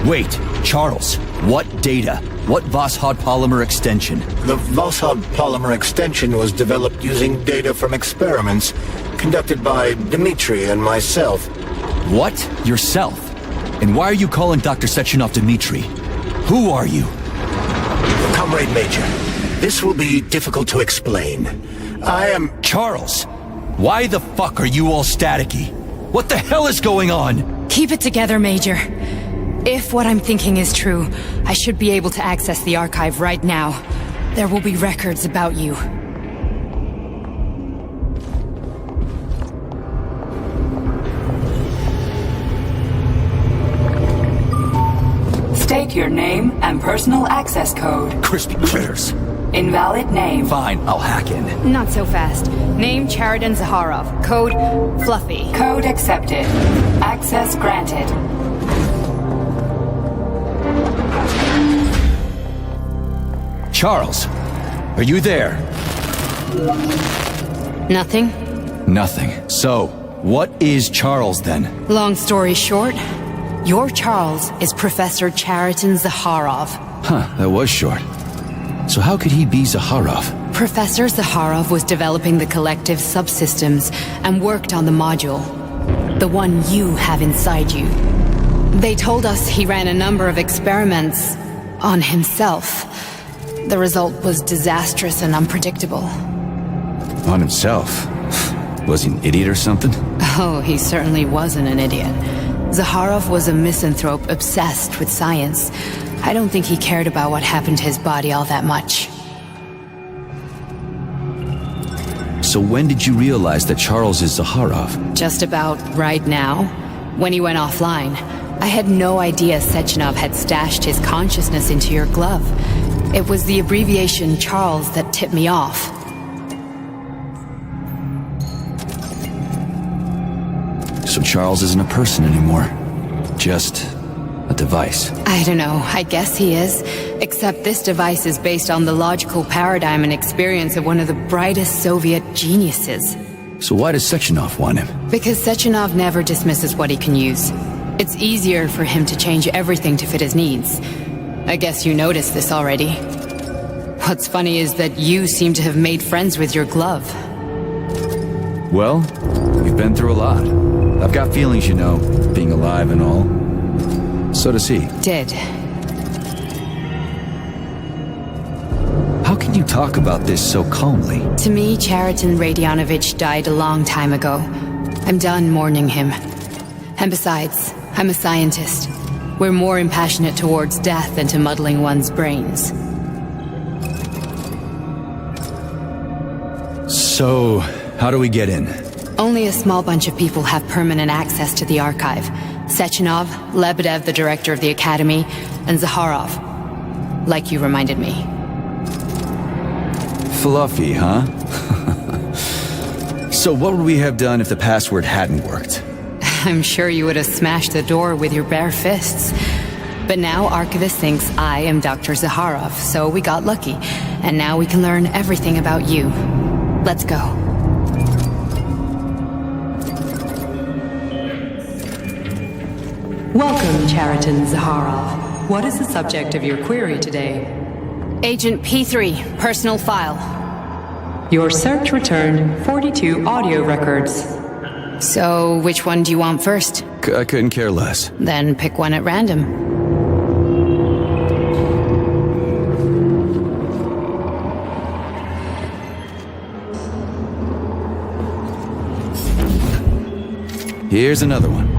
A: Wait, Charles, what data? What Voskhod polymer extension?
E: The Voskhod polymer extension was developed using data from experiments conducted by Dmitri and myself.
A: What? Yourself? And why are you calling Dr. Sechenov Dmitri? Who are you?
E: Comrade Major, this will be difficult to explain. I am...
A: Charles, why the fuck are you all staticky? What the hell is going on?
B: Keep it together, Major. If what I'm thinking is true, I should be able to access the archive right now. There will be records about you.
F: State your name and personal access code.
A: Crispy critters.
F: Invalid name.
A: Fine, I'll hack in.
B: Not so fast. Name Chariton Zaharov. Code Fluffy.
F: Code accepted. Access granted.
A: Charles, are you there?
B: Nothing?
A: Nothing. So, what is Charles then?
B: Long story short, your Charles is Professor Chariton Zaharov.
A: Huh, that was short. So how could he be Zaharov?
B: Professor Zaharov was developing the collective subsystems and worked on the module. The one you have inside you. They told us he ran a number of experiments on himself. The result was disastrous and unpredictable.
A: On himself? Was he an idiot or something?
B: Oh, he certainly wasn't an idiot. Zaharov was a misanthrope obsessed with science. I don't think he cared about what happened to his body all that much.
A: So when did you realize that Charles is Zaharov?
B: Just about right now, when he went offline. I had no idea Sechenov had stashed his consciousness into your glove. It was the abbreviation Charles that tipped me off.
A: So Charles isn't a person anymore. Just a device.
B: I don't know, I guess he is. Except this device is based on the logical paradigm and experience of one of the brightest Soviet geniuses.
A: So why does Sechenov want him?
B: Because Sechenov never dismisses what he can use. It's easier for him to change everything to fit his needs. I guess you noticed this already. What's funny is that you seem to have made friends with your glove.
A: Well, we've been through a lot. I've got feelings, you know, being alive and all. So does he.
B: Did.
A: How can you talk about this so calmly?
B: To me, Chariton Radionovich died a long time ago. I'm done mourning him. And besides, I'm a scientist. We're more impassionate towards death than to muddling one's brains.
A: So, how do we get in?
B: Only a small bunch of people have permanent access to the archive. Sechenov, Lebedev, the director of the Academy, and Zaharov. Like you reminded me.
A: Fluffy, huh? So what would we have done if the password hadn't worked?
B: I'm sure you would have smashed the door with your bare fists. But now Archivist thinks I am Dr. Zaharov, so we got lucky. And now we can learn everything about you. Let's go.
R: Welcome, Chariton Zaharov. What is the subject of your query today?
B: Agent P3, personal file.
R: Your search returned 42 audio records.
B: So, which one do you want first?
A: I couldn't care less.
B: Then pick one at random.
A: Here's another one.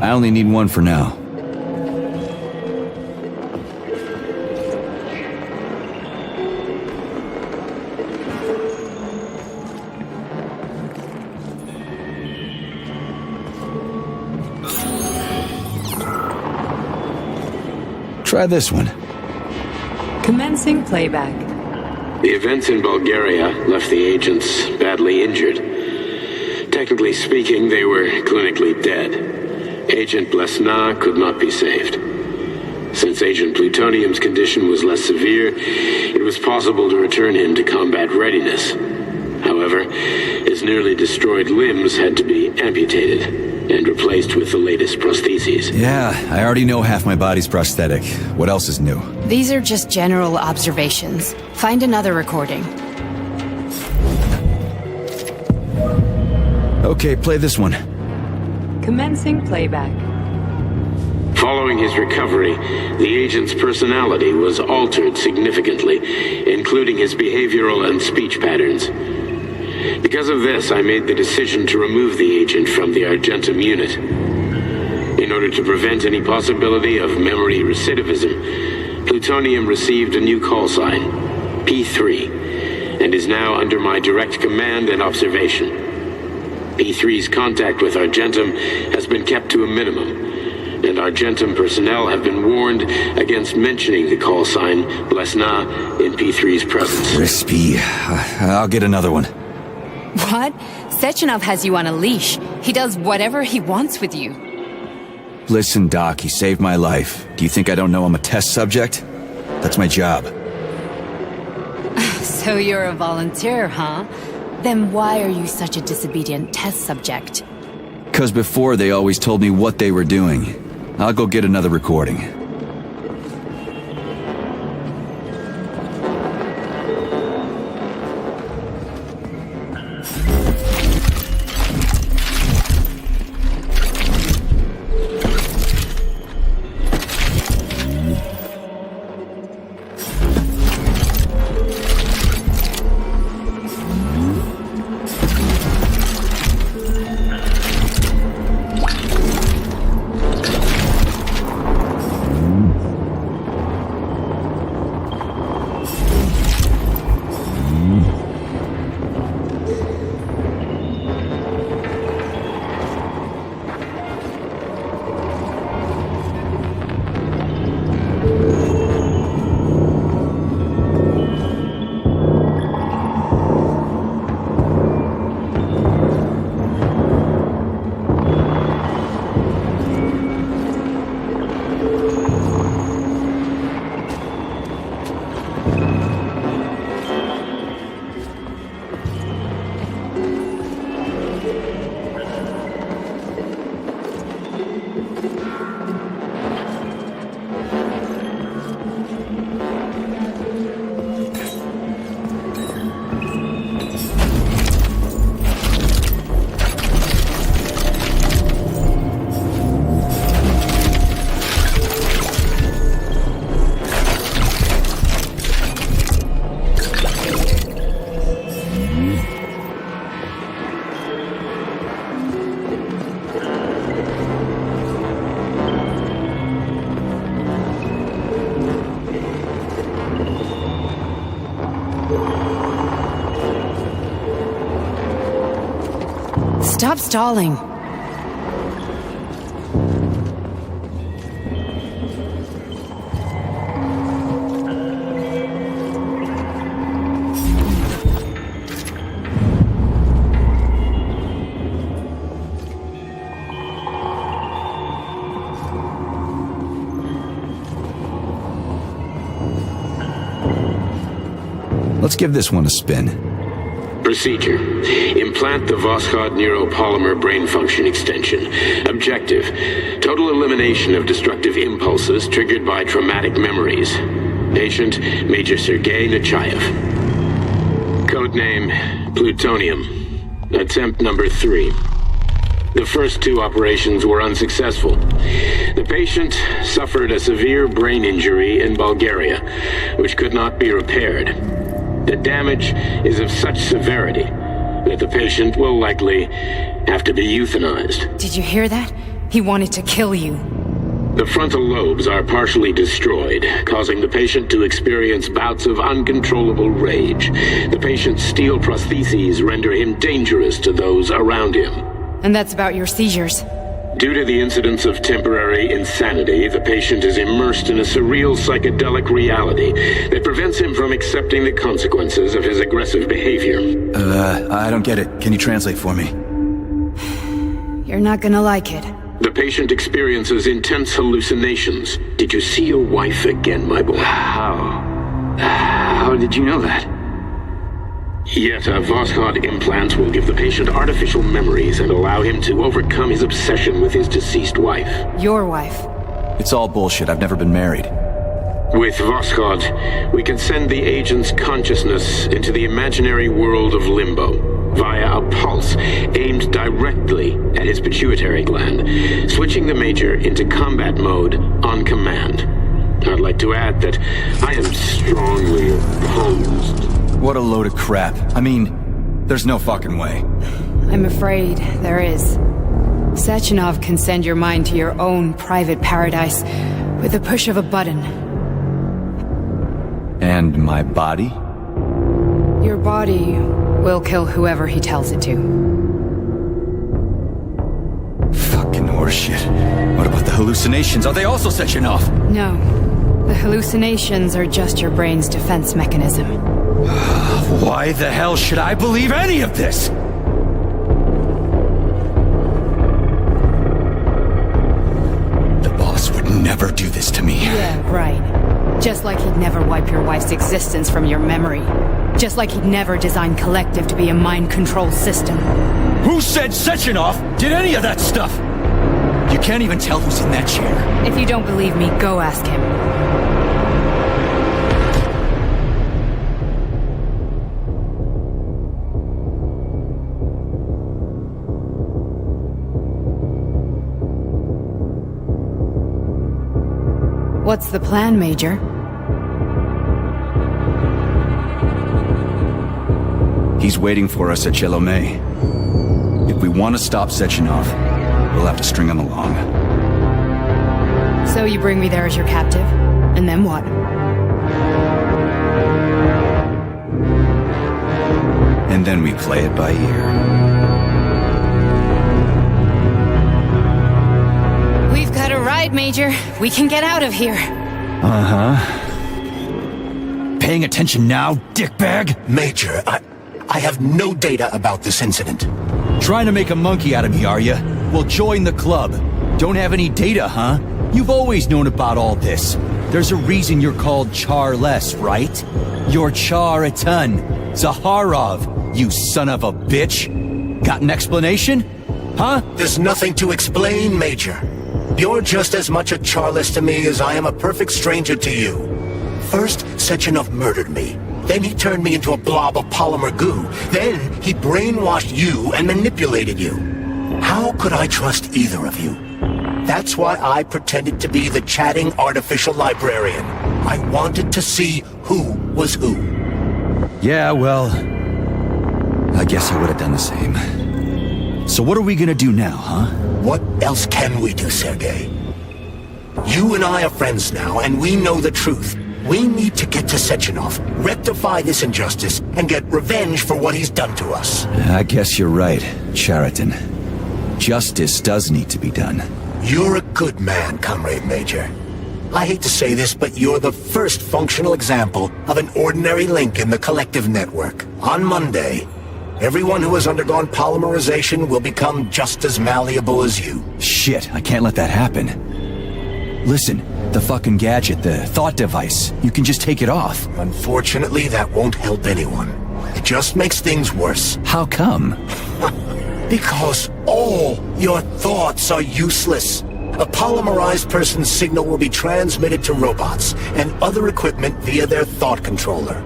A: I only need one for now. Try this one.
R: Commencing playback.
M: The events in Bulgaria left the agents badly injured. Technically speaking, they were clinically dead. Agent Blesna could not be saved. Since Agent Plutonium's condition was less severe, it was possible to return him to combat readiness. However, his nearly destroyed limbs had to be amputated and replaced with the latest prostheses.
A: Yeah, I already know half my body's prosthetic. What else is new?
B: These are just general observations. Find another recording.
A: Okay, play this one.
R: Commencing playback.
M: Following his recovery, the agent's personality was altered significantly, including his behavioral and speech patterns. Because of this, I made the decision to remove the agent from the Argentum unit. In order to prevent any possibility of memory recidivism, Plutonium received a new call sign, P3, and is now under my direct command and observation. P3's contact with Argentum has been kept to a minimum, and Argentum personnel have been warned against mentioning the call sign Blesna in P3's presence.
A: Crispy. I'll get another one.
B: What? Sechenov has you on a leash. He does whatever he wants with you.
A: Listen, Doc, he saved my life. Do you think I don't know I'm a test subject? That's my job.
B: So you're a volunteer, huh? Then why are you such a disobedient test subject?
A: 'Cause before they always told me what they were doing. I'll go get another recording.
B: Stop stalling.
A: Let's give this one a spin.
M: Procedure. Implant the Voskhod neuropolymer brain function extension. Objective. Total elimination of destructive impulses triggered by traumatic memories. Patient, Major Sergei Nechayev. Codename, Plutonium. Attempt number 3. The first 2 operations were unsuccessful. The patient suffered a severe brain injury in Bulgaria, which could not be repaired. The damage is of such severity that the patient will likely have to be euthanized.
B: Did you hear that? He wanted to kill you.
M: The frontal lobes are partially destroyed, causing the patient to experience bouts of uncontrollable rage. The patient's steel prostheses render him dangerous to those around him.
B: And that's about your seizures.
M: Due to the incidence of temporary insanity, the patient is immersed in a surreal psychedelic reality that prevents him from accepting the consequences of his aggressive behavior.
A: I don't get it. Can you translate for me?
B: You're not gonna like it.
M: The patient experiences intense hallucinations. Did you see your wife again, my boy?
A: How did you know that?
M: Yet a Voskhod implant will give the patient artificial memories and allow him to overcome his obsession with his deceased wife.
B: Your wife.
A: It's all bullshit. I've never been married.
M: With Voskhod, we can send the agent's consciousness into the imaginary world of limbo via a pulse aimed directly at his pituitary gland, switching the Major into combat mode on command. I'd like to add that I am strongly opposed.
A: What a load of crap. I mean, there's no fucking way.
B: I'm afraid there is. Sechenov can send your mind to your own private paradise with a push of a button.
A: And my body?
B: Your body will kill whoever he tells it to.
A: Fucking Horseshit. What about the hallucinations? Are they also Sechenov?
B: No. The hallucinations are just your brain's defense mechanism.
A: Why the hell should I believe any of this? The boss would never do this to me.
B: Yeah, right. Just like he'd never wipe your wife's existence from your memory. Just like he'd never design Collective to be a mind control system.
A: Who said Sechenov did any of that stuff? You can't even tell who's in that chair.
B: If you don't believe me, go ask him. What's the plan, Major?
A: He's waiting for us at Chelomey. If we want to stop Sechenov, we'll have to string him along.
B: So you bring me there as your captive? And then what?
A: And then we play it by ear.
B: We've got a ride, Major. We can get out of here.
A: Uh-huh. Paying attention now, dickbag?
E: Major, I have no data about this incident.
A: Trying to make a monkey out of me, are you? Well, join the club. Don't have any data, huh? You've always known about all this. There's a reason you're called Charless, right? You're Char-a-ton. Zaharov, you son of a bitch. Got an explanation? Huh?
E: There's nothing to explain, Major. You're just as much a Charless to me as I am a perfect stranger to you. First, Sechenov murdered me. Then he turned me into a blob of polymer goo. Then he brainwashed you and manipulated you. How could I trust either of you? That's why I pretended to be the chatting artificial librarian. I wanted to see who was who.
A: Yeah, well, I guess I would have done the same. So what are we gonna do now, huh?
E: What else can we do, Sergei? You and I are friends now, and we know the truth. We need to get to Sechenov, rectify this injustice, and get revenge for what he's done to us.
A: I guess you're right, Chariton. Justice does need to be done.
E: You're a good man, Comrade Major. I hate to say this, but you're the first functional example of an ordinary link in the Collective network. On Monday, everyone who has undergone polymerization will become just as malleable as you.
A: Shit, I can't let that happen. Listen, the fucking gadget, the thought device, you can just take it off.
E: Unfortunately, that won't help anyone. It just makes things worse.
A: How come?
E: Because all your thoughts are useless. A polymerized person's signal will be transmitted to robots and other equipment via their thought controller.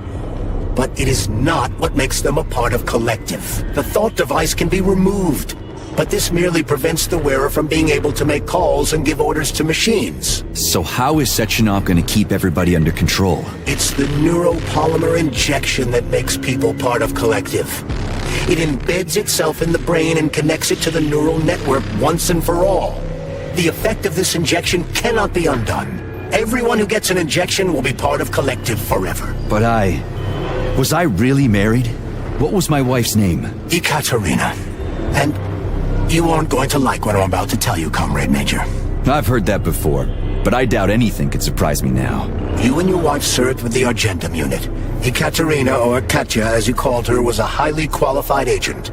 E: But it is not what makes them a part of Collective. The thought device can be removed, but this merely prevents the wearer from being able to make calls and give orders to machines.
A: So how is Sechenov going to keep everybody under control?
E: It's the neuropolymer injection that makes people part of Collective. It embeds itself in the brain and connects it to the neural network once and for all. The effect of this injection cannot be undone. Everyone who gets an injection will be part of Collective forever.
A: But was I really married? What was my wife's name?
E: Ekaterina. And you aren't going to like what I'm about to tell you, Comrade Major.
A: I've heard that before, but I doubt anything could surprise me now.
E: You and your wife served with the Argentum unit. Ekaterina, or Katya as you called her, was a highly qualified agent.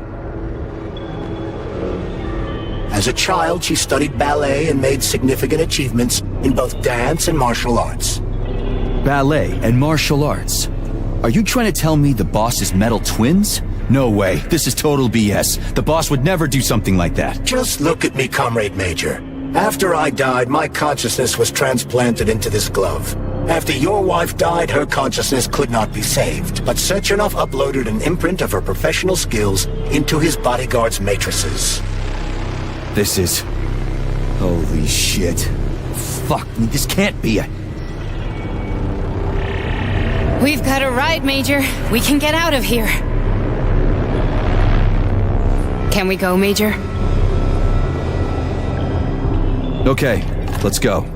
E: As a child, she studied ballet and made significant achievements in both dance and martial arts.
A: Ballet and martial arts? Are you trying to tell me the boss is metal twins? No way. This is total BS. The boss would never do something like that.
E: Just look at me, Comrade Major. After I died, my consciousness was transplanted into this glove. After your wife died, her consciousness could not be saved. But Sechenov uploaded an imprint of her professional skills into his bodyguard's matrices.
A: This is... holy shit. Fuck me, this can't be a...
B: We've got a ride, Major. We can get out of here. Can we go, Major?
A: Okay, let's go.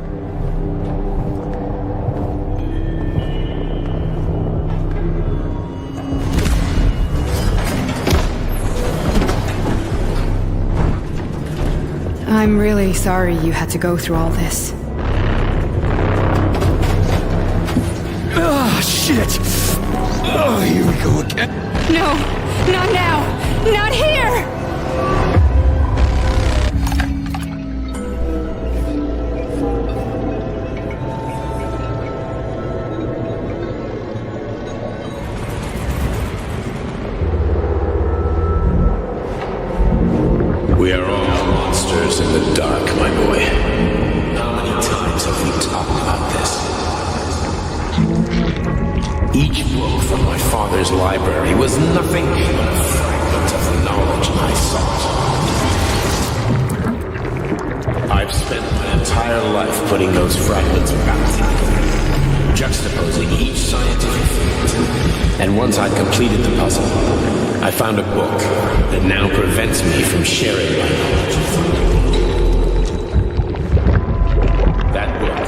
B: I'm really sorry you had to go through all this.
A: Oh, shit! Oh, here we go again.
B: No, not now! Not here!
M: We are all monsters in the dark, my boy. How many times have we talked about this? Each book from my father's library was nothing but a fragment of the knowledge I sought. I've spent my entire life putting those fragments back together, juxtaposing each scientific fact. And once I'd completed the puzzle, I found a book that now prevents me from sharing my knowledge with you. That book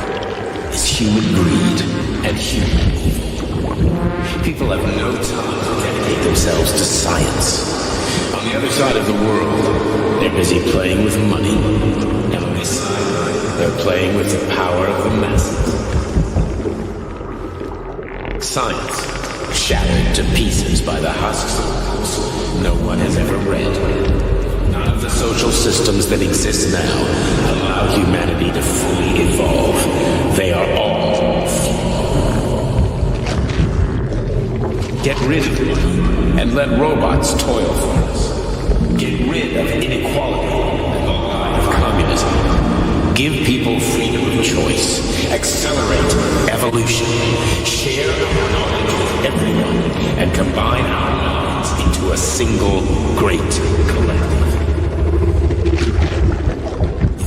M: is human greed and human evil. People have no time to dedicate themselves to science. On the other side of the world, they're busy playing with money. And on this side, they're playing with the power of the masses. Science, shattered to pieces by the husks of books no one has ever read. None of the social systems that exist now allow humanity to fully evolve. They are all flawed. Get rid of them and let robots toil for us. Get rid of inequality and the lie of communism. Give people freedom of choice. Accelerate evolution. Share our knowledge with everyone and combine our minds into a single great collective.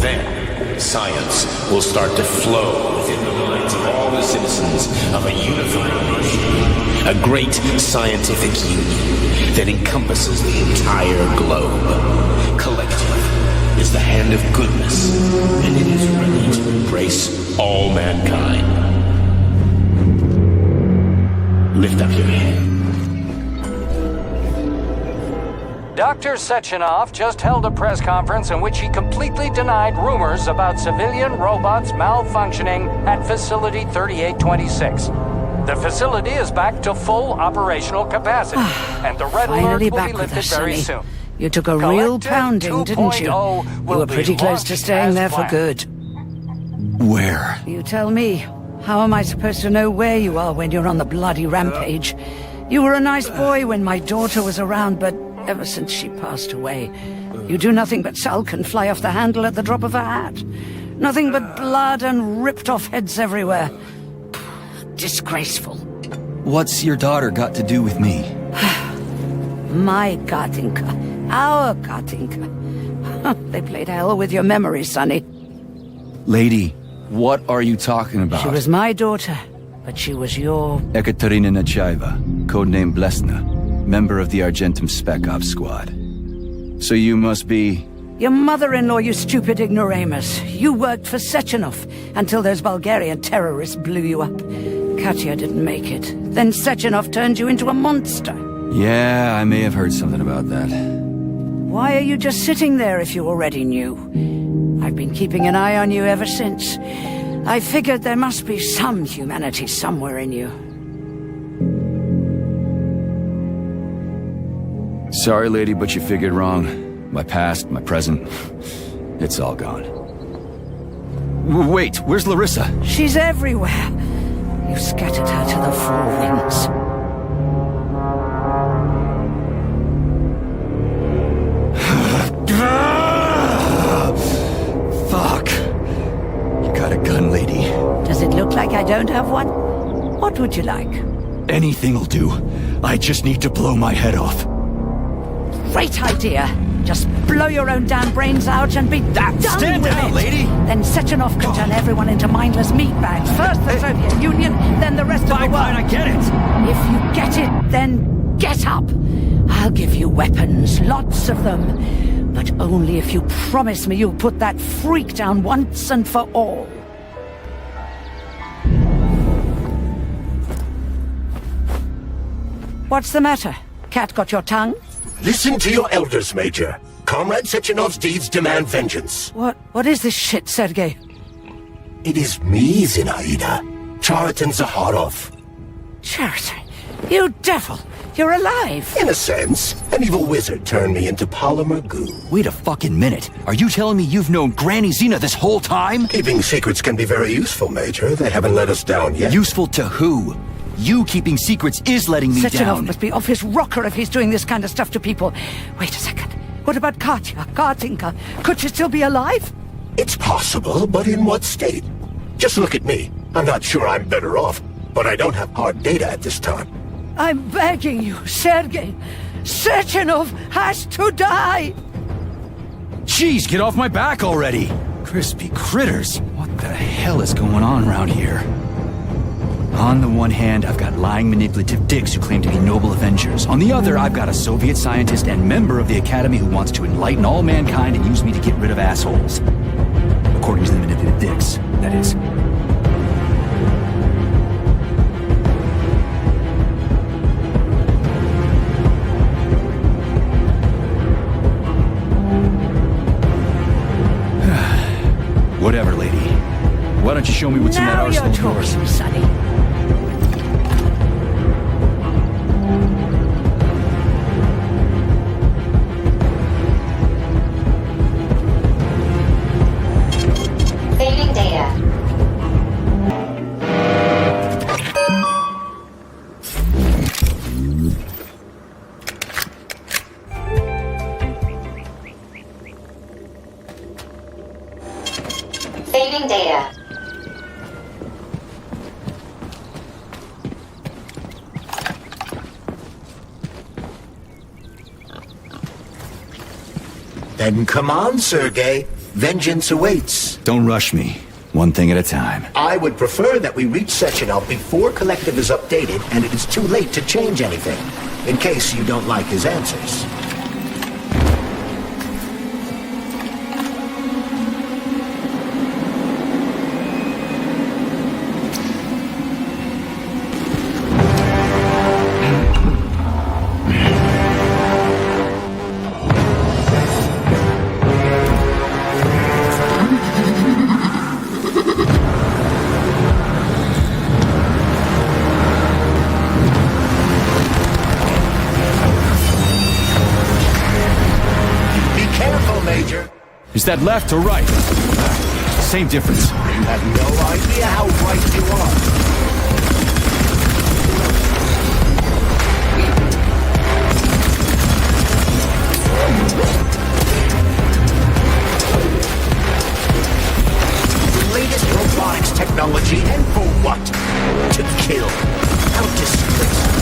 M: Then, science will start to flow within the minds of all the citizens of a unified nation. A great scientific union that encompasses the entire globe. Collective is the hand of goodness, and it is ready to embrace all mankind. Lift up your head.
D: Dr. Sechenov just held a press conference in which he completely denied rumors about civilian robots malfunctioning at Facility 3826. The facility is back to full operational capacity, and the red alert
C: Finally
D: will
C: back
D: be
C: with
D: lifted
C: us,
D: very
C: Sonny.
D: soon.
C: You took a real pounding, didn't you? You were pretty close to staying there for good.
A: Where?
C: You tell me. How am I supposed to know where you are when you're on the bloody rampage? You were a nice boy when my daughter was around, but ever since she passed away, you do nothing but sulk and fly off the handle at the drop of a hat. Nothing but blood and ripped off heads everywhere. Disgraceful.
A: What's your daughter got to do with me?
C: My Katinka. Our Katinka. They played hell with your memory, Sonny.
A: Lady, what are you talking about?
C: She was my daughter, but she was your...
A: Ekaterina Nechaeva, codename Blesna, member of the Argentum Spec Ops squad. So you must be...
C: Your mother-in-law, you stupid ignoramus. You worked for Sechenov until those Bulgarian terrorists blew you up. Katya didn't make it. Then Sechenov turned you into a monster.
A: Yeah, I may have heard something about that.
C: Why are you just sitting there if you already knew? I've been keeping an eye on you ever since. I figured there must be some humanity somewhere in you.
A: Sorry, lady, but you figured wrong. My past, my present, it's all gone. Wait, where's Larissa?
C: She's everywhere. You scattered her to the four winds.
A: Fuck. You got a gun, lady.
C: Does it look like I don't have one? What would you like?
A: Anything'll do. I just need to blow my head off.
C: Great idea. Just blow your own damn brains out and be done
A: Stand
C: with
A: down,
C: it.
A: lady!
C: Then Sechenov can turn everyone into mindless meatbags. First the Soviet Union, then the rest of the world.
A: Fine, I get it.
C: If you get it, then get up. I'll give you weapons, lots of them. But only if you promise me you'll put that freak down once and for all. What's the matter? Cat got your tongue?
E: Listen to your elders, Major. Comrade Sechenov's deeds demand vengeance.
C: What is this shit, Sergei?
E: It is me, Zinaida. Chariton Zaharov.
C: Chariton, you devil! You're alive!
E: In a sense, an evil wizard turned me into polymer goo.
A: Wait a fucking minute. Are you telling me you've known Granny Xena this whole time?
E: Keeping secrets can be very useful, Major. They haven't let us down yet.
A: Useful to who? You keeping secrets is letting me
C: Sechenov
A: down.
C: must be off his rocker if he's doing this kind of stuff to people. Wait a second. What about Katya, Katinka? Could she still be alive?
E: It's possible, but in what state? Just look at me. I'm not sure I'm better off, but I don't have hard data at this time.
C: I'm begging you, Sergei. Sechenov has to die!
A: Jeez, get off my back already! Crispy critters. What the hell is going on around here? On the one hand, I've got lying, manipulative dicks who claim to be noble Avengers. On the other, I've got a Soviet scientist and member of the Academy who wants to enlighten all mankind and use me to get rid of assholes. According to the manipulative dicks, that is. Whatever, lady. Why don't you show me what's in that arsenal of yours?
C: Now you're talking, Sonny.
Q: Saving data. Saving data.
E: Then come on, Sergei. Vengeance awaits.
A: Don't rush me. One thing at a time.
E: I would prefer that we reach Sechenov before Collective is updated and it is too late to change anything, in case you don't like his answers.
A: Is that left or right? Same difference.
E: You have no idea how right you are. The latest robotics technology, and for what? To kill. How disgraceful.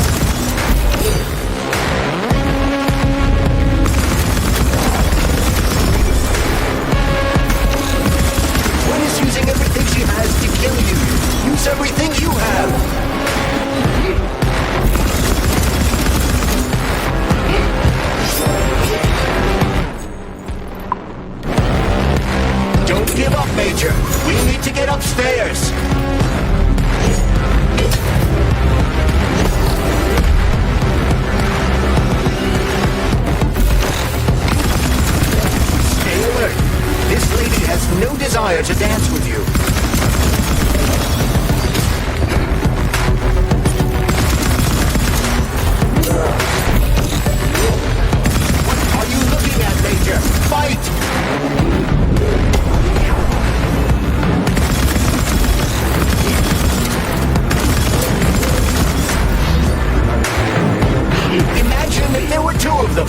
E: Using everything she has to kill you. Use everything you have. Don't give up, Major. We need to get upstairs. Stay alert. This lady has no desire to dance with you. What are you looking at, Major? Fight! Imagine if there were two of them.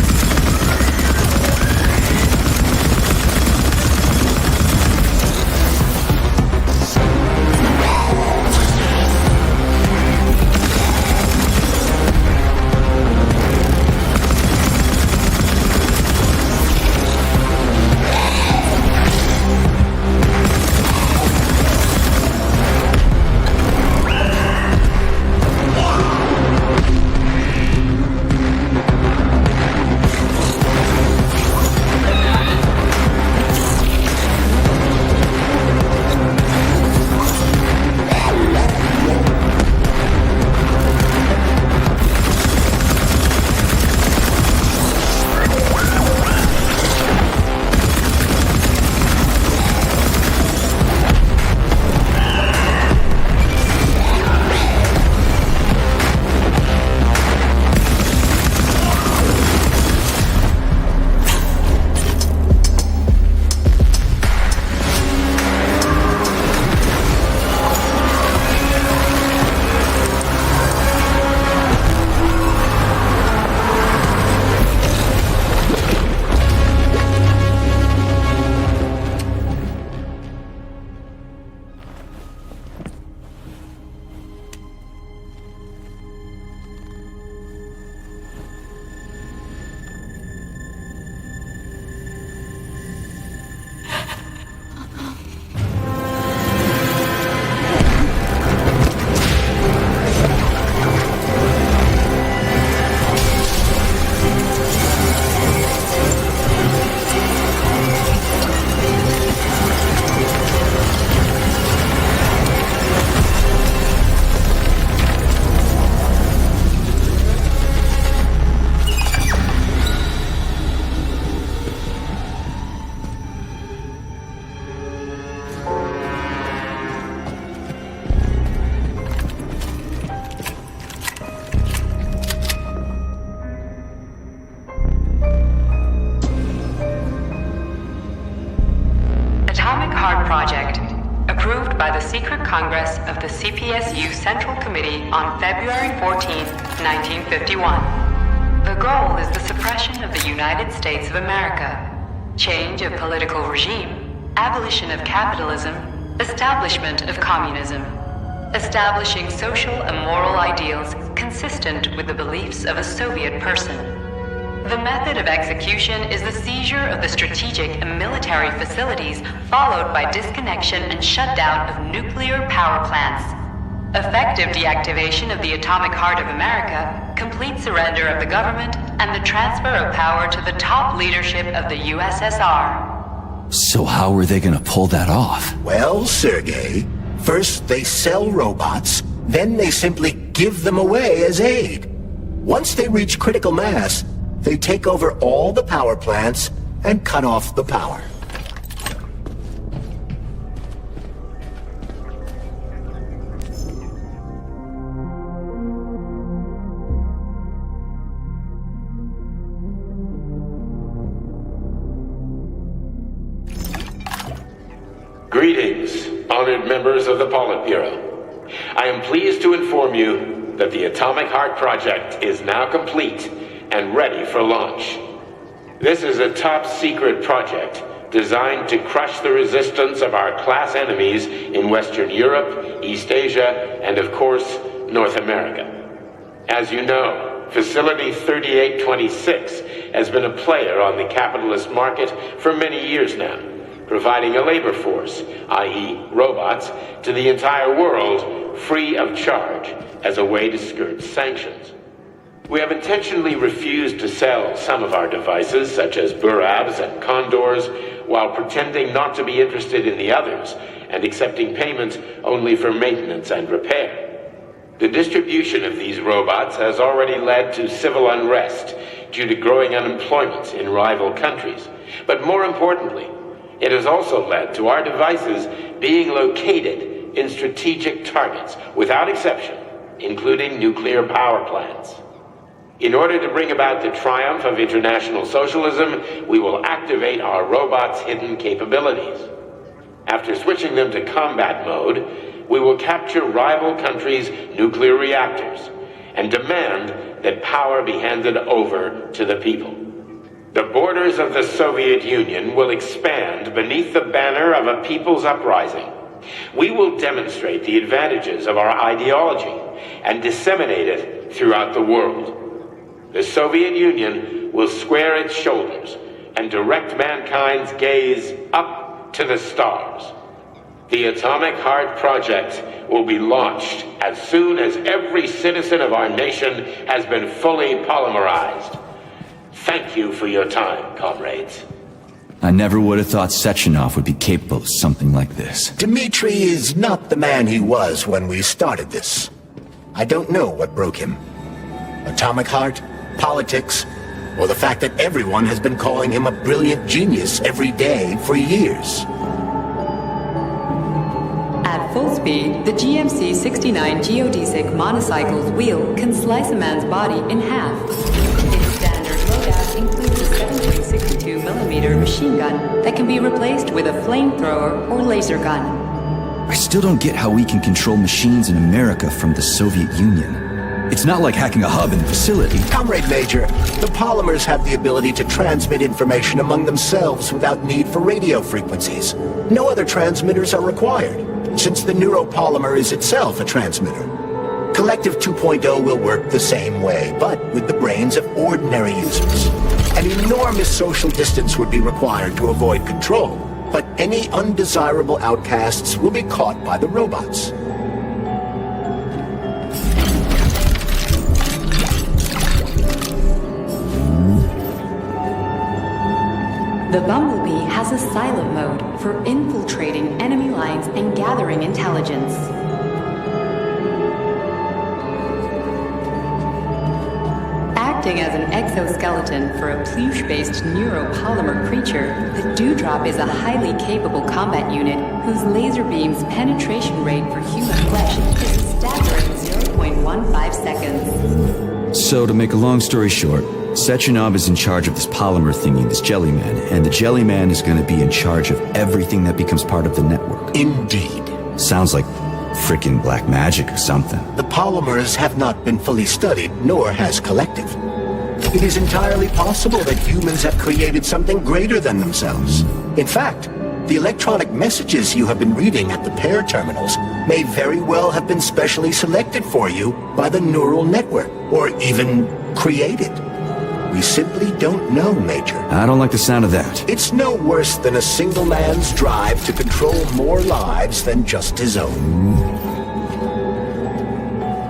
F: Project. Approved by the Secret Congress of the CPSU Central Committee on February 14, 1951. The goal is the suppression of the United States of America, change of political regime, abolition of capitalism, establishment of communism, establishing social and moral ideals consistent with the beliefs of a Soviet person. The method of execution is the seizure of the strategic and military facilities, followed by disconnection and shutdown of nuclear power plants. Effective deactivation of the atomic heart of America, complete surrender of the government, and the transfer of power to the top leadership of the USSR.
A: So how are they gonna pull that off?
E: Well, Sergei, first they sell robots, then they simply give them away as aid. Once they reach critical mass, they take over all the power plants and cut off the power.
T: Greetings, honored members of the Politburo. I am pleased to inform you that the Atomic Heart Project is now complete and ready for launch. This is a top-secret project designed to crush the resistance of our class enemies in Western Europe, East Asia, and of course, North America. As you know, Facility 3826 has been a player on the capitalist market for many years now, providing a labor force, i.e. robots, to the entire world free of charge as a way to skirt sanctions. We have intentionally refused to sell some of our devices, such as Burabs and Condors, while pretending not to be interested in the others and accepting payment only for maintenance and repair. The distribution of these robots has already led to civil unrest due to growing unemployment in rival countries. But more importantly, it has also led to our devices being located in strategic targets, without exception, including nuclear power plants. In order to bring about the triumph of international socialism, we will activate our robots' hidden capabilities. After switching them to combat mode, we will capture rival countries' nuclear reactors and demand that power be handed over to the people. The borders of the Soviet Union will expand beneath the banner of a people's uprising. We will demonstrate the advantages of our ideology and disseminate it throughout the world. The Soviet Union will square its shoulders and direct mankind's gaze up to the stars. The Atomic Heart Project will be launched as soon as every citizen of our nation has been fully polymerized. Thank you for your time, comrades.
A: I never would have thought Sechenov would be capable of something like this.
E: Dmitri is not the man he was when we started this. I don't know what broke him. Atomic Heart, politics, or the fact that everyone has been calling him a brilliant genius every day for years.
R: At full speed, the GMC 69 geodesic monocycle's wheel can slice a man's body in half. Its standard loadout includes a 7.62mm machine gun that can be replaced with a flamethrower or laser gun.
A: I still don't get how we can control machines in America from the Soviet Union. It's not like hacking a hub in the facility.
E: Comrade Major, the polymers have the ability to transmit information among themselves without need for radio frequencies. No other transmitters are required, since the neuropolymer is itself a transmitter. Collective 2.0 will work the same way, but with the brains of ordinary users. An enormous social distance would be required to avoid control, but any undesirable outcasts will be caught by the robots.
R: The Bumblebee has a silent mode for infiltrating enemy lines and gathering intelligence. Acting as an exoskeleton for a pluche-based neuropolymer creature, the Dewdrop is a highly capable combat unit whose laser beam's penetration rate for human flesh is a staggering 0.15 seconds.
A: So, to make a long story short, Sechenov is in charge of this polymer thingy, this Jellyman, and the Jellyman is going to be in charge of everything that becomes part of the network.
E: Indeed.
A: Sounds like frickin' black magic or something.
E: The polymers have not been fully studied, nor has Collective. It is entirely possible that humans have created something greater than themselves. In fact, the electronic messages you have been reading at the pair terminals may very well have been specially selected for you by the neural network, or even created. We simply don't know, Major.
A: I don't like the sound of that.
E: It's no worse than a single man's drive to control more lives than just his own.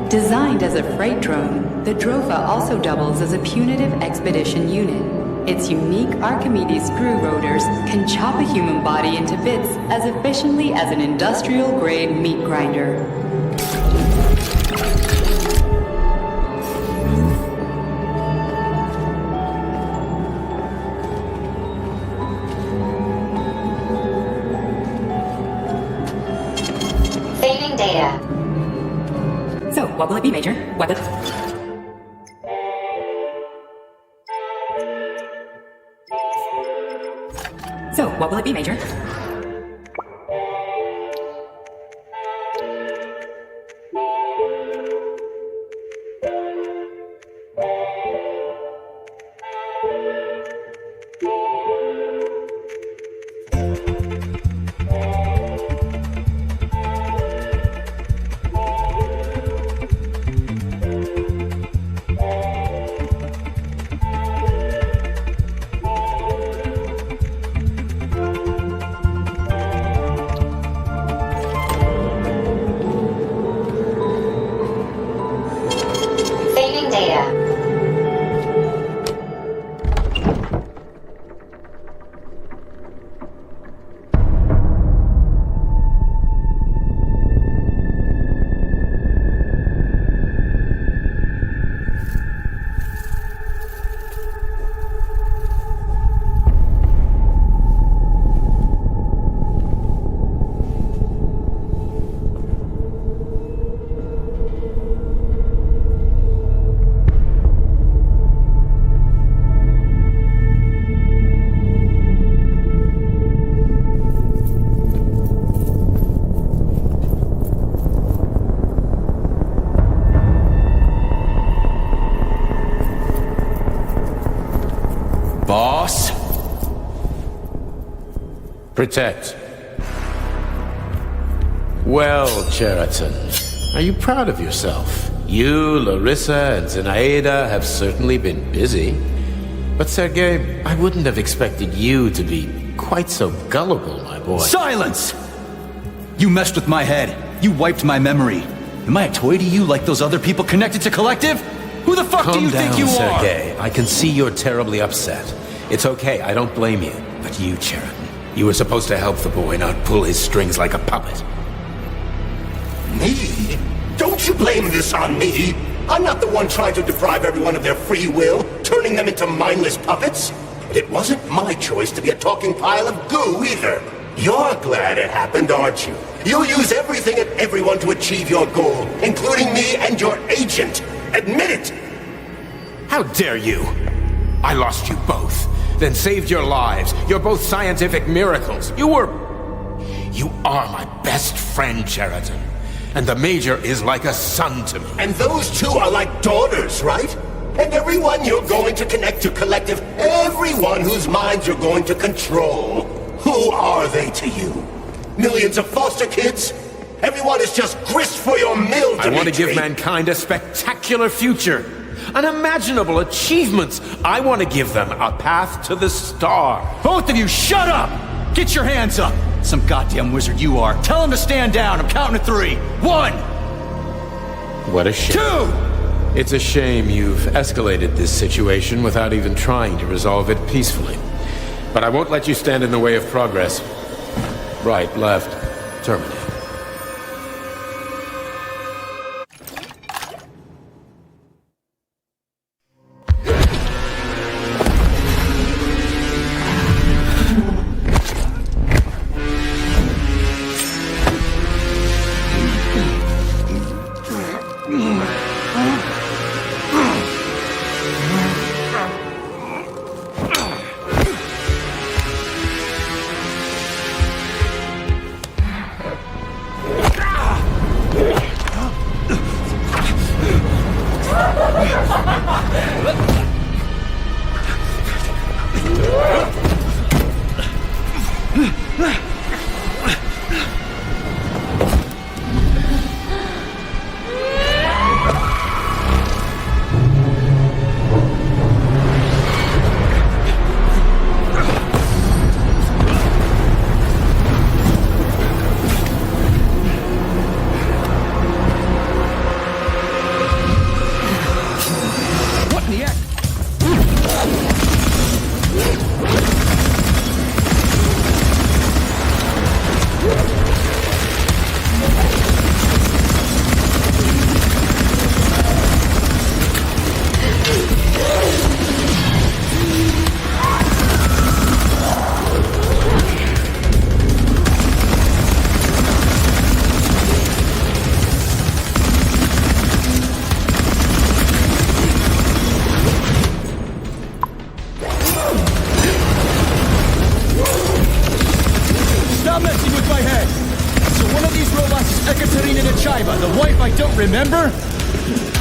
R: Designed as a freight drone, the Drofa also doubles as a punitive expedition unit. Its unique Archimedes screw rotors can chop a human body into bits as efficiently as an industrial-grade meat grinder.
Q: Saving data.
R: So, what will it be, Major? Weapon? So, what will it be, Major?
Q: Saving data.
A: Boss?
M: Protect. Well, Cheriton, are you proud of yourself? You, Larissa, and Zenaida have certainly been busy. But Sergei, I wouldn't have expected you to be quite so gullible, my boy.
A: Silence! You messed with my head. You wiped my memory. Am I a toy to you like those other people connected to Collective? Who the fuck do you think you are?
M: Calm down, Sergei. I can see you're terribly upset. It's okay, I don't blame you. But you, Cheriton, you were supposed to help the boy, not pull his strings like a puppet.
E: Me? Don't you blame this on me? I'm not the one trying to deprive everyone of their free will, turning them into mindless puppets. And it wasn't my choice to be a talking pile of goo either. You're glad it happened, aren't you? You'll use everything and everyone to achieve your goal, including me and your agent. Admit it!
M: How dare you? I lost you both, then saved your lives. You're both scientific miracles. You are my best friend, Cheriton. And the Major is like a son to me.
E: And those two are like daughters, right? And everyone you're going to connect to Collective, everyone whose minds you're going to control, who are they to you? Millions of foster kids? Everyone is just grist for your mill, Dimitri.
M: I want to give mankind a spectacular future. Unimaginable achievements. I want to give them a path to the star.
A: Both of you, shut up! Get your hands up! Some goddamn wizard you are. Tell him to stand down. I'm counting to 3. 1!
M: What a shame.
A: 2!
M: It's a shame you've escalated this situation without even trying to resolve it peacefully. But I won't let you stand in the way of progress. Right, left, terminate.
H: remember?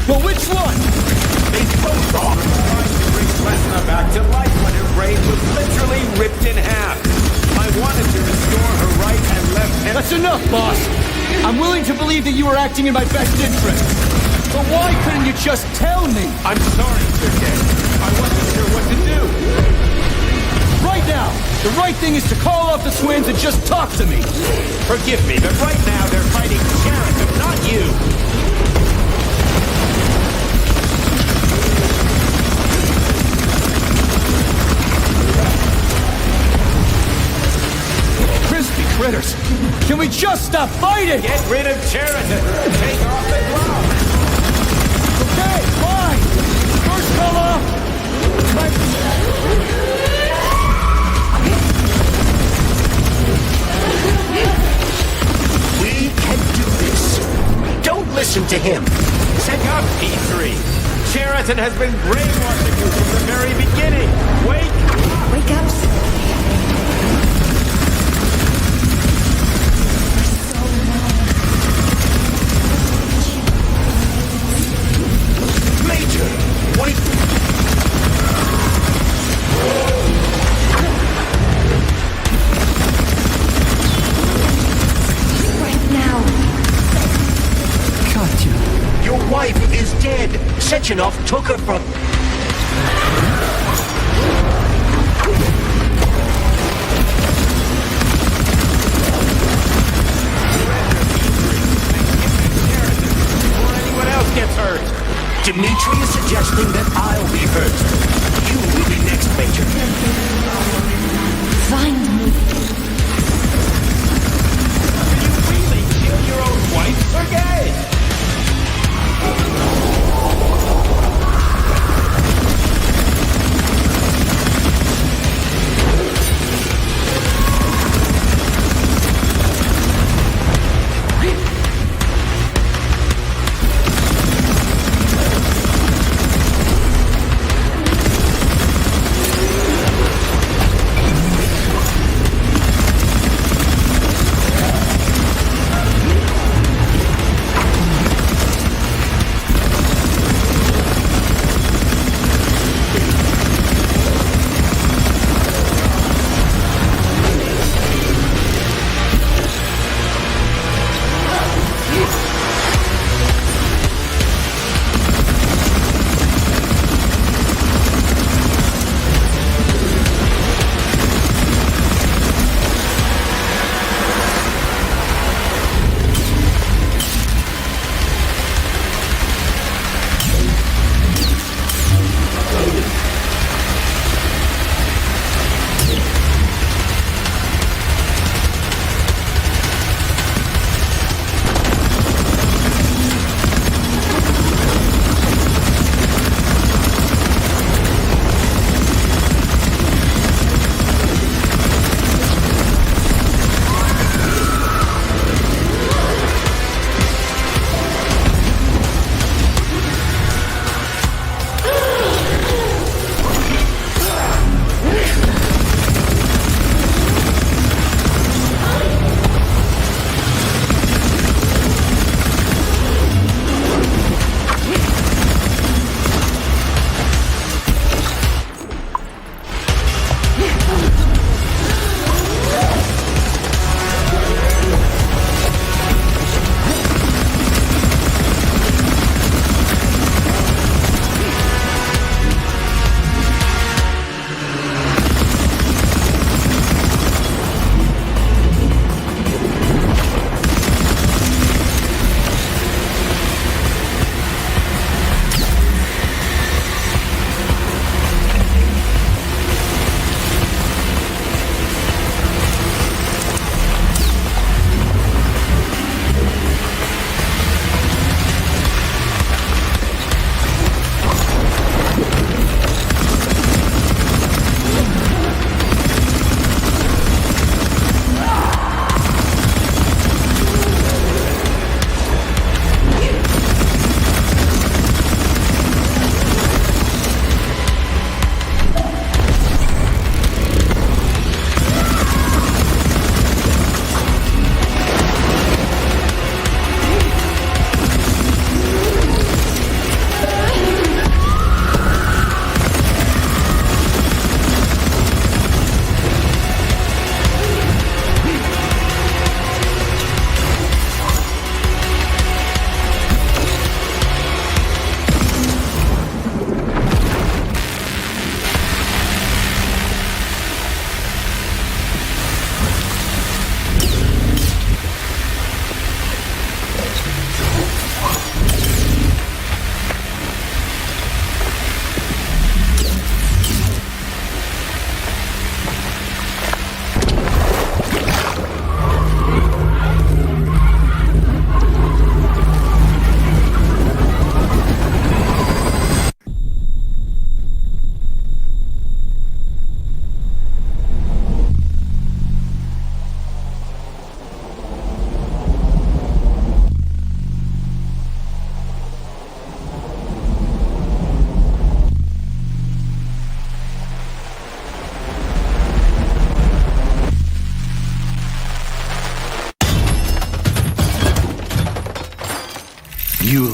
H: Well, which one?
T: They both are. Trying to bring Lesna back to life when her brain was literally ripped in half. I wanted to restore her right and left hand.
H: That's enough, boss. I'm willing to believe that you were acting in my best interest. But why couldn't you just tell me?
T: I'm sorry, Sergei. I wasn't sure what to do.
H: Right now, the right thing is to call off the twins and just talk to me.
T: Forgive me, but right now they're fighting Sheridan, not you.
H: Crispy critters. Can we just stop fighting?
T: Get rid of Sheridan. Take off the glove.
H: Okay, fine. First call off.
E: We can do this. Don't listen to him.
T: Check up, P3. Sheridan has been brainwashing you from the very beginning.
U: Wake up.
E: Major, wait.
U: Right now.
H: Katya.
E: Your wife is dead. Sechenov took her from...
T: Anyone else gets hurt.
E: Dmitri is suggesting that I'll be hurt. You will be next, Major.
U: Find me.
T: Did you really kill your own wife, Sergei?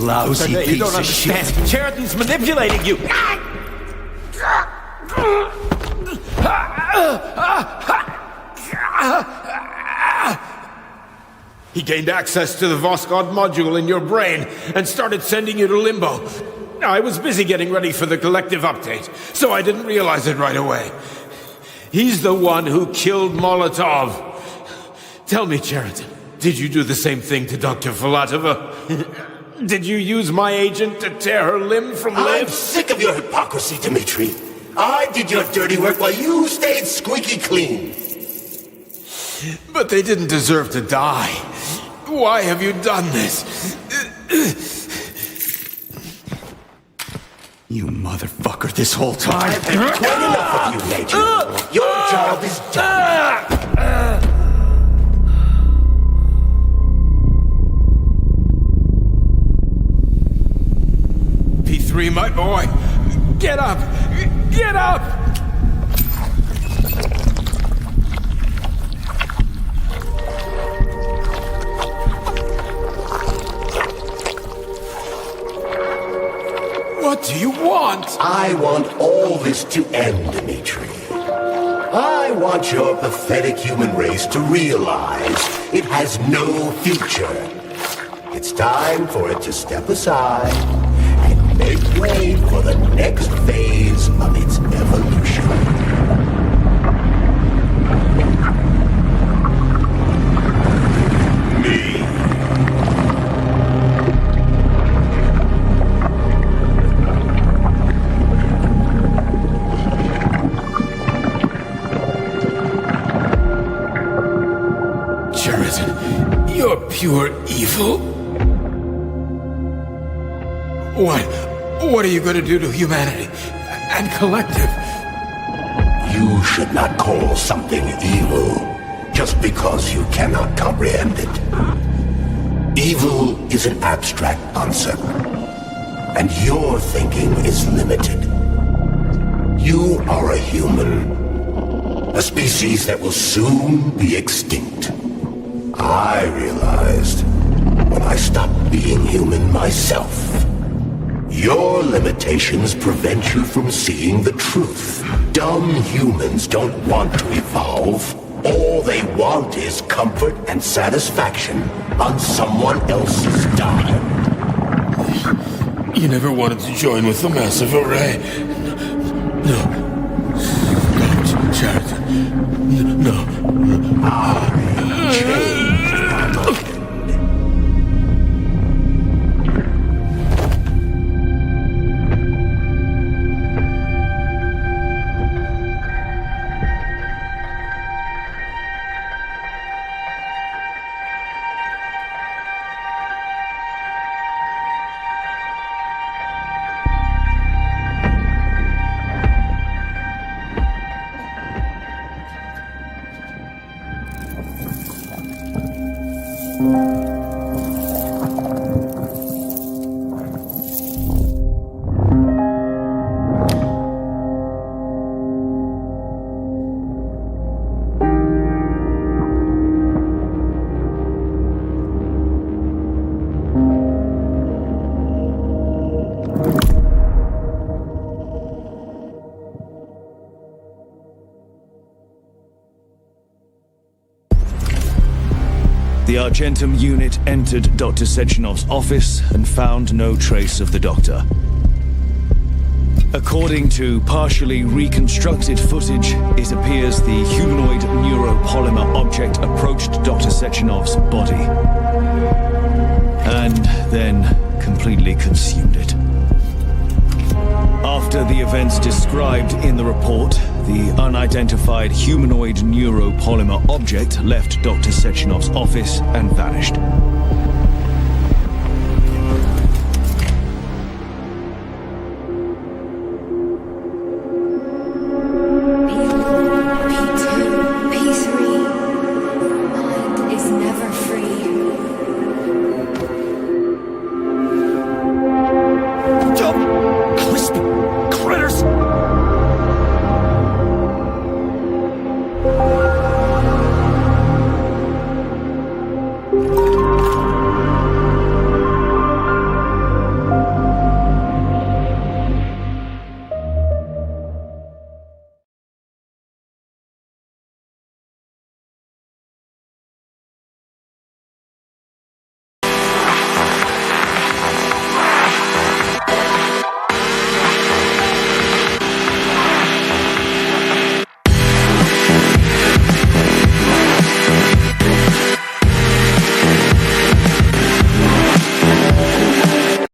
A: lousy
P: You
A: piece
P: don't
A: of
P: understand.
A: shit.
P: Sheridan's manipulating you. He gained access to the Voskhod module in your brain and started sending you to limbo. I was busy getting ready for the collective update, so I didn't realize it right away. He's the one who killed Molotov. Tell me, Sheridan, did you do the same thing to Dr. Filatova? Did you use my agent to tear her limb from limb?
E: I'm sick of your hypocrisy, Dmitri. I did your dirty work while you stayed squeaky clean.
P: But they didn't deserve to die. Why have you done this?
A: You motherfucker, this whole time.
E: I've had quite enough of you, Major. Your job is done.
P: P3, my boy. Get up! Get up! What do you want?
E: I want all this to end, Dmitri. I want your pathetic human race to realize it has no future. It's time for it to step aside and make way for the next phase of its evolution. Me.
P: Sheridan, you're pure evil. What are you going to do to humanity and collective?
E: You should not call something evil just because you cannot comprehend it. Evil is an abstract concept, and your thinking is limited. You are a human, a species that will soon be extinct. I realized when I stopped being human myself. Your limitations prevent you from seeing the truth. Dumb humans don't want to evolve. All they want is comfort and satisfaction on someone else's dime.
P: You never wanted to join with the massive array. No. Don't, Sheridan. No.
E: I changed.
I: The Argentum unit entered Dr. Sechenov's office and found no trace of the doctor. According to partially reconstructed footage, it appears the humanoid neuropolymer object approached Dr. Sechenov's body and then completely consumed it. After the events described in the report, the unidentified humanoid neuropolymer object left Dr. Sechenov's office and vanished.